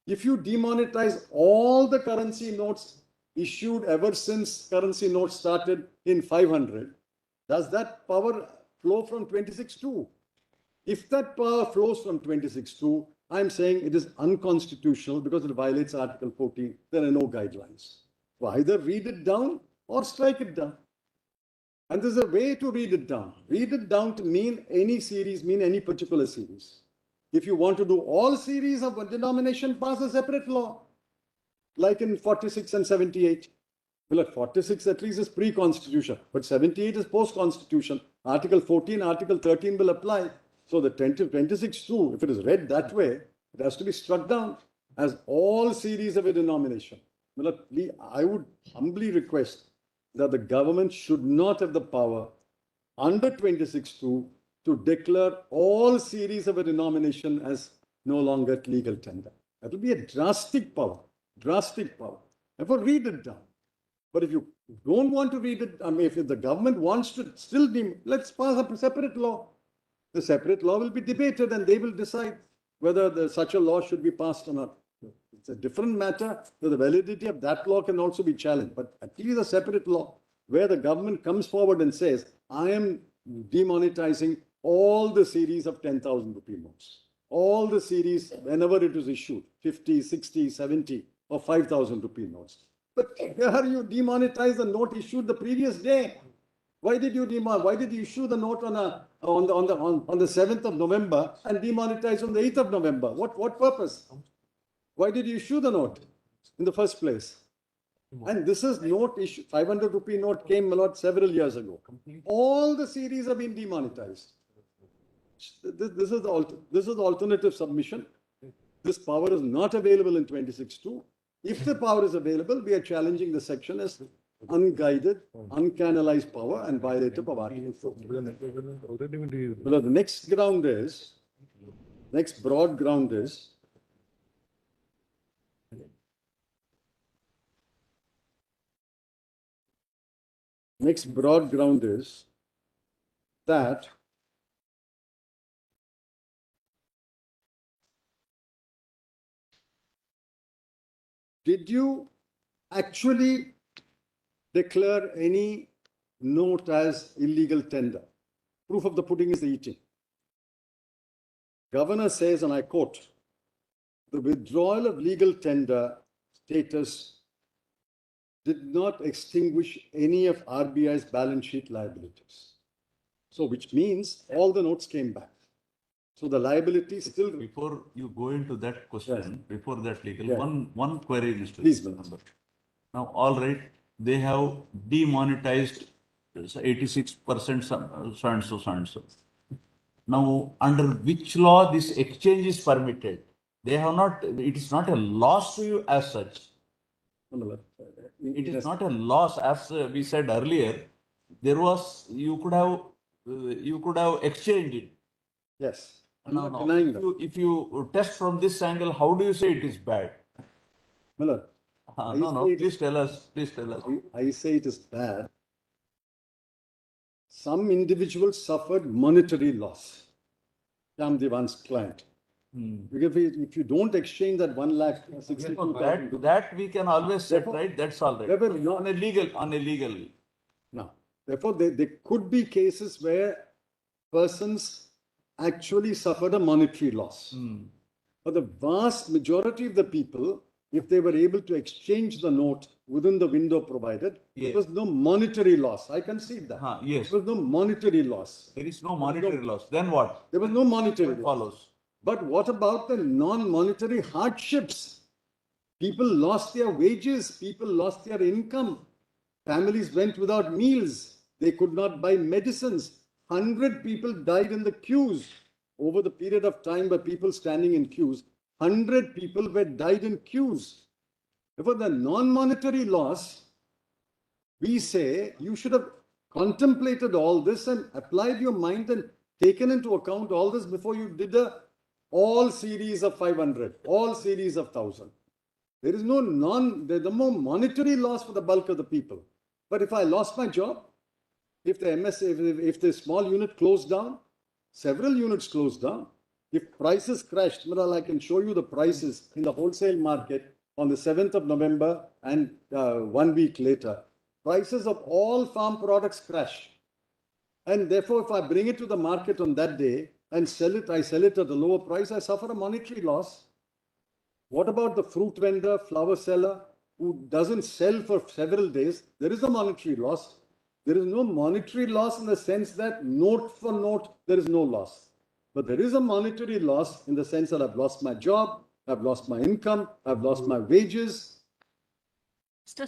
If you demonetize all the currency notes issued ever since currency notes started in 500, does that power flow from 26.2? If that power flows from 26.2, I'm saying it is unconstitutional because it violates Article 14. There are no guidelines. So either read it down or strike it down. And there's a way to read it down. Read it down to mean any series, mean any particular series. If you want to do all series of a denomination, pass a separate law, like in 46 and 78. Well, at 46 at least is pre-constitution, but 78 is post-constitution. Article 14, Article 13 will apply. So the 26 too, if it is read that way, it has to be struck down as all series of a denomination. Well, I would humbly request that the government should not have the power under 26(2) to declare all series of a denomination as no longer legal tender. That will be a drastic power, drastic power. Therefore, read it down. But if you don't want to read it, I mean, if the government wants to still let's pass a separate law. The separate law will be debated and they will decide whether such a law should be passed or not. It's a different matter. So the validity of that law can also be challenged. But at least a separate law where the government comes forward and says, I am demonetizing all the series of 10,000 rupee notes. All the series, whenever it is issued, 50, 60, 70 or 5,000 rupee notes. But here you demonetize the note issued the previous day. Why did you issue the note on the 7th of November and demonetize on the 8th of November? What purpose? Why did you issue the note in the first place? And this is note issue. 500 rupee note came several years ago. All the series have been demonetized. This is the alternative submission. This power is not available in 26(2). If the power is available, we are challenging the section as unguided, uncanalized power and violative of Article 4. Well, the next broad ground is that did you actually declare any note as illegal tender? Proof of the pudding is the eating. Governor says, and I quote, the withdrawal of legal tender status did not extinguish any of RBI's balance sheet liabilities. So, which means all the notes came back. So the liability still. Before you go into that question, Yes. before that legal, Yeah. one query, Mr. Please, Member. Now, all right, they have demonetized 86% so and so. Now, under which law this exchange is permitted? They have not, it is not a loss to you as such. It is not a loss, as we said earlier. There was, you could have exchanged it. Yes. I'm No, not no. denying that. If you test from this angle, how do you say it is bad? Miller, No. Please tell us. Please tell us. I say it is bad. Some individuals suffered monetary loss. Shyam client. Because if you don't exchange that 1,62,000, That we can always set right. That's all right. Therefore, not- On a legal. Now, therefore, there could be cases where persons actually suffered a monetary loss. But the vast majority of the people, if they were able to exchange the note within the window provided, Yes. there was no monetary loss. I concede that. Yes. There was no monetary loss. There is no monetary loss. Then what? There was no monetary What loss. follows? But what about the non-monetary hardships? People lost their wages, people lost their income, families went without meals, they could not buy medicines. 100 people died in the queues over the period of time by people standing in queues. 100 people died in queues. Therefore, the non-monetary loss, we say you should have contemplated all this and applied your mind and taken into account all this before you did all series of 500, all series of 1,000. There's no monetary loss for the bulk of the people. But if I lost my job, if the small unit closed down, several units closed down, if prices crashed, I can show you the prices in the wholesale market on the 7th of November and 1 week later. Prices of all farm products crash. And therefore, if I bring it to the market on that day and I sell it at a lower price, I suffer a monetary loss. What about the fruit vendor, flower seller who doesn't sell for several days? There is a monetary loss. There is no monetary loss in the sense that note for note, there is no loss. But there is a monetary loss in the sense that I've lost my job, I've lost my income, I've lost my wages.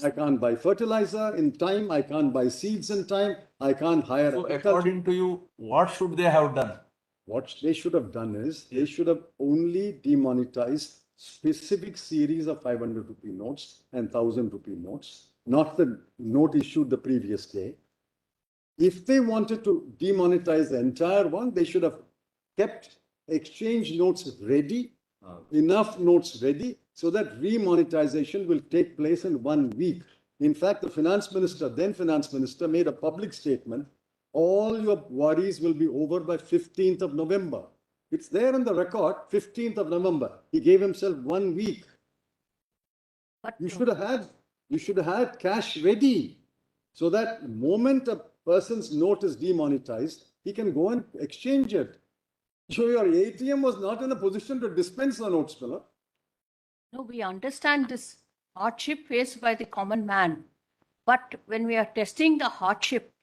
I can't buy fertilizer in time. I can't buy seeds in time. I can't hire. So according to you, what should they have done? What they should have done is they should have only demonetized specific series of 500 rupee notes and 1000 rupee notes, not the note issued the previous day. If they wanted to demonetize the entire one, they should have kept exchange notes ready, enough notes ready, so that remonetization will take place in 1 week. In fact, the finance minister, then finance minister, made a public statement. All your worries will be over by 15th of November. It's there in the record, 15th of November. He gave himself 1 week. But You should have had cash ready, so that the moment a person's note is demonetized, he can go and exchange it. So your ATM was not in a position to dispense the notes, Miller. no, we understand this hardship faced by the common man. But when we are testing the hardship,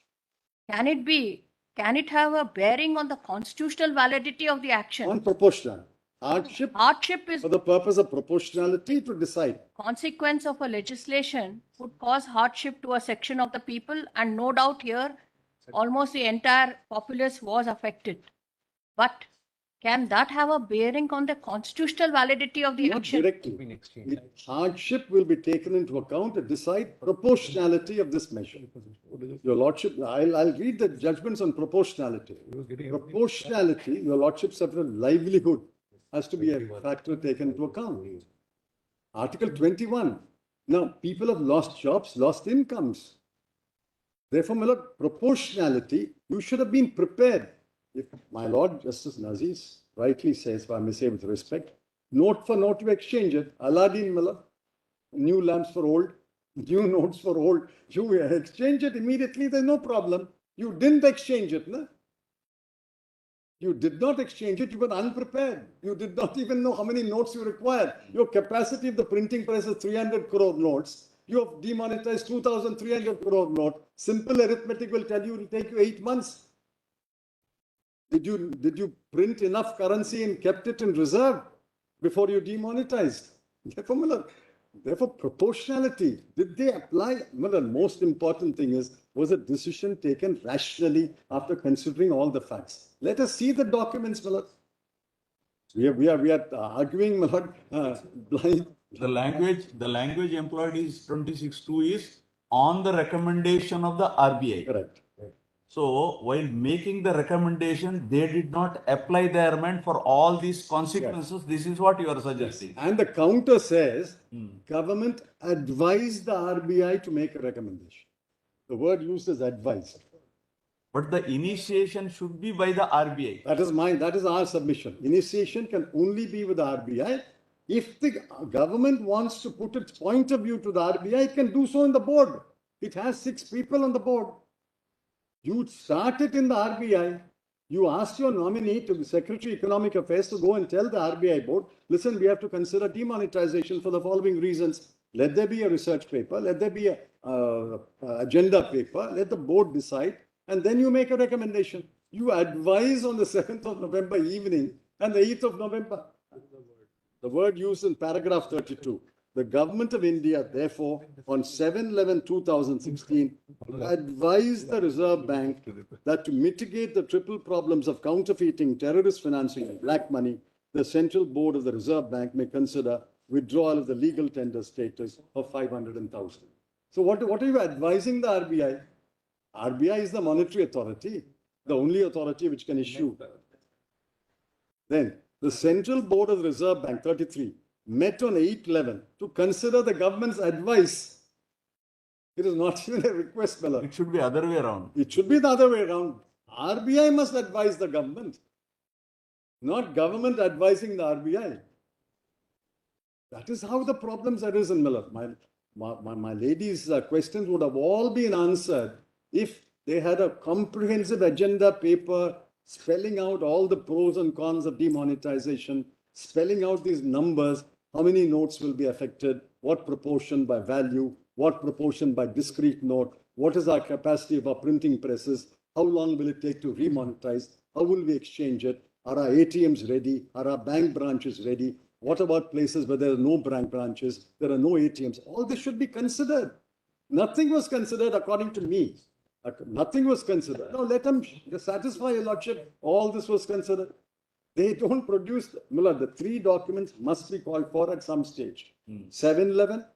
can it have a bearing on the constitutional validity of the action? On proportional. Hardship Is for the purpose of proportionality to decide. consequence of a legislation would cause hardship to a section of the people, and no doubt here almost the entire populace was affected. But can that have a bearing on the constitutional validity of the Not action? directly. Hardship will be taken into account to decide proportionality of this measure. Your Lordship, I'll read the judgments on proportionality. Proportionality, Your Lordship said that livelihood has to be a factor taken into account. Article 21. Now, people have lost jobs, lost incomes. Therefore, my Lord, proportionality, you should have been prepared. If my Lord Justice Nazis rightly says, if I may say with respect, note for note you exchange it. Aladdin Miller, new lamps for old, new notes for old. You exchange it immediately, there's no problem. You didn't exchange it, no? You did not exchange it, you were unprepared. You did not even know how many notes you required. Your capacity of the printing press is 300 crore notes. You have demonetized 2,300 crore note. Simple arithmetic will tell you it will take you 8 months. Did you print enough currency and kept it in reserve before you demonetized? Therefore, proportionality. Did they apply? Well, the most important thing is, was a decision taken rationally after considering all the facts? Let us see the documents, Milord. We are arguing, Milord, blind. The language employed is 26(2) is on the recommendation of the RBI. Correct. So while making the recommendation, they did not apply the amendment for all these consequences. Yes. This is what you are suggesting. And the counter says, government advised the RBI to make a recommendation. The word used is advised. But the initiation should be by the RBI. That is our submission. Initiation can only be with the RBI. If the government wants to put its point of view to the RBI, it can do so in the board. It has 6 people on the board. You start it in the RBI. You ask your nominee, to the Secretary Economic Affairs, to go and tell the RBI board, listen, we have to consider demonetization for the following reasons. Let there be a research paper. Let there be a agenda paper. Let the board decide. And then you make a recommendation. You advise on the 7th of November evening and the 8th of November. The word used in paragraph 32. The Government of India, therefore, on 7/11/2016, advised the Reserve Bank that to mitigate the triple problems of counterfeiting, terrorist financing, and black money, the Central Board of the Reserve Bank may consider withdrawal of the legal tender status of 500 and 1,000. So what are you advising the RBI? RBI is the monetary authority, the only authority which can issue. Then, the Central Board of the Reserve Bank, 33, met on 8/11 to consider the government's advice. It is not even a request, Miller. It should be other way around. It should be the other way around. RBI must advise the government, not government advising the RBI. That is how the problems arisen, Miller. My ladies' questions would have all been answered if they had a comprehensive agenda paper spelling out all the pros and cons of demonetization, spelling out these numbers, how many notes will be affected, what proportion by value, what proportion by discrete note, what is our capacity of our printing presses, how long will it take to remonetize, how will we exchange it, are our ATMs ready, are our bank branches ready, What about places where there are no branches, there are no ATMs? All this should be considered. Nothing was considered according to me. Nothing was considered. No, let them satisfy your lordship. All this was considered. They don't produce, the three documents must be called for at some stage. 711,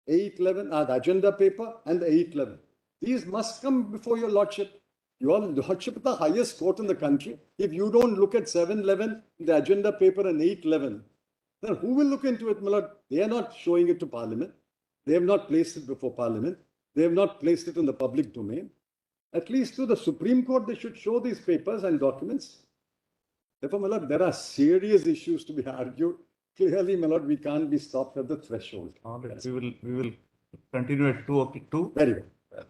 811, the agenda paper and the 811. These must come before your lordship. Your lordship is the highest court in the country. If you don't look at 711, the agenda paper and 811, then who will look into it, my lord? They are not showing it to Parliament. They have not placed it before Parliament. They have not placed it in the public domain. At least to the Supreme Court, they should show these papers and documents. Therefore, my lord, there are serious issues to be argued. Clearly, my lord, we can't be stopped at the threshold. All right, we will continue at 2 o'clock. Very well.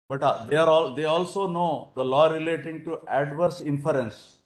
But they also know the law relating to adverse inference.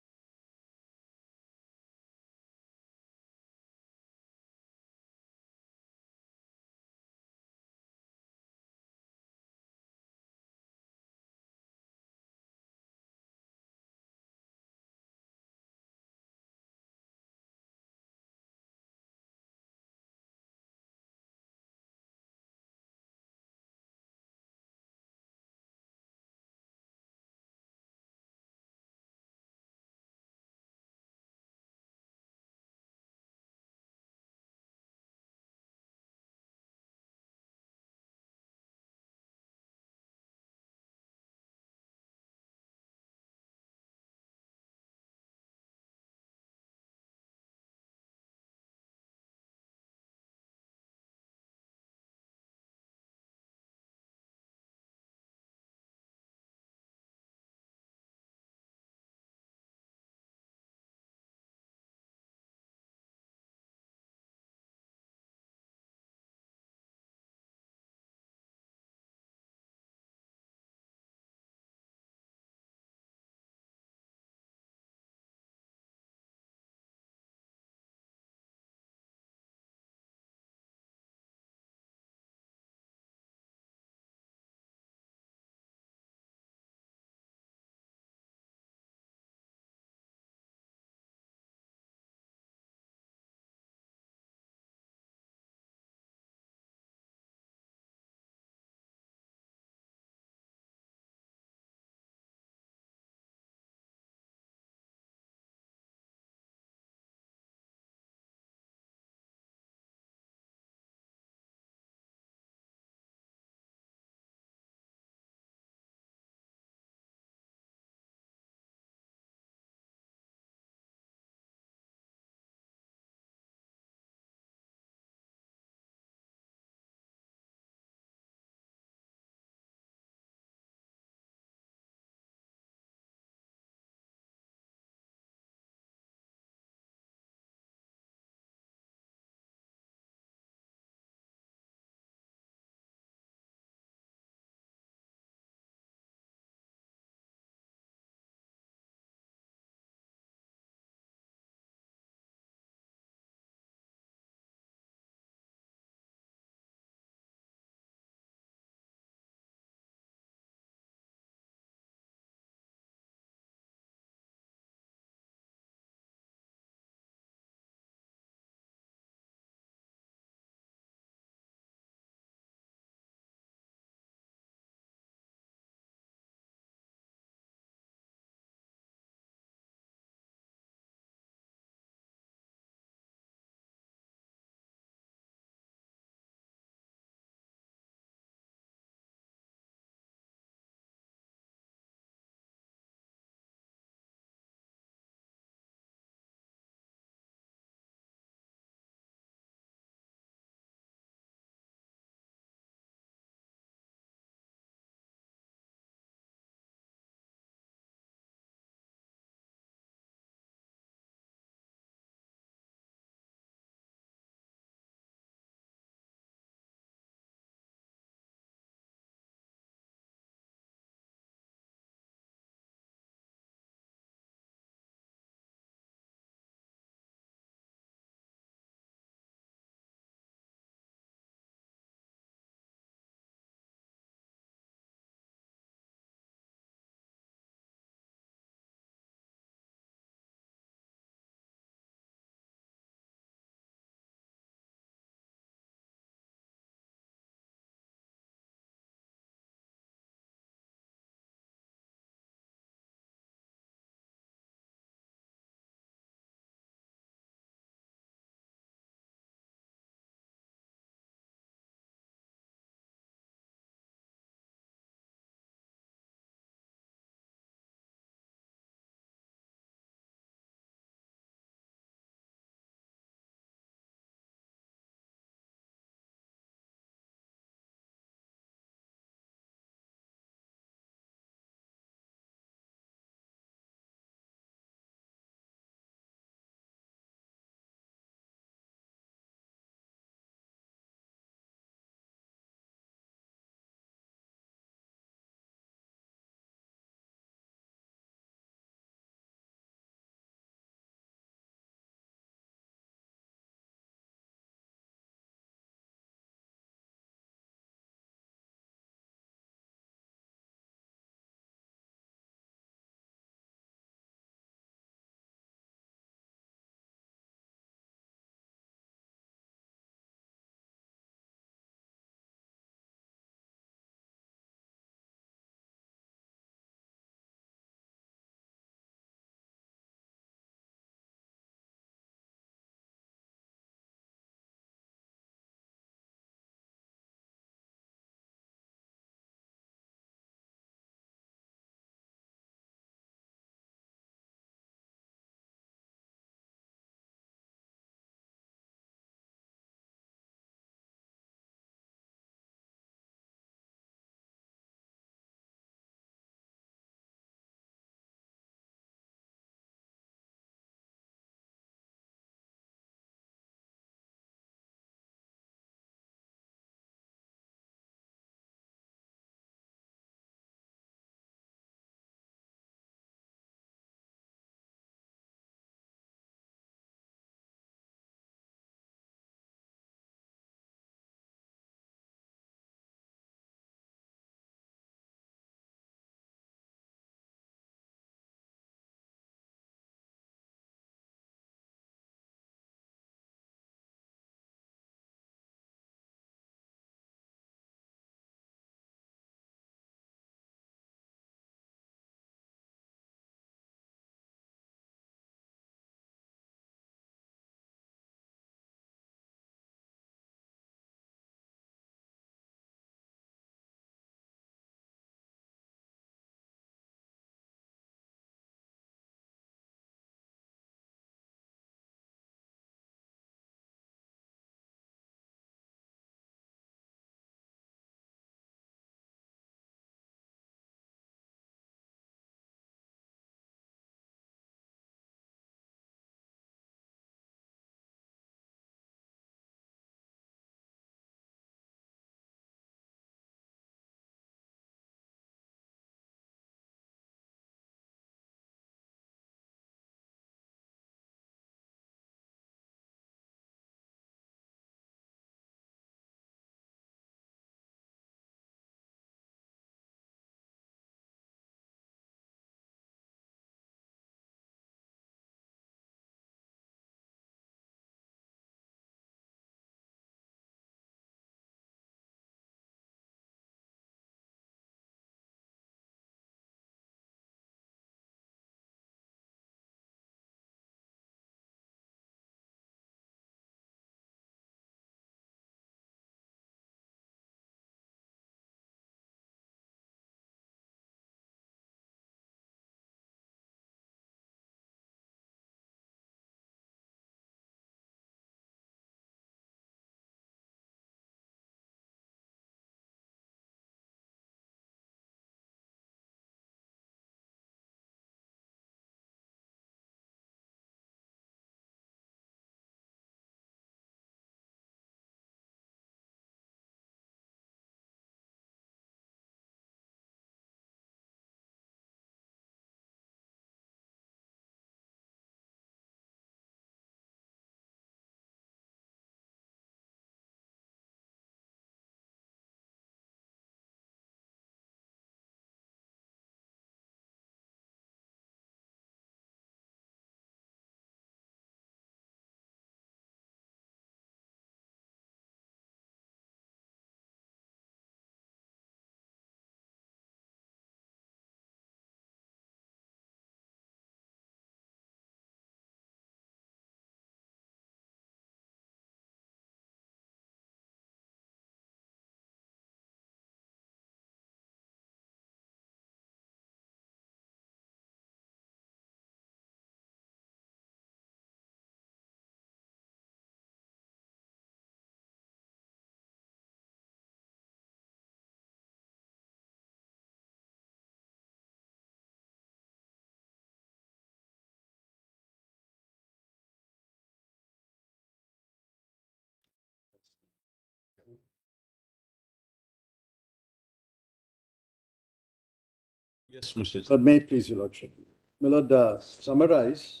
Yes, Mr. But may it please your lordship. My lord, summarize,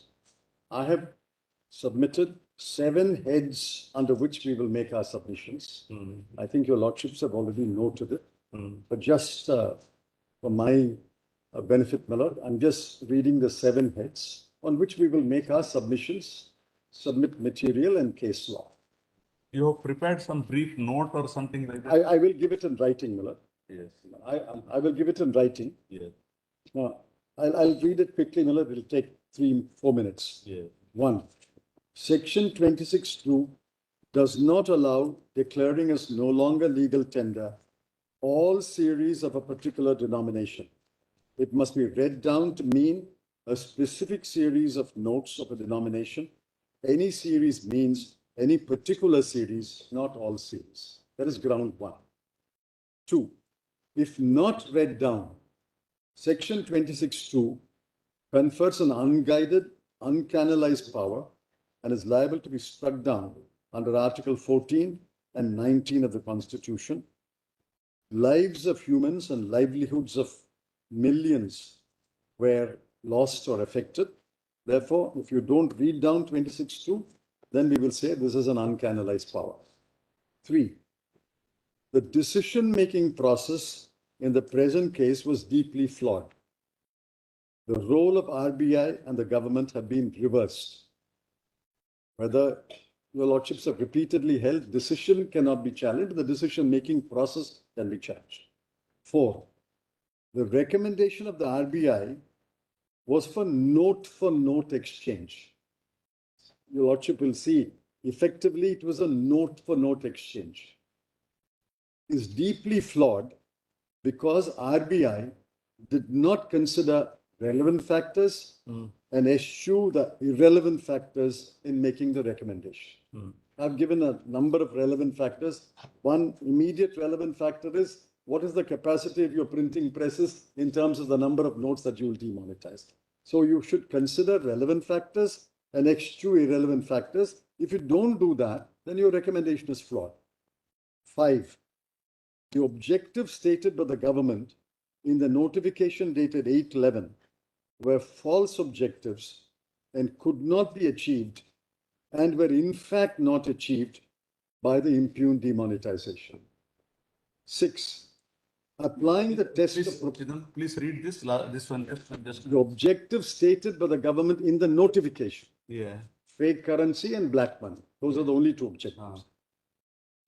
I have submitted 7 heads under which we will make our submissions. I think your lordships have already noted it. But just for my benefit, my lord, I'm just reading the 7 heads on which we will make our submissions, submit material and case law. You have prepared some brief note or something like that? I will give it in writing, my lord. Yes. I will give it in writing. Yes. Now, I'll read it quickly, my lord. It'll take 3-4 minutes. Yes. 1. Section 26(2) does not allow declaring as no longer legal tender all series of a particular denomination. It must be read down to mean a specific series of notes of a denomination. Any series means any particular series, not all series. That is ground 1. 2. If not read down, Section 26(2) confers an unguided, uncanalized power and is liable to be struck down under Article 14 and 19 of the Constitution. Lives of humans and livelihoods of millions were lost or affected. Therefore, if you don't read down 26(2), then we will say this is an uncanalized power. 3. The decision-making process in the present case was deeply flawed. The role of RBI and the government have been reversed. Whether your lordships have repeatedly held, decision cannot be challenged, the decision-making process can be challenged. 4. The recommendation of the RBI was for note exchange. Your lordship will see, effectively it was a note exchange. Is deeply flawed because RBI did not consider relevant factors and eschew the irrelevant factors in making the recommendation. I've given a number of relevant factors. One immediate relevant factor is what is the capacity of your printing presses in terms of the number of notes that you will demonetize. So you should consider relevant factors and eschew irrelevant factors. If you don't do that, then your recommendation is flawed. 5. The objectives stated by the government in the notification dated 8/11 were false objectives and could not be achieved and were in fact not achieved by the impugned demonetization. 6. Applying the test Please read this one. Just the objectives stated by the government in the notification. yeah. Fake currency and black money. Those are the only 2 objectives.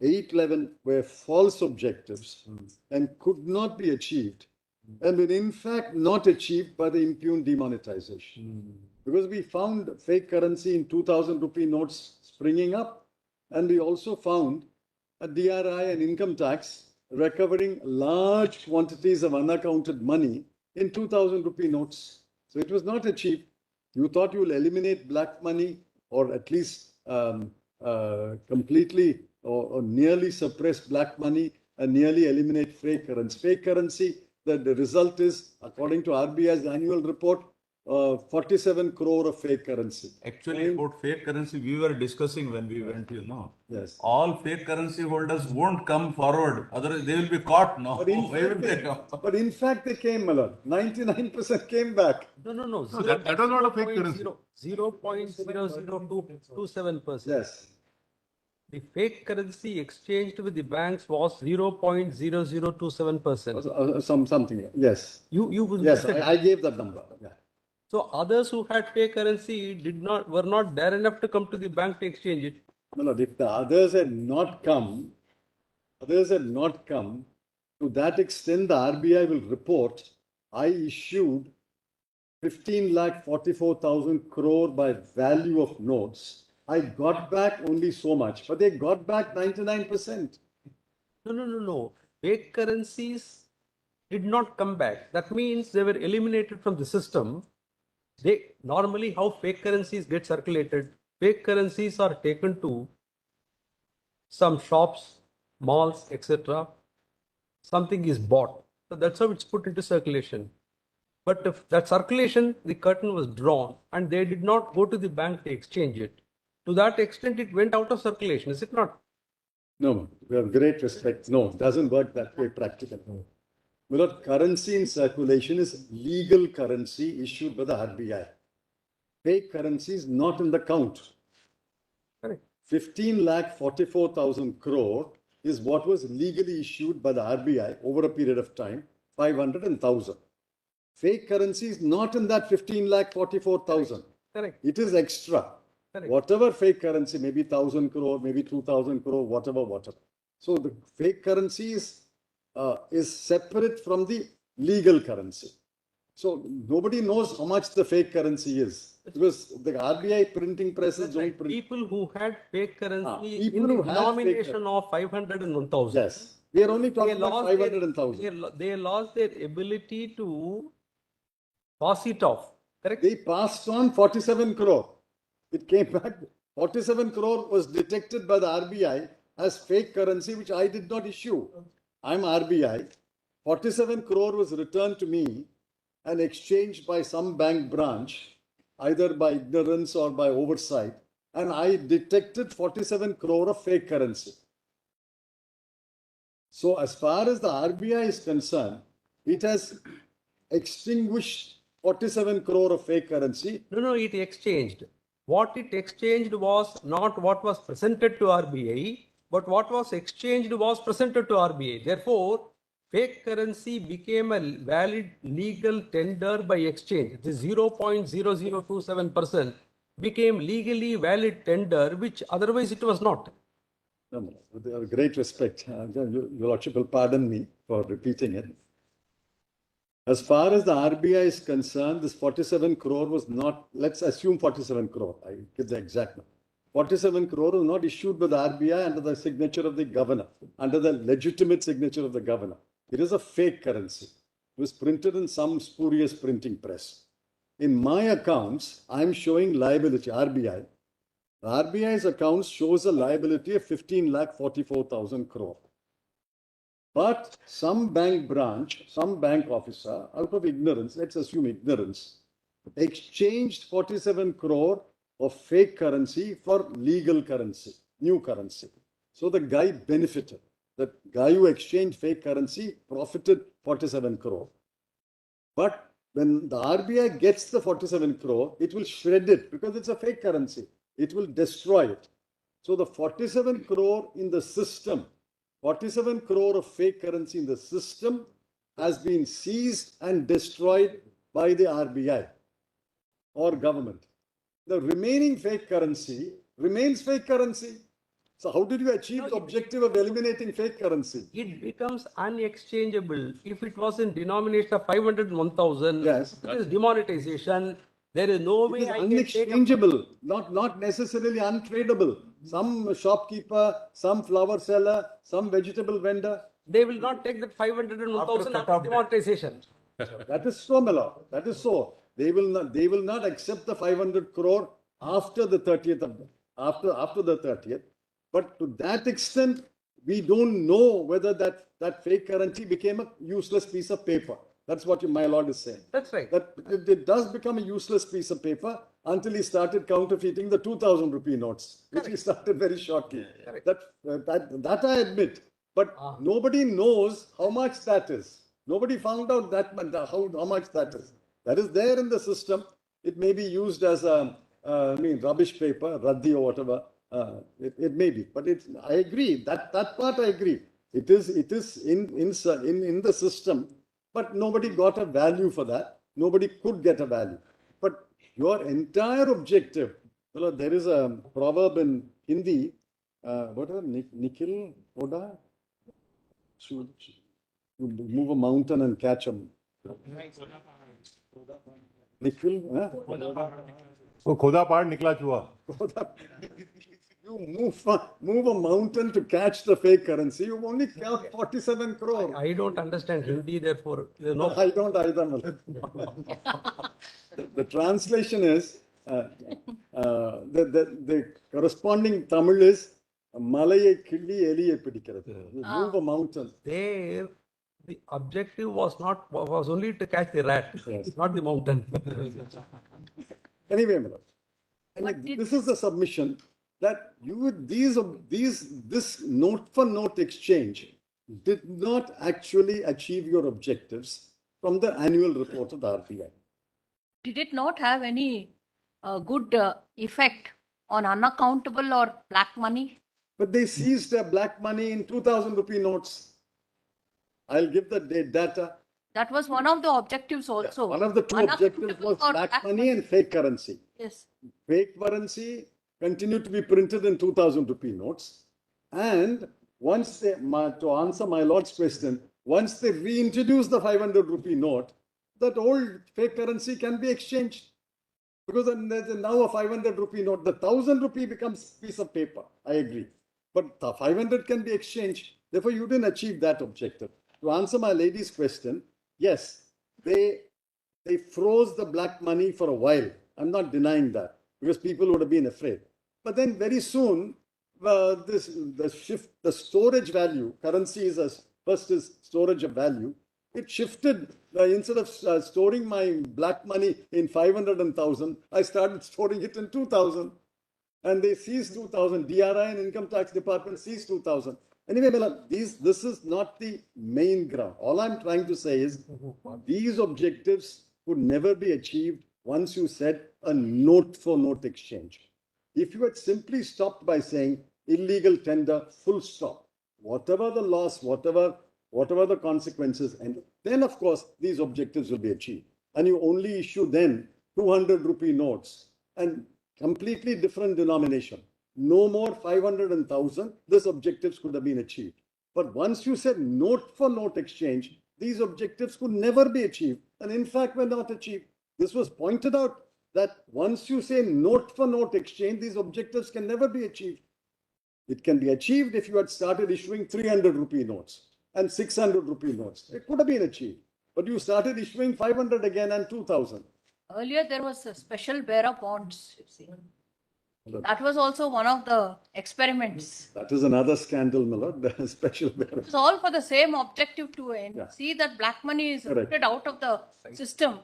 8/11 were false objectives and could not be achieved and were in fact not achieved by the impugned demonetization. Because we found fake currency in 2,000 rupee notes springing up, and we also found a DRI and income tax recovering large quantities of unaccounted money in 2,000 rupee notes. So it was not achieved. You thought you will eliminate black money or at least completely or nearly suppress black money and nearly eliminate fake currency. Fake currency, the result is, according to RBI's annual report, 47 crore of fake currency. Actually, about fake currency, we were discussing when we went, Yes. All fake currency holders won't come forward. Otherwise, they will be caught. No. Where will they come? But in fact, they came, Malad. 99% came back. No, that was not a fake currency. 0.00227%. Yes. The fake currency exchanged with the banks was 0.0027%. Something. Yes. You will Yes, I gave that number. Yeah. So others who had fake currency were not dare enough to come to the bank to exchange it. No, if the others had not come, to that extent, the RBI will report, I issued 15,44,000 crore by value of notes. I got back only so much, but they got back 99%. No. Fake currencies did not come back. That means they were eliminated from the system. Normally how fake currencies get circulated, fake currencies are taken to some shops, malls, etc. Something is bought. So that's how it's put into circulation. But if that circulation, the curtain was drawn and they did not go to the bank to exchange it. To that extent, it went out of circulation, is it not? No, we have great respect. No, it doesn't work that way practically. Well, currency in circulation is legal currency issued by the RBI. Fake currency is not in the count. Correct. 15,44,000 crore is what was legally issued by the RBI over a period of time, 500 and 1,000. Fake currency is not in that 15,44,000. Correct. It is extra. Correct. Whatever fake currency, maybe 1,000 crore, maybe 2,000 crore, whatever. So the fake currency is separate from the legal currency. So nobody knows how much the fake currency is because the RBI printing presses don't print. People who had fake currency people in the who had fake denomination of 500 and 1,000. Yes, we are only talking about 500 and 1,000. They lost their ability to pass it off. Correct? They passed on 47 crore. It came back. 47 crore was detected by the RBI as fake currency, which I did not issue. I'm RBI. 47 crore was returned to me and exchanged by some bank branch, either by ignorance or by oversight. And I detected 47 crore of fake currency. So as far as the RBI is concerned, it has extinguished 47 crore of fake currency. No, it exchanged. What it exchanged was not what was presented to RBI, but what was exchanged was presented to RBI. Therefore, fake currency became a valid legal tender by exchange. The 0.0027% became legally valid tender, which otherwise it was not. No, with great respect, Your Lordship will pardon me for repeating it. As far as the RBI is concerned, this 47 crore was not, let's assume 47 crore, I give the exact number. 47 crore was not issued by the RBI under the signature of the governor, under the legitimate signature of the governor. It is a fake currency. It was printed in some spurious printing press. In my accounts, I'm showing liability, RBI. The RBI's accounts shows a liability of 15,44,000 crore. But some bank branch, some bank officer, out of ignorance, let's assume ignorance, exchanged 47 crore of fake currency for legal currency, new currency. So the guy benefited. The guy who exchanged fake currency profited 47 crore. But when the RBI gets the 47 crore, it will shred it because it's a fake currency. It will destroy it. So the 47 crore in the system, 47 crore of fake currency in the system has been seized and destroyed by the RBI or government. The remaining fake currency remains fake currency. So how did you achieve the objective of eliminating fake currency? It becomes unexchangeable if it was in denomination of 500 and 1,000. Yes. It is demonetization. There is no It way is I can take unexchangeable, not necessarily untradeable. Some shopkeeper, some flower seller, some vegetable vendor. They will not take that 500 and 1,000 after demonetization. That is so, my lord. That is so. They will not accept the 500 crore after the 30th of after the 30th. But to that extent, we don't know whether that fake currency became a useless piece of paper. That's what my lord is saying. That's right. That it does become a useless piece of paper until he started counterfeiting the 2,000 rupee notes, which he started very shortly. That I admit. But nobody knows how much that is. Nobody found out how much that is. That is there in the system. It may be used as a rubbish paper, raddi or whatever. It may be, but I agree that part I agree. It is in the system, but nobody got a value for that. Nobody could get a value. But your entire objective, there is a proverb in Hindi. What is it? Nikhil Oda? You move a mountain and catch him. Nikhil? वो खोदा पहाड़ निकला चूहा. You move a mountain to catch the fake currency. You only count 47 crore. I don't understand Hindi, therefore, no. I don't either. The translation is, the corresponding Tamil is, Malaye killi eliye pidikirathu. You move a mountain. There, the objective was only to catch the rat, not the mountain. Anyway, my lord, this is the submission that this note for note exchange did not actually achieve your objectives from the annual report of the RBI. Did it not have any good effect on unaccountable or black money? But they seized black money in 2,000 rupee notes. I'll give the data. That was one of the objectives also. One of the two objectives was or black money and fake currency. Yes. Fake currency continued to be printed in 2,000 rupee notes. And once they, to answer my Lord's question, once they reintroduce the 500 rupee note, that old fake currency can be exchanged. Because there's now a 500 rupee note. The 1,000 rupee becomes piece of paper. I agree. But the 500 can be exchanged. Therefore, you didn't achieve that objective. To answer my lady's question, yes, they froze the black money for a while. I'm not denying that because people would have been afraid. But then very soon, the storage value, currency is first is storage of value. It shifted. Instead of storing my black money in 500 and 1,000, I started storing it in 2,000. And they seized 2,000. DRI and Income Tax Department seized 2,000. Anyway, this is not the main ground. All I'm trying to say is these objectives could never be achieved once you said a note-for-note exchange. If you had simply stopped by saying illegal tender, full stop, whatever the loss, whatever the consequences, and then of course these objectives will be achieved. And you only issue then 200 rupee notes and completely different denomination. No more 500 and 1,000, these objectives could have been achieved. But once you said note for note exchange, these objectives could never be achieved, and in fact were not achieved. This was pointed out that once you say note for note exchange, these objectives can never be achieved. It can be achieved if you had started issuing 300 rupee notes and 600 rupee notes. It could have been achieved. But you started issuing 500 again and 2,000. Earlier, there was a special bearer bonds. You see. That was also one of the experiments. That is another scandal, Miller, the special bearer. It's all for the same objective to see that black money is rooted out of the system.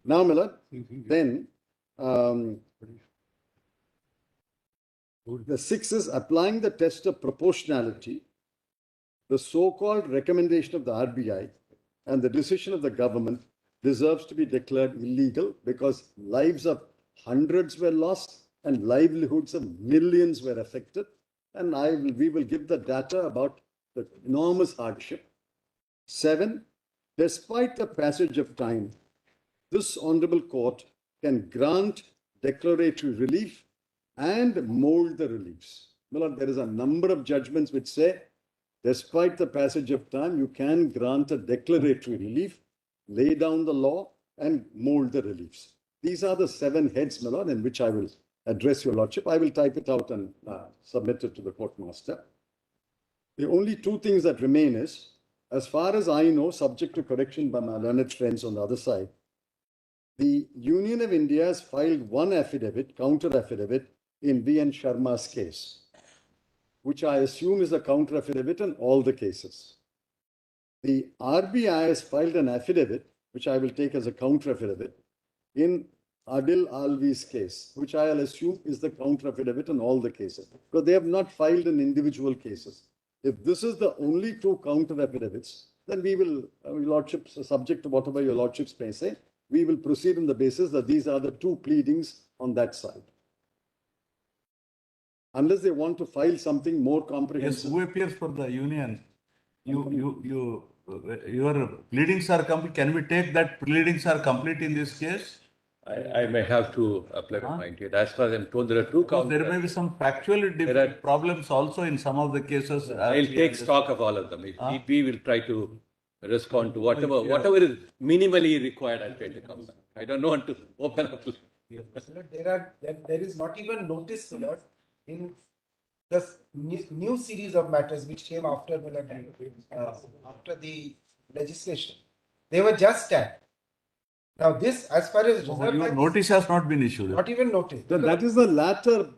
Now, Miller, then the 6 is applying the test of proportionality. The so-called recommendation of the RBI and the decision of the government deserves to be declared illegal because lives of hundreds were lost and livelihoods of millions were affected. And we will give the data about the enormous hardship. 7, despite the passage of time, this honorable court can grant declaratory relief and mold the reliefs. Well, there is a number of judgments which say, despite the passage of time, you can grant a declaratory relief, lay down the law, and mold the reliefs. These are the 7 heads, my lord, in which I will address your lordship. I will type it out and submit it to the court master. The only 2 things that remain is, as far as I know, subject to correction by my learned friends on the other side, the Union of India has filed one affidavit, counter affidavit, in V.N. Sharma's case, which I assume is a counter affidavit in all the cases. The RBI has filed an affidavit, which I will take as a counter affidavit, in Adil Alvi's case, which I'll assume is the counter affidavit in all the cases, because they have not filed in individual cases. If this is the only 2 counter affidavits, then we will, your lordship, subject to whatever your lordships may say, we will proceed on the basis that these are the 2 pleadings on that side. Unless they want to file something more comprehensive. Yes, who appears for the union? Your pleadings are complete. Can we take that pleadings are complete in this case? I may have to apply to find it. As far as I'm told, there are 2 counts. There may be some factually different problems also in some of the cases. I'll take stock of all of them. If we will try to respond to whatever is minimally required, I'll try to come back. I don't want to open up. There is not even notice, Lord, in the new series of matters which came after the legislation. They were just that. Now this, as far as your notice has not been issued. Not even notice. That is the latter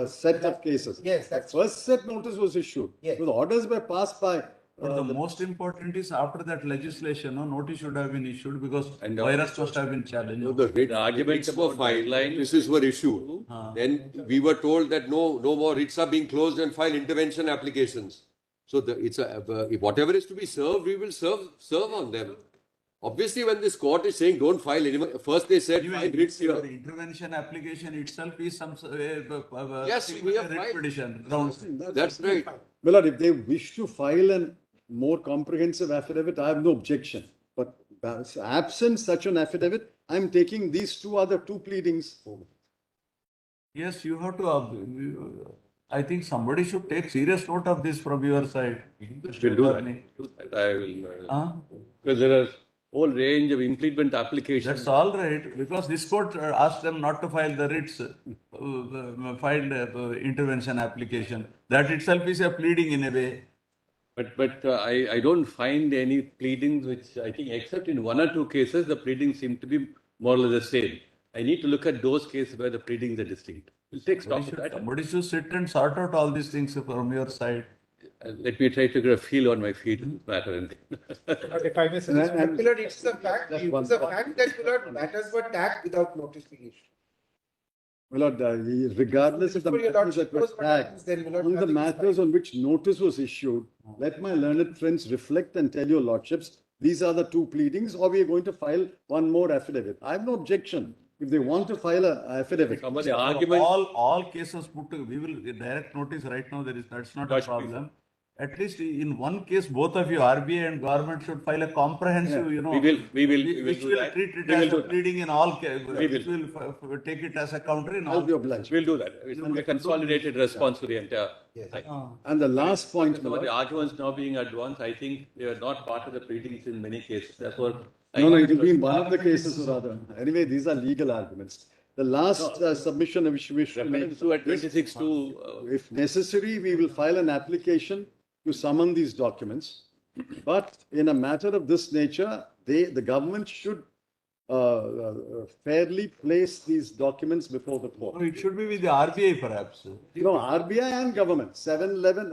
set of cases. Yes, that's first set notice was issued. Yes. The orders were passed by. But the most important is after that legislation, no notice should have been issued because virus must have been challenged. No, the arguments were filed, notices were issued. Then we were told that no more writs are being closed and file intervention applications. So whatever is to be served, we will serve on them. Obviously, when this court is saying don't file anymore, first they said file writs The here. intervention application itself is some Yes, we have writ filed. petition. Grounds. That's right. Millard, if they wish to file a more comprehensive affidavit, I have no objection. But absent such an affidavit, I'm taking these two pleadings forward. Yes, you have to. I think somebody should take serious note of this from your side. We'll do that. I will. Because there are whole range of implement applications. That's all right, because this court asked them not to file the writs, filed intervention application. That itself is a pleading in a way. But I don't find any pleadings which I think, except in one or two cases, the pleadings seem to be more or less the same. I need to look at those cases where the pleadings are distinct. We'll take stock of that. Somebody should sit and sort out all these things from your side. Let me try to get a feel on my feet in this matter. If I may suggest, Millard, it's a fact. It's a fact that Millard, matters were tagged without notice being issued. Millard, regardless of the matters that were tagged, on the matters on which notice was issued, let my learned friends reflect and tell your lordships, these are the two pleadings, or we are going to file one more affidavit. I have no objection. If they want to file an affidavit. Some of the arguments. All cases put together, we will direct notice right now. That's not a problem. At least in one case, both of you, RBI and government, should file a comprehensive, We will do that. treat it We will as do a that. pleading in all cases. We will take it as a counter in I'll all. be obliged. We'll do that. It will be a consolidated response to the entire. And the last point, Some of Millard. the arguments now being advanced, I think they are not part of the pleadings in many cases. Therefore, No, it will be in one of the cases or other. Anyway, these are legal arguments. The last submission which we wish to make, reference to at 26(2). if necessary, we will file an application to summon these documents. But in a matter of this nature, the government should fairly place these documents before the No, court. it should be with the RBI perhaps. No, RBI and government, 711,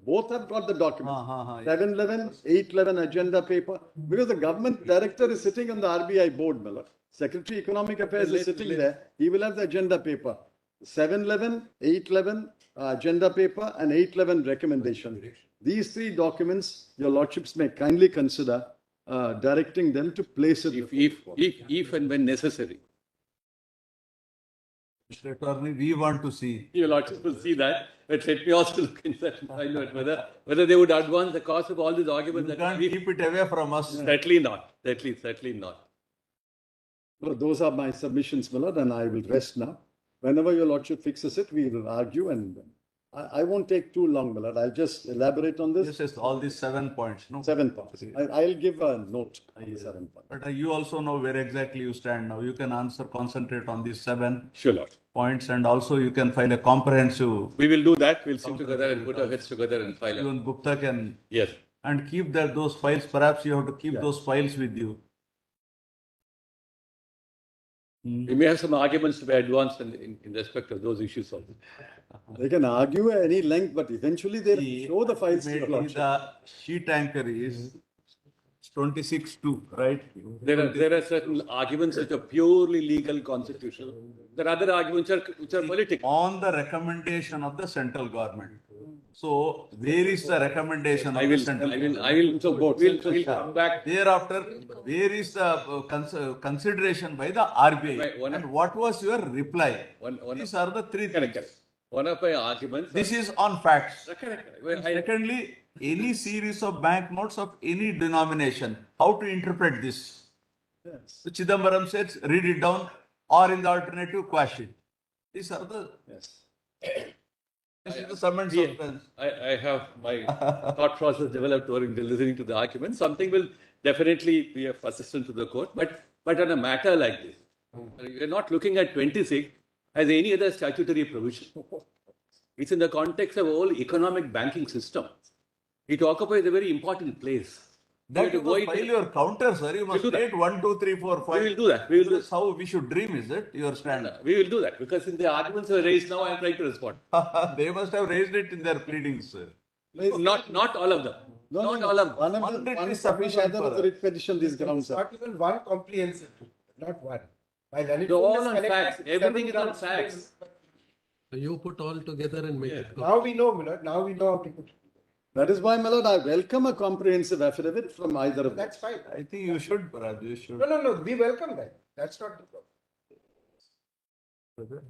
both have got the documents. 711, 811 agenda paper, because the government director is sitting on the RBI board, Millard. Secretary Economic Affairs is sitting there, he will have the agenda paper. 711, 811 agenda paper and 811 recommendation. These three documents, your lordships may kindly consider directing them to place it. If and when necessary. Mr. Attorney, we want to see. Your lordship will see that, but let me also look into that and find out whether they would advance the cost of all these arguments. You can't keep it away from us. Certainly not. Certainly not. Well, those are my submissions, Millard, and I will rest now. Whenever your lordship fixes it, we will argue, and I won't take too long, Millard. I'll just elaborate on this. Yes, all these 7 points. No? 7 points. I'll give a note on the 7 points. But you also know where exactly you stand now. You can concentrate on these 7 Sure, Lord. points, and also you can file a comprehensive. We will do that. We'll sit together and put our heads together and file. Even Gupta can. Yes. And keep those files. Perhaps you have to keep those files with you. We may have some arguments to be advanced in respect of those issues also. They can argue at any length, but eventually they'll show the files to your Ultimately, lordship. the sheet anchor is 26(2), right? There are certain arguments which are purely legal, constitutional. There are other arguments which are political. On the recommendation of the central government. So, where is the recommendation of the central government? We'll come back. Thereafter, where is the consideration by the RBI? And what was your reply? These are the three things. One of my arguments. This is on facts. Correct. Secondly, any series of banknotes of any denomination, how to interpret this? Yes. So Chidambaram says, read it down, or in the alternative, quash it. These are the. Yes. This is the sum and substance. I have my thought process developed during listening to the argument. Something will definitely be of assistance to the court, but on a matter like this, you're not looking at 26 as any other statutory provision. It's in the context of whole economic banking system. It occupies a very important place. That you must file your counter, sir. You must state 1, 2, 3, 4, 5. We will do that. We will do That's how we should dream, is it? Your stand. We will do that because in the arguments were raised now, I am trying to respond. They must have raised it in their pleadings, sir. Not all of them. Not all of them. One is sufficient for the writ petition, these grounds are. Not even one comprehensive, not one. While All on facts. Everything is on facts. So you put all together and make it. Now we know, Millard. Now we know how to put it. That is why, my lord, I welcome a comprehensive affidavit from either of them. That's fine. I think you should, Parag, you should. No, we welcome that. That's not the problem.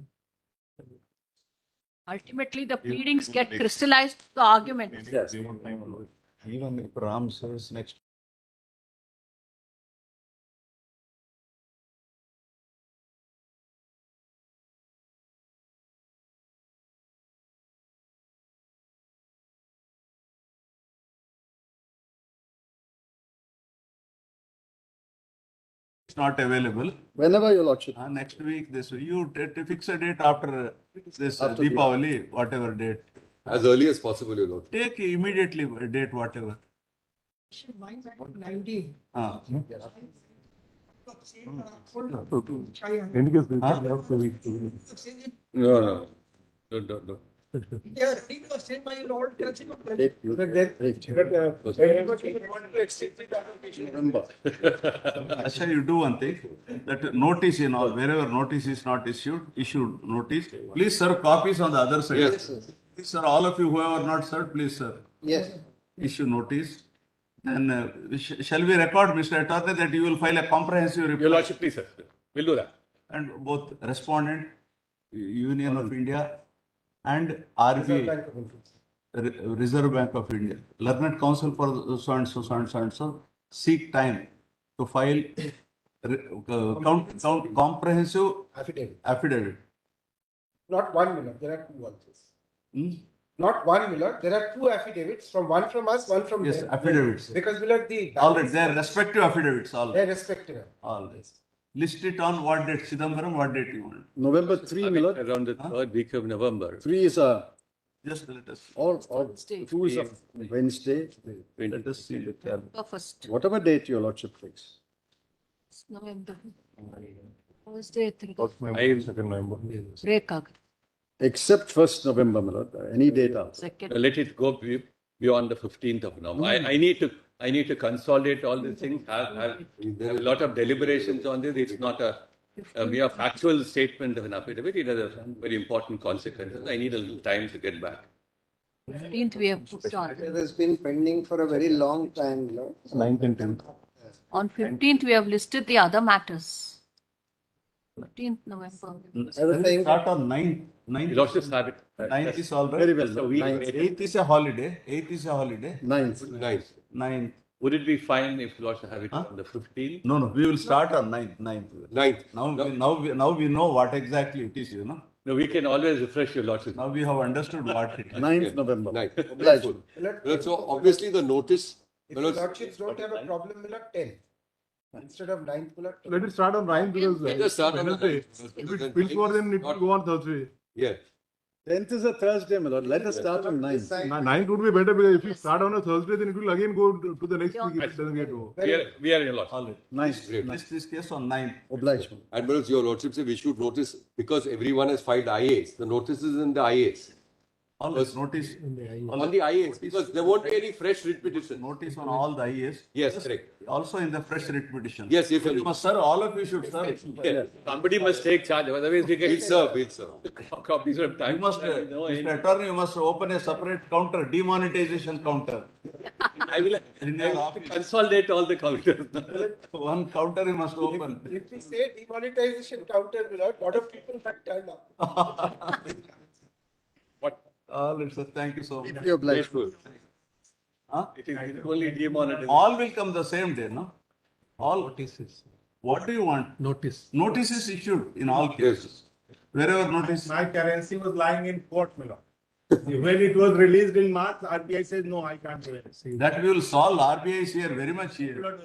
Ultimately, the pleadings get crystallized, the argument. Yes. Even if Ram says next. It's not available. Whenever your lordship. Next week, this, you fix a date after this After Deepavali, whatever date. As early as possible, your lord. Take immediately a date, whatever. 19. Ah. No. Yeah, ready to send my lord. Remember. Actually, you do one thing, that notice in all, wherever notice is not issued, issue notice. Please serve copies on the other side. Yes. Please, sir, all of you who have not served, please, sir, Yes. issue notice. Then, shall we record, Mr. Attorney, that you will file a comprehensive Your report? Lordship, please, sir. We'll do that. And both respondent, Union of India, and RBI, Reserve Bank of India, Learned Council for so and so, seek time to file comprehensive affidavit. Not one, my lord. There are two also. Hmm? Not one, my lord. There are two affidavits, one from us, one from Yes, them. affidavits. Because my lord, All right, their respective affidavits, all They right. respective. All right. List it on what date, Chidambaram, what date you want. November 3, my lord. Around the third week of November. 3 is a, Just let us, or 2 is a Wednesday. let us see the calendar. The first, Whatever date your lordship takes. November. Thursday, break ಆಗುತ್ತೆ. Except 1st November, my lord. Any date else. Second. Let it go beyond the 15th of November. I need to consolidate all these things, have a lot of deliberations on this. It's not a mere factual statement of an affidavit. It has a very important consequences. I need a little time to get back. 15th we have put on. It has been pending for a very long time, Lord. 9th and 10th. On 15th, we have listed the other matters. 15th November. Start on 9th. Your Lordship's have it. 9th is all right. Very well. That's a week. 8th is a holiday. 8th is a holiday. 9th. Nice. 9th. Would it be fine if you also have it on the 15th? No, we will start on 9th. 9th. Ninth. Now we know what exactly it is, you know. No, we can always refresh your Lordship. Now we have understood what it is. 9th November. Ninth. Obliged. So obviously the notice. If the lordships don't have a problem, my lord, 10. Instead of 9th, my lord, 10. Let it start on 9th because Let us start on the Wednesday. ninth. If it spills more, then it will go on Thursday. Yeah. 10th is a Thursday, my lord. Let us start on 9th. 9th would be better because if you start on a Thursday, then it will again go to the next week if it doesn't get over. We are in your Lordship. All right. 9th. List this case on 9th. Obliged. And whereas your lordships have issued notice because everyone has filed IAs. The notice is in the IAs. All right. Notice. On the IAs, because there won't be any fresh writ petition. Notice on all the IAs. Yes, correct. Also in the fresh writ petition. Yes, if any. You must serve, all of you should serve. Yes. Somebody must take charge. Otherwise, we We'll can serve, we'll serve. copies of time. You must, Mr. Attorney, you must open a separate counter, demonetization counter. I will have to consolidate all the counters. One counter you must open. If we say demonetization counter, my lord, lot of people might turn up. What? All right, sir. Thank you so much. You're obliged. Grateful. Huh? It is only demonetization. All will come the same day, no? All. Notices. What do you want? Notice. Notice is issued in all cases. Wherever notice. My currency was lying in court, my lord. When it was released in March, RBI says, no, I can't do it. That we will solve. RBI is here, very much here.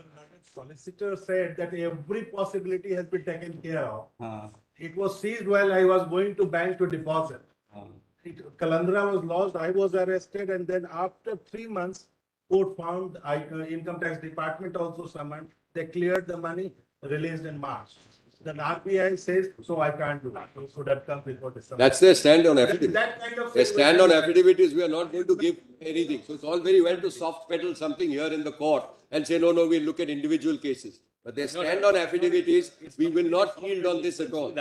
Solicitor said that every possibility has been taken care of. Uh, It was seized while I was going to bank to deposit. Kalandra was lost, I was arrested, and then after 3 months, court found, income tax department also summoned, they cleared the money, released in March. Then RBI says, so I can't do that. So that comes before December. That's their stand on affidavit. That kind of Their stand on affidavit is we are not going to give anything. So it's all very well to soft pedal something here in the court and say, no, we'll look at individual cases. But their stand on affidavit is we will not yield on this at all.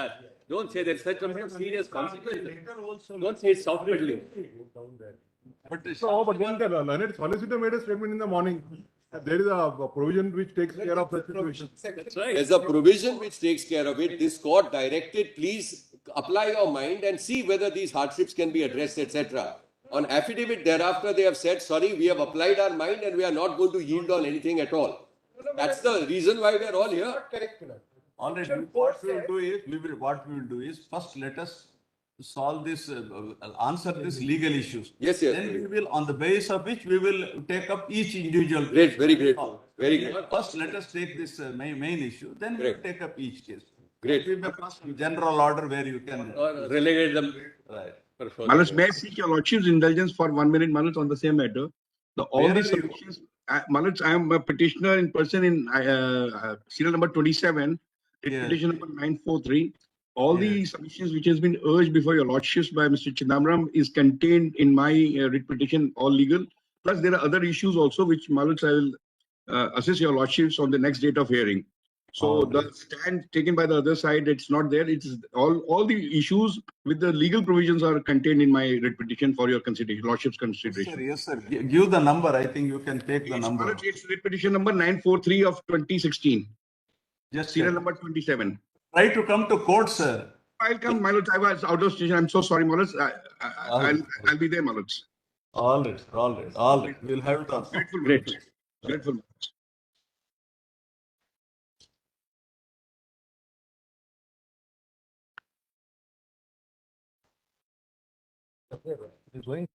Don't say there's such a serious consequence. Later also. Don't say it's soft pedaling. But then the learned solicitor made a statement in the morning. There is a provision which takes care of such situations. That's right. There's a provision which takes care of it. This court directed, please apply your mind and see whether these hardships can be addressed, etc. On affidavit thereafter, they have said, sorry, we have applied our mind and we are not going to yield on anything at all. That's the reason why we are all here. All right, what we will do is first let us solve this, answer these legal issues. Yes, yes. Then we will, on the basis of which we will take up each individual. Great, very grateful. Very great. First, let us take this main issue, then we will Great. take up each case. Great. We may pass general order where you can. Or relegate them. Right. for further- Manoj, may I seek your lordship's indulgence for 1 minute, Manoj, on the same matter? All Where these are you? submissions, Manoj, I am a petitioner in person in serial number 27, Yeah. petition number 943. All Yeah. the submissions which has been urged before your lordships by Mr. Chidambaram is contained in my writ petition, all legal. Plus, there are other issues also which, Manoj, I will assist your lordships on the next date of hearing. So All the right. stand taken by the other side, it's not there. It's all the issues with the legal provisions are contained in my writ petition for your consideration, lordship's Yes, consideration. sir. Yes, sir. Give the number. I think you can take the number. Manoj, it's writ petition number 943 of 2016, Just serial check. number 27. Try to come to court, sir. I'll come, Manoj. I was out of station. I'm so sorry, Manoj. I'll be there, Manoj. All right, all right, all right. We'll have it on. Grateful, Manoj. Grateful, Manoj. He's going